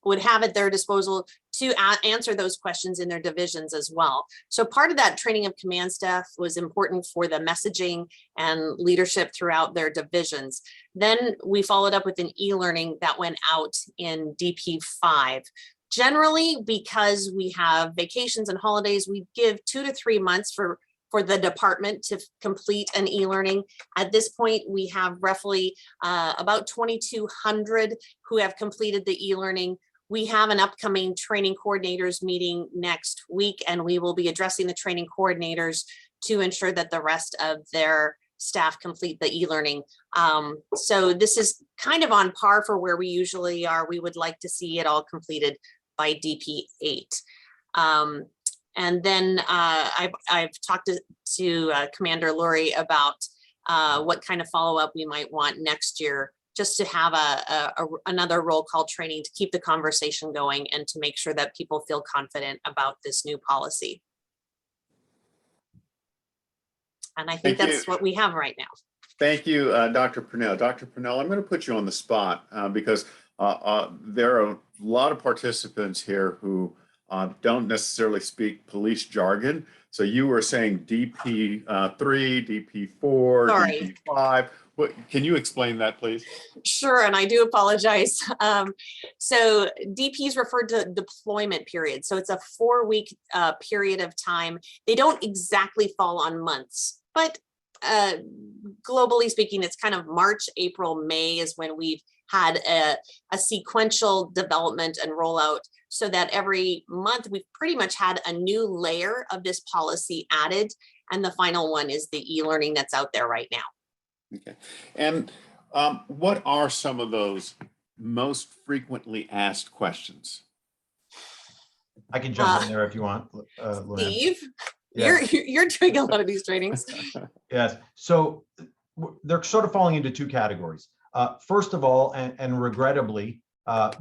would have at their disposal to answer those questions in their divisions as well. So part of that training of command staff was important for the messaging and leadership throughout their divisions. Then we followed up with an e-learning that went out in DP5. Generally, because we have vacations and holidays, we give 2 to 3 months for the department to complete an e-learning. At this point, we have roughly about 2,200 who have completed the e-learning. We have an upcoming training coordinators meeting next week, and we will be addressing the training coordinators to ensure that the rest of their staff complete the e-learning. So this is kind of on par for where we usually are. We would like to see it all completed by DP8. And then I've talked to Commander Lurie about what kind of follow-up we might want next year, just to have another roll call training to keep the conversation going and to make sure that people feel confident about this new policy. And I think that's what we have right now. Thank you, Dr. Purnell. Dr. Purnell, I'm going to put you on the spot because there are a lot of participants here who don't necessarily speak police jargon. So you were saying DP3, DP4, Sorry. DP5. Can you explain that, please? Sure, and I do apologize. So DPs referred to deployment period. So it's a 4-week period of time. They don't exactly fall on months, but globally speaking, it's kind of March, April, May is when we've had a sequential development and rollout, so that every month we've pretty much had a new layer of this policy added. And the final one is the e-learning that's out there right now. Okay. And what are some of those most frequently asked questions? I can jump in there if you want, Steve, Yes. you're doing a lot of these trainings. Yes. So they're sort of falling into 2 categories. First of all, and regrettably,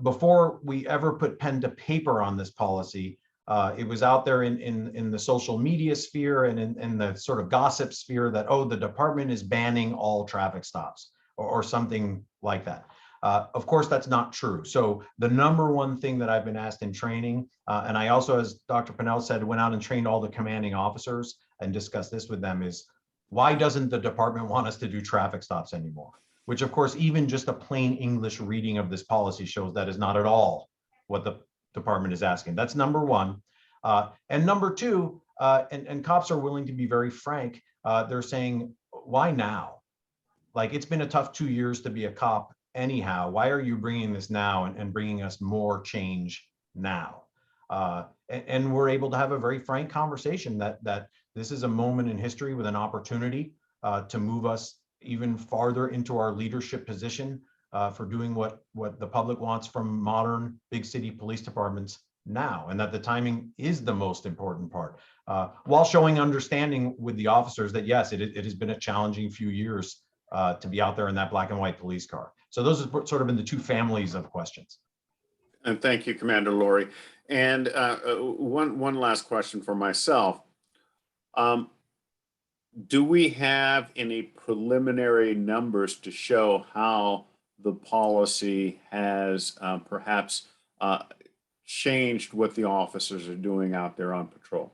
before we ever put pen to paper on this policy, it was out there in the social media sphere and in the sort of gossip sphere that, oh, the department is banning all traffic stops or something like that. Of course, that's not true. So the #1 thing that I've been asked in training, and I also, as Dr. Purnell said, went out and trained all the commanding officers and discussed this with them, is why doesn't the department want us to do traffic stops anymore? Which, of course, even just a plain English reading of this policy shows that is not at all what the department is asking. That's #1. And #2, and cops are willing to be very frank. They're saying, why now? Like, it's been a tough 2 years to be a cop anyhow. Why are you bringing this now and bringing us more change now? And we're able to have a very frank conversation that this is a moment in history with an opportunity to move us even farther into our leadership position for doing what the public wants from modern big city police departments now, and that the timing is the most important part, while showing understanding with the officers that yes, it has been a challenging few years to be out there in that black and white police car. So those are sort of in the two families of questions. And thank you, Commander Laurie. And one last question for myself. Do we have any preliminary numbers to show how the policy has perhaps changed what the officers are doing out there on patrol?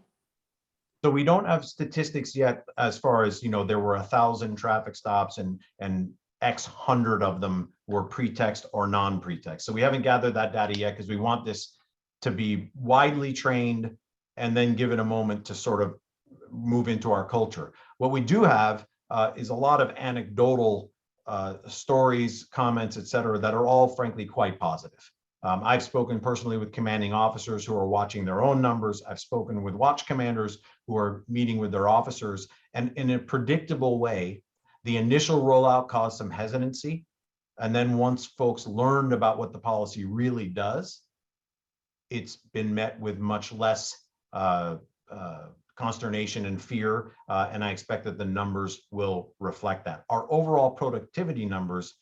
So we don't have statistics yet as far as, you know, there were 1,000 traffic stops and X hundred of them were pretext or non-pretext. So we haven't gathered that data yet because we want this to be widely trained and then give it a moment to sort of move into our culture. What we do have is a lot of anecdotal stories, comments, et cetera, that are all frankly quite positive. I've spoken personally with commanding officers who are watching their own numbers. I've spoken with watch commanders who are meeting with their officers, and in a predictable way, the initial rollout caused some hesitancy. And then once folks learned about what the policy really does, it's been met with much less consternation and fear, and I expect that the numbers will reflect that. Our overall productivity numbers,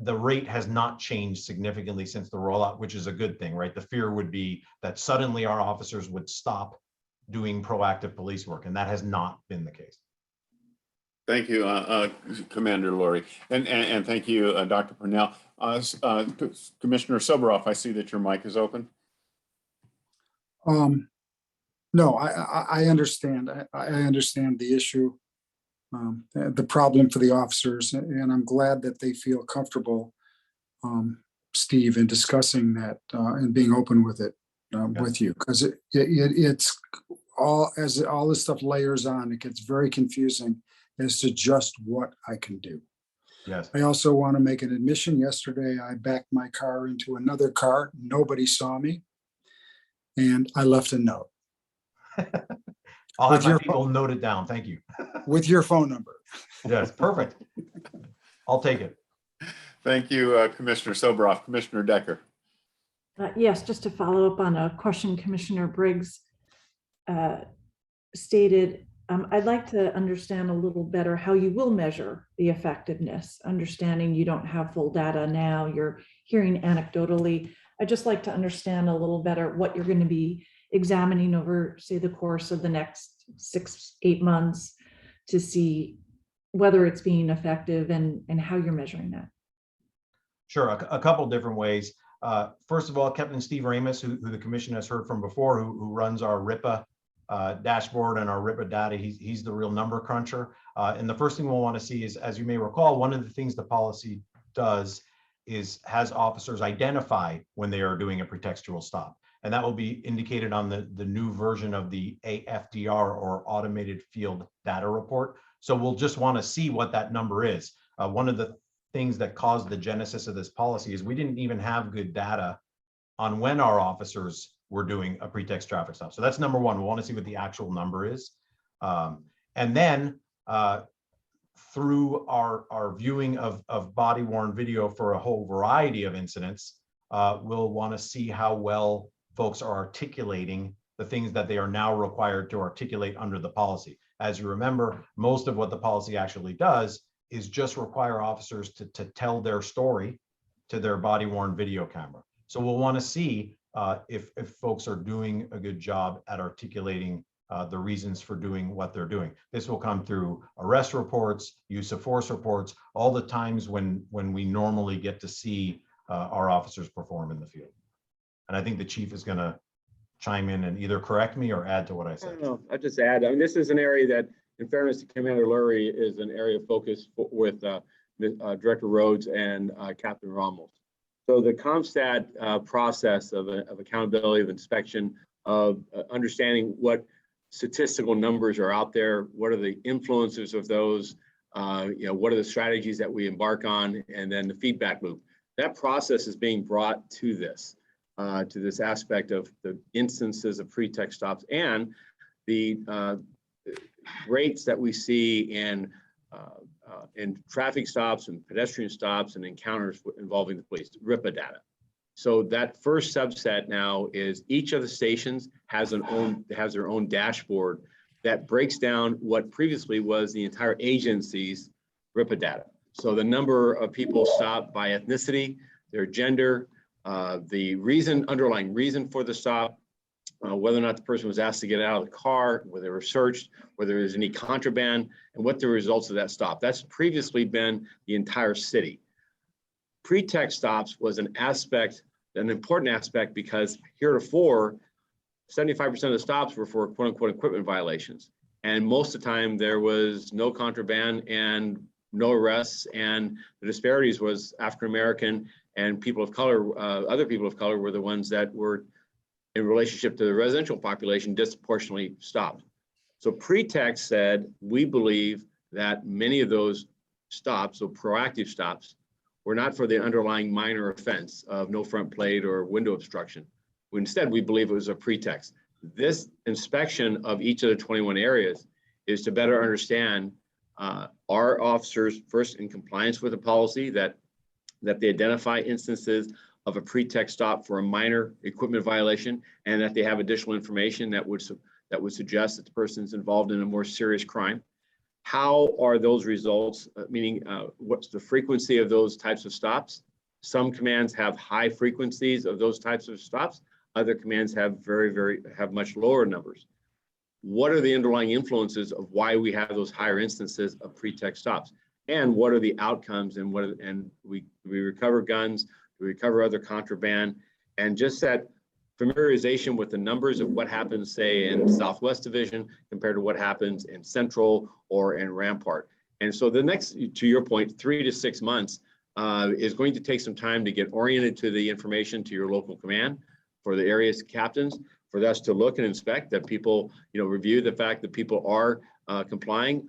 the rate has not changed significantly since the rollout, which is a good thing, right? The fear would be that suddenly our officers would stop doing proactive police work, and that has not been the case. Thank you, Commander Laurie, and thank you, Dr. Purnell. Commissioner Soboroff, I see that your mic is open. No, I understand. I understand the issue, the problem for the officers, and I'm glad that they feel comfortable, Steve, in discussing that and being open with it with you, because it's all, as all this stuff layers on, it gets very confusing as to just what I can do. Yes. I also want to make an admission. Yesterday, I backed my car into another car. Nobody saw me, and I left a note. I'll have my people note it down. Thank you. With your phone number. Yes, perfect. I'll take it. Thank you, Commissioner Soboroff. Commissioner Decker. Yes, just to follow up on a question Commissioner Briggs stated, I'd like to understand a little better how you will measure the effectiveness, understanding you don't have full data now, you're hearing anecdotally. I'd just like to understand a little better what you're going to be examining over, say, the course of the next 6-8 months to see whether it's being effective and how you're measuring that. Sure, a couple different ways. First of all, Captain Steve Ramus, who the commission has heard from before, who runs our RIPA dashboard and our RIPA data, he's the real number cruncher. And the first thing we'll want to see is, as you may recall, one of the things the policy does is has officers identify when they are doing a pretextual stop. And that will be indicated on the new version of the AFDR, or Automated Field Data Report. So we'll just want to see what that number is. One of the things that caused the genesis of this policy is we didn't even have good data on when our officers were doing a pretext traffic stop. So that's number one. We want to see what the actual number is. And then through our viewing of body-worn video for a whole variety of incidents, we'll want to see how well folks are articulating the things that they are now required to articulate under the policy. As you remember, most of what the policy actually does is just require officers to tell their story to their body-worn video camera. So we'll want to see if folks are doing a good job at articulating the reasons for doing what they're doing. This will come through arrest reports, use of force reports, all the times when we normally get to see our officers perform in the field. And I think the chief is going to chime in and either correct me or add to what I said. No, I'll just add, I mean, this is an area that, in fairness to Commander Lurie, is an area of focus with Director Rhodes and Captain Ramos. So the CompStat process of accountability, of inspection, of understanding what statistical numbers are out there, what are the influences of those, what are the strategies that we embark on, and then the feedback loop. That process is being brought to this aspect of the instances of pretext stops and the rates that we see in traffic stops and pedestrian stops and encounters involving the police, RIPA data. So that first subset now is each of the stations has their own dashboard that breaks down what previously was the entire agency's RIPA data. So the number of people stopped by ethnicity, their gender, the underlying reason for the stop, whether or not the person was asked to get out of the car, whether they were searched, whether there was any contraband, and what the results of that stop. That's previously been the entire city. Pretext stops was an important aspect, because heretofore, 75% of the stops were for quote unquote equipment violations. And most of the time there was no contraband and no arrests, and the disparities was African-American and people of color, other people of color were the ones that were in relationship to the residential population disproportionately stopped. So pretext said, we believe that many of those stops, so proactive stops, were not for the underlying minor offense of no front plate or window obstruction. Instead, we believe it was a pretext. This inspection of each of the 21 areas is to better understand our officers, first, in compliance with the policy, that they identify instances of a pretext stop for a minor equipment violation, and that they have additional information that would suggest that the person is involved in a more serious crime. How are those results, meaning what's the frequency of those types of stops? Some commands have high frequencies of those types of stops. Other commands have have much lower numbers. What are the underlying influences of why we have those higher instances of pretext stops? And what are the outcomes? And we recover guns, we recover other contraband, and just that familiarization with the numbers of what happens, say, in Southwest Division compared to what happens in Central or in Rampart. And so the next, to your point, 3 to 6 months is going to take some time to get oriented to the information to your local command, for the area's captains, for us to look and inspect that people, review the fact that people are complying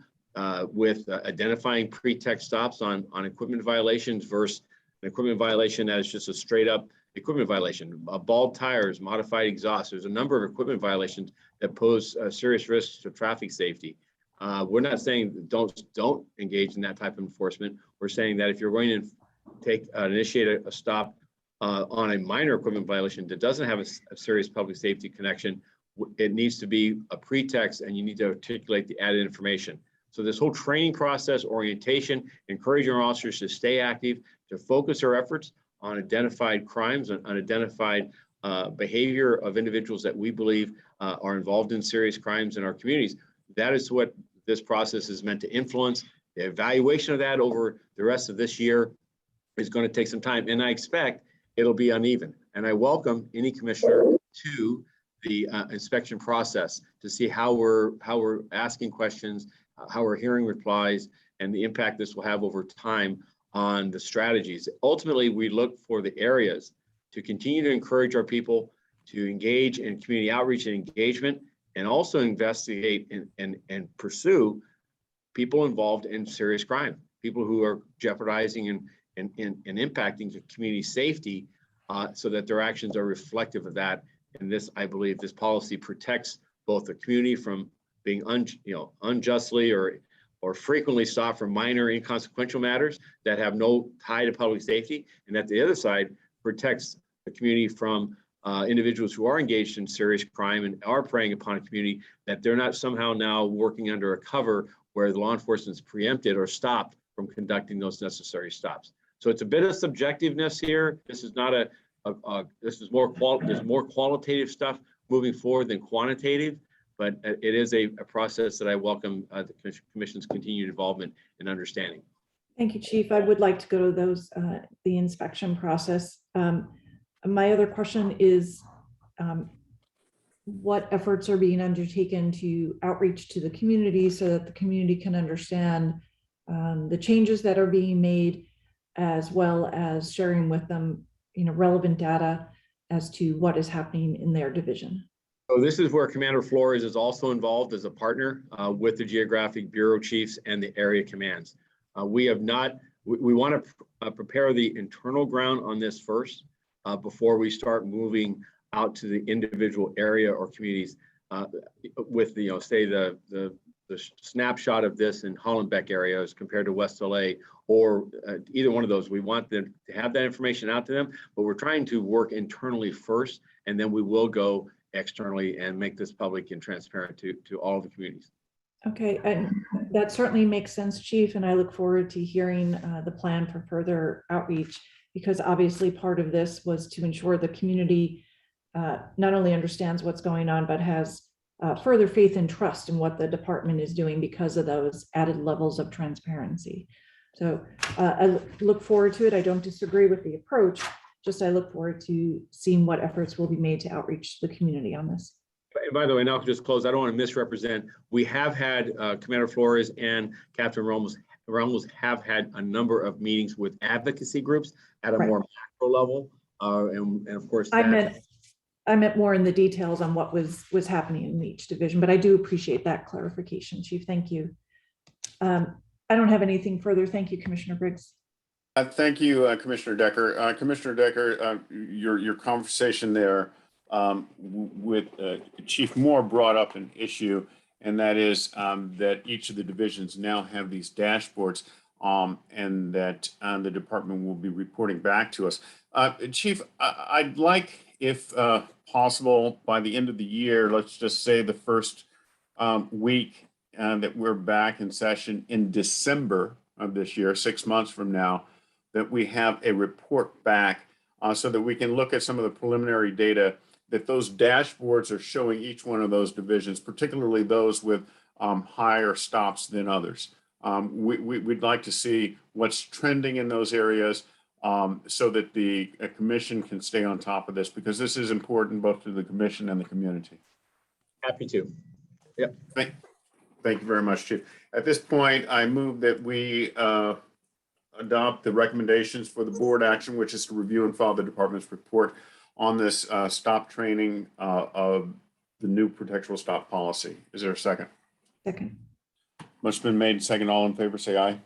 with identifying pretext stops on equipment violations versus an equipment violation that is just a straight up equipment violation. Bald tires, modified exhaust. There's a number of equipment violations that pose serious risks to traffic safety. We're not saying don't engage in that type of enforcement. We're saying that if you're going to initiate a stop on a minor equipment violation that doesn't have a serious public safety connection, it needs to be a pretext, and you need to articulate the added information. So this whole training process, orientation, encouraging our officers to stay active, to focus our efforts on identified crimes and unidentified behavior of individuals that we believe are involved in serious crimes in our communities. That is what this process is meant to influence. The evaluation of that over the rest of this year is going to take some time, and I expect it'll be uneven. And I welcome any commissioner to the inspection process to see how we're asking questions, how we're hearing replies, and the impact this will have over time on the strategies. Ultimately, we look for the areas to continue to encourage our people to engage in community outreach and engagement, and also investigate and pursue people involved in serious crime, people who are jeopardizing and impacting community safety, so that their actions are reflective of that. And this, I believe, this policy protects both the community from being unjustly or frequently stopped for minor inconsequential matters that have no tie to public safety, and that the other side protects the community from individuals who are engaged in serious crime and are preying upon a community, that they're not somehow now working under a cover where the law enforcement is preempted or stopped from conducting those necessary stops. So it's a bit of subjectiveness here. This is not this is more there's more qualitative stuff moving forward than quantitative, but it is a process that I welcome the Commission's continued involvement and understanding. Thank you, Chief. I would like to go to those, the inspection process. My other question is, what efforts are being undertaken to outreach to the community so that the community can understand the changes that are being made, as well as sharing with them, relevant data as to what is happening in their division? So this is where Commander Flores is also involved as a partner with the geographic bureau chiefs and the area commands. We want to prepare the internal ground on this first before we start moving out to the individual area or communities with say the the snapshot of this in Hollenbeck area as compared to West LA or either one of those. We want them to have that information out to them, but we're trying to work internally first, and then we will go externally and make this public and transparent to all the communities. Okay, and that certainly makes sense, Chief, and I look forward to hearing the plan for further outreach, because obviously part of this was to ensure the community not only understands what's going on, but has further faith and trust in what the department is doing because of those added levels of transparency. So I look forward to it. I don't disagree with the approach, just I look forward to seeing what efforts will be made to outreach the community on this. By the way, and I'll just close, I don't want to misrepresent. We have had Commander Flores and Captain Ramos have had a number of meetings with advocacy groups at a more macro level. And of course, I meant more in the details on what was happening in each division, but I do appreciate that clarification, Chief. Thank you. I don't have anything further. Thank you, Commissioner Briggs. Thank you, Commissioner Decker. Commissioner Decker, your conversation there with Chief Moore brought up an issue, and that is that each of the divisions now have these dashboards, and that the department will be reporting back to us. Chief, I'd like, if possible, by the end of the year, let's just say the first week that we're back in session in December of this year, 6 months from now, that we have a report back so that we can look at some of the preliminary data, that those dashboards are showing each one of those divisions, particularly those with higher stops than others. We'd like to see what's trending in those areas so that the commission can stay on top of this, because this is important both to the commission and the community. Happy to. Yep. Thank you very much, Chief. At this point, I move that we adopt the recommendations for the board action, which is to review and file the department's report on this stop training of the new protectural stop policy. Is there a second? Second. Motion's been made. Second. All in favor, say aye.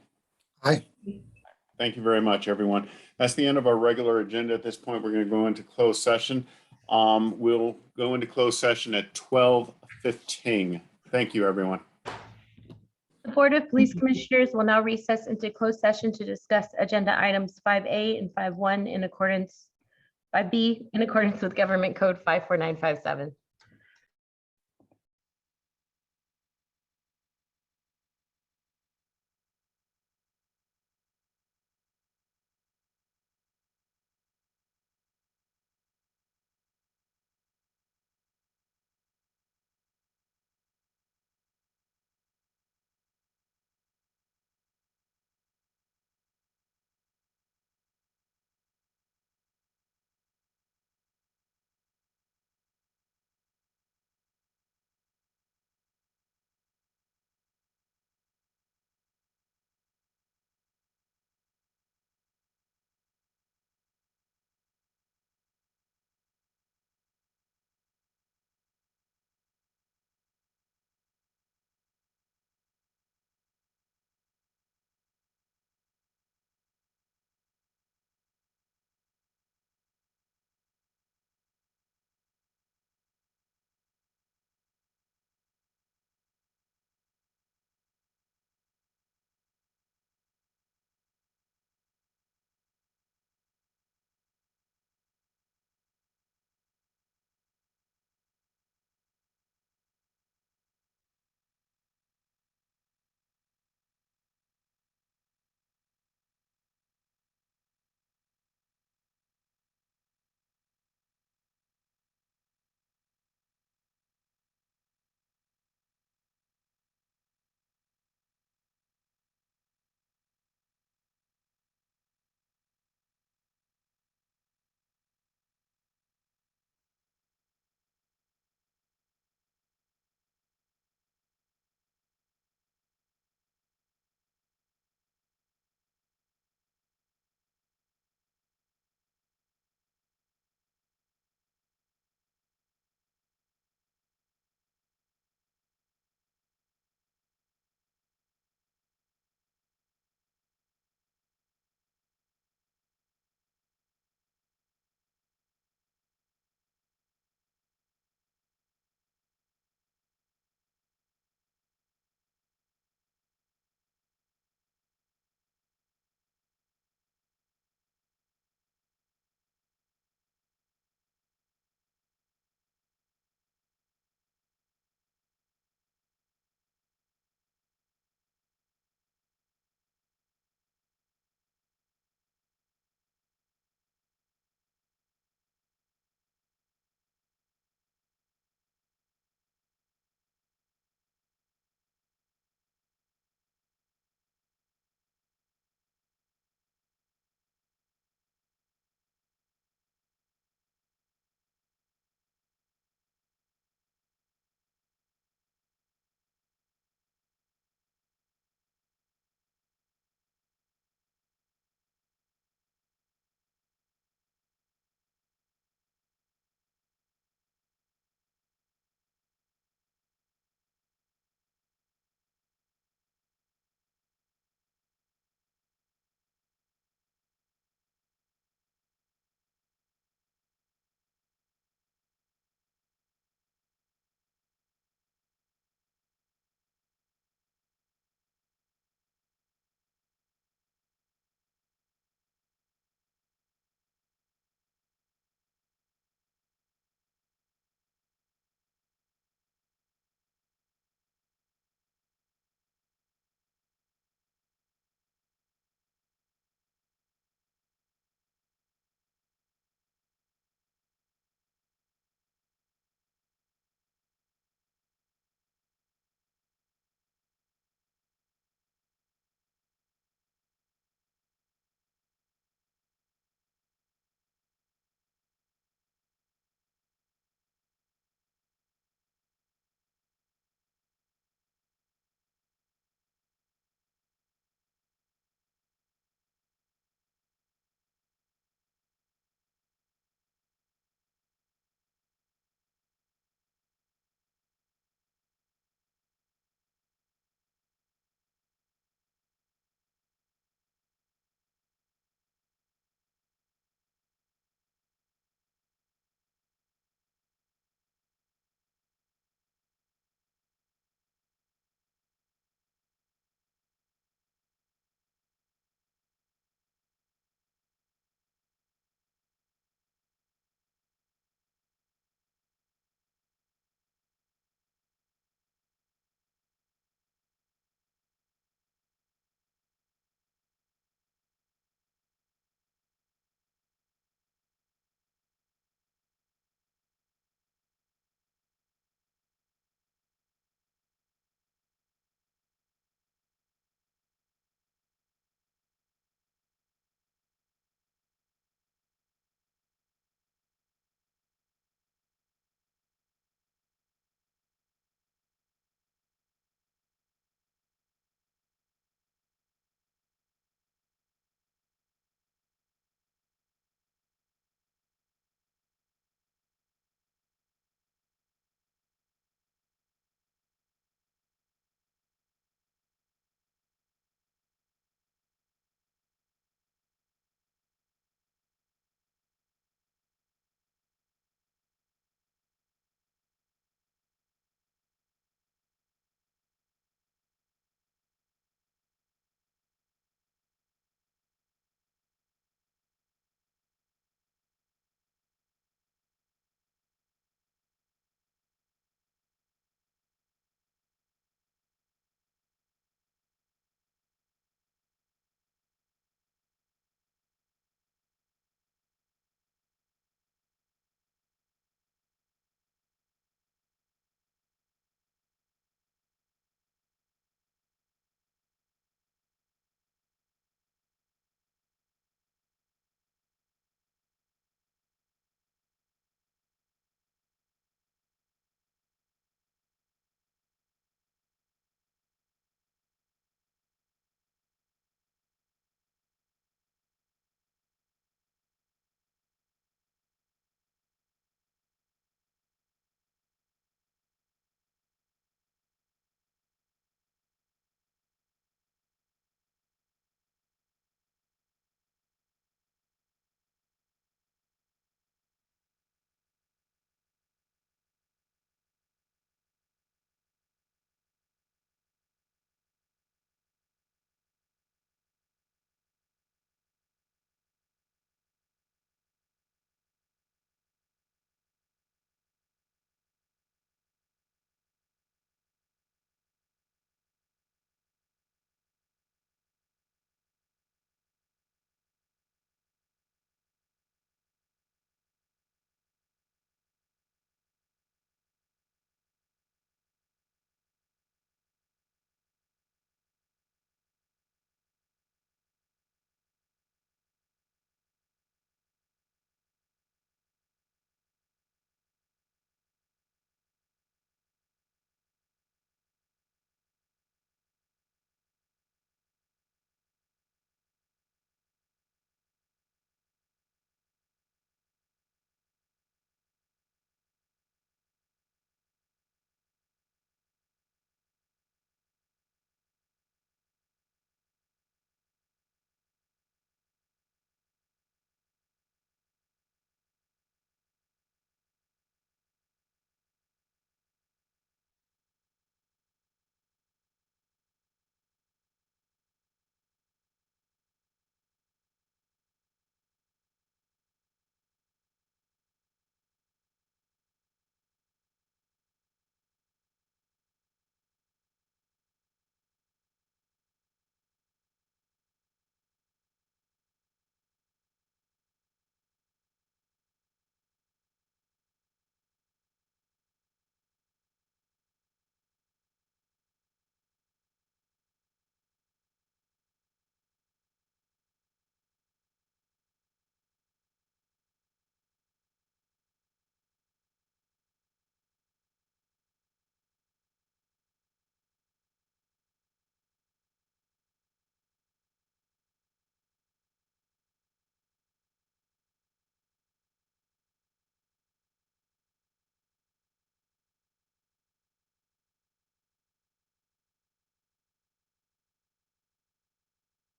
Aye. Thank you very much, everyone. That's the end of our regular agenda. At this point, we're going to go into closed session. We'll go into closed session at 12:15. Thank you, everyone. The Board of Police Commissioners will now recess into closed session to discuss agenda items 5A and 5B in accordance with Government Code 54957.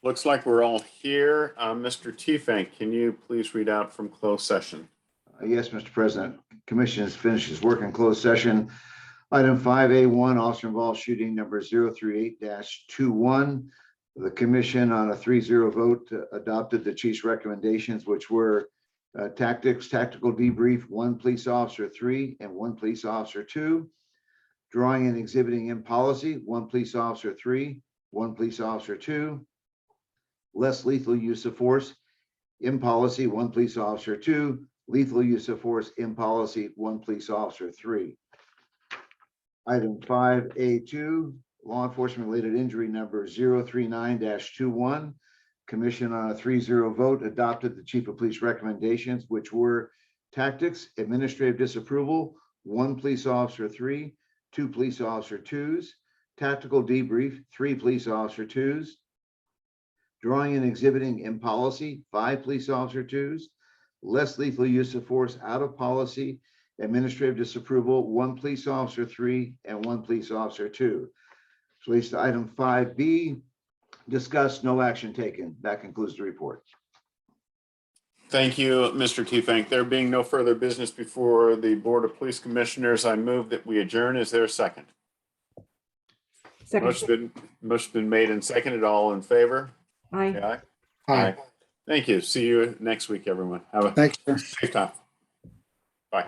Looks like we're all here. Mr. Tiefenk, can you please read out from closed session? Yes, Mr. President. Commission has finished its work in closed session. Item 5A1, officer involved shooting number 038-21. The commission on a 3-0 vote adopted the chief's recommendations, which were tactical debrief, 1 police officer 3 and 1 police officer 2. Drawing and exhibiting in policy, 1 police officer 3, 1 police officer 2. Less lethal use of force in policy, 1 police officer 2. Lethal use of force in policy, 1 police officer 3. Item 5A2, law enforcement related injury number 039-21. Commission on a 3-0 vote adopted the chief of police recommendations, which were tactics, administrative disapproval, 1 police officer 3, 2 police officer 2s, tactical debrief, 3 police officer 2s, drawing and exhibiting in policy, 5 police officer 2s, less lethal use of force out of policy, administrative disapproval, 1 police officer 3 and 1 police officer 2. Release to item 5B, discussed, no action taken. That concludes the report. Thank you, Mr. Tiefenk. There being no further business before the Board of Police Commissioners, I move that we adjourn. Is there a second? Second. Motion's been made and seconded. All in favor? Aye. Say aye. Aye. Thank you. See you next week, everyone. Have a Thank you. safe time. Bye.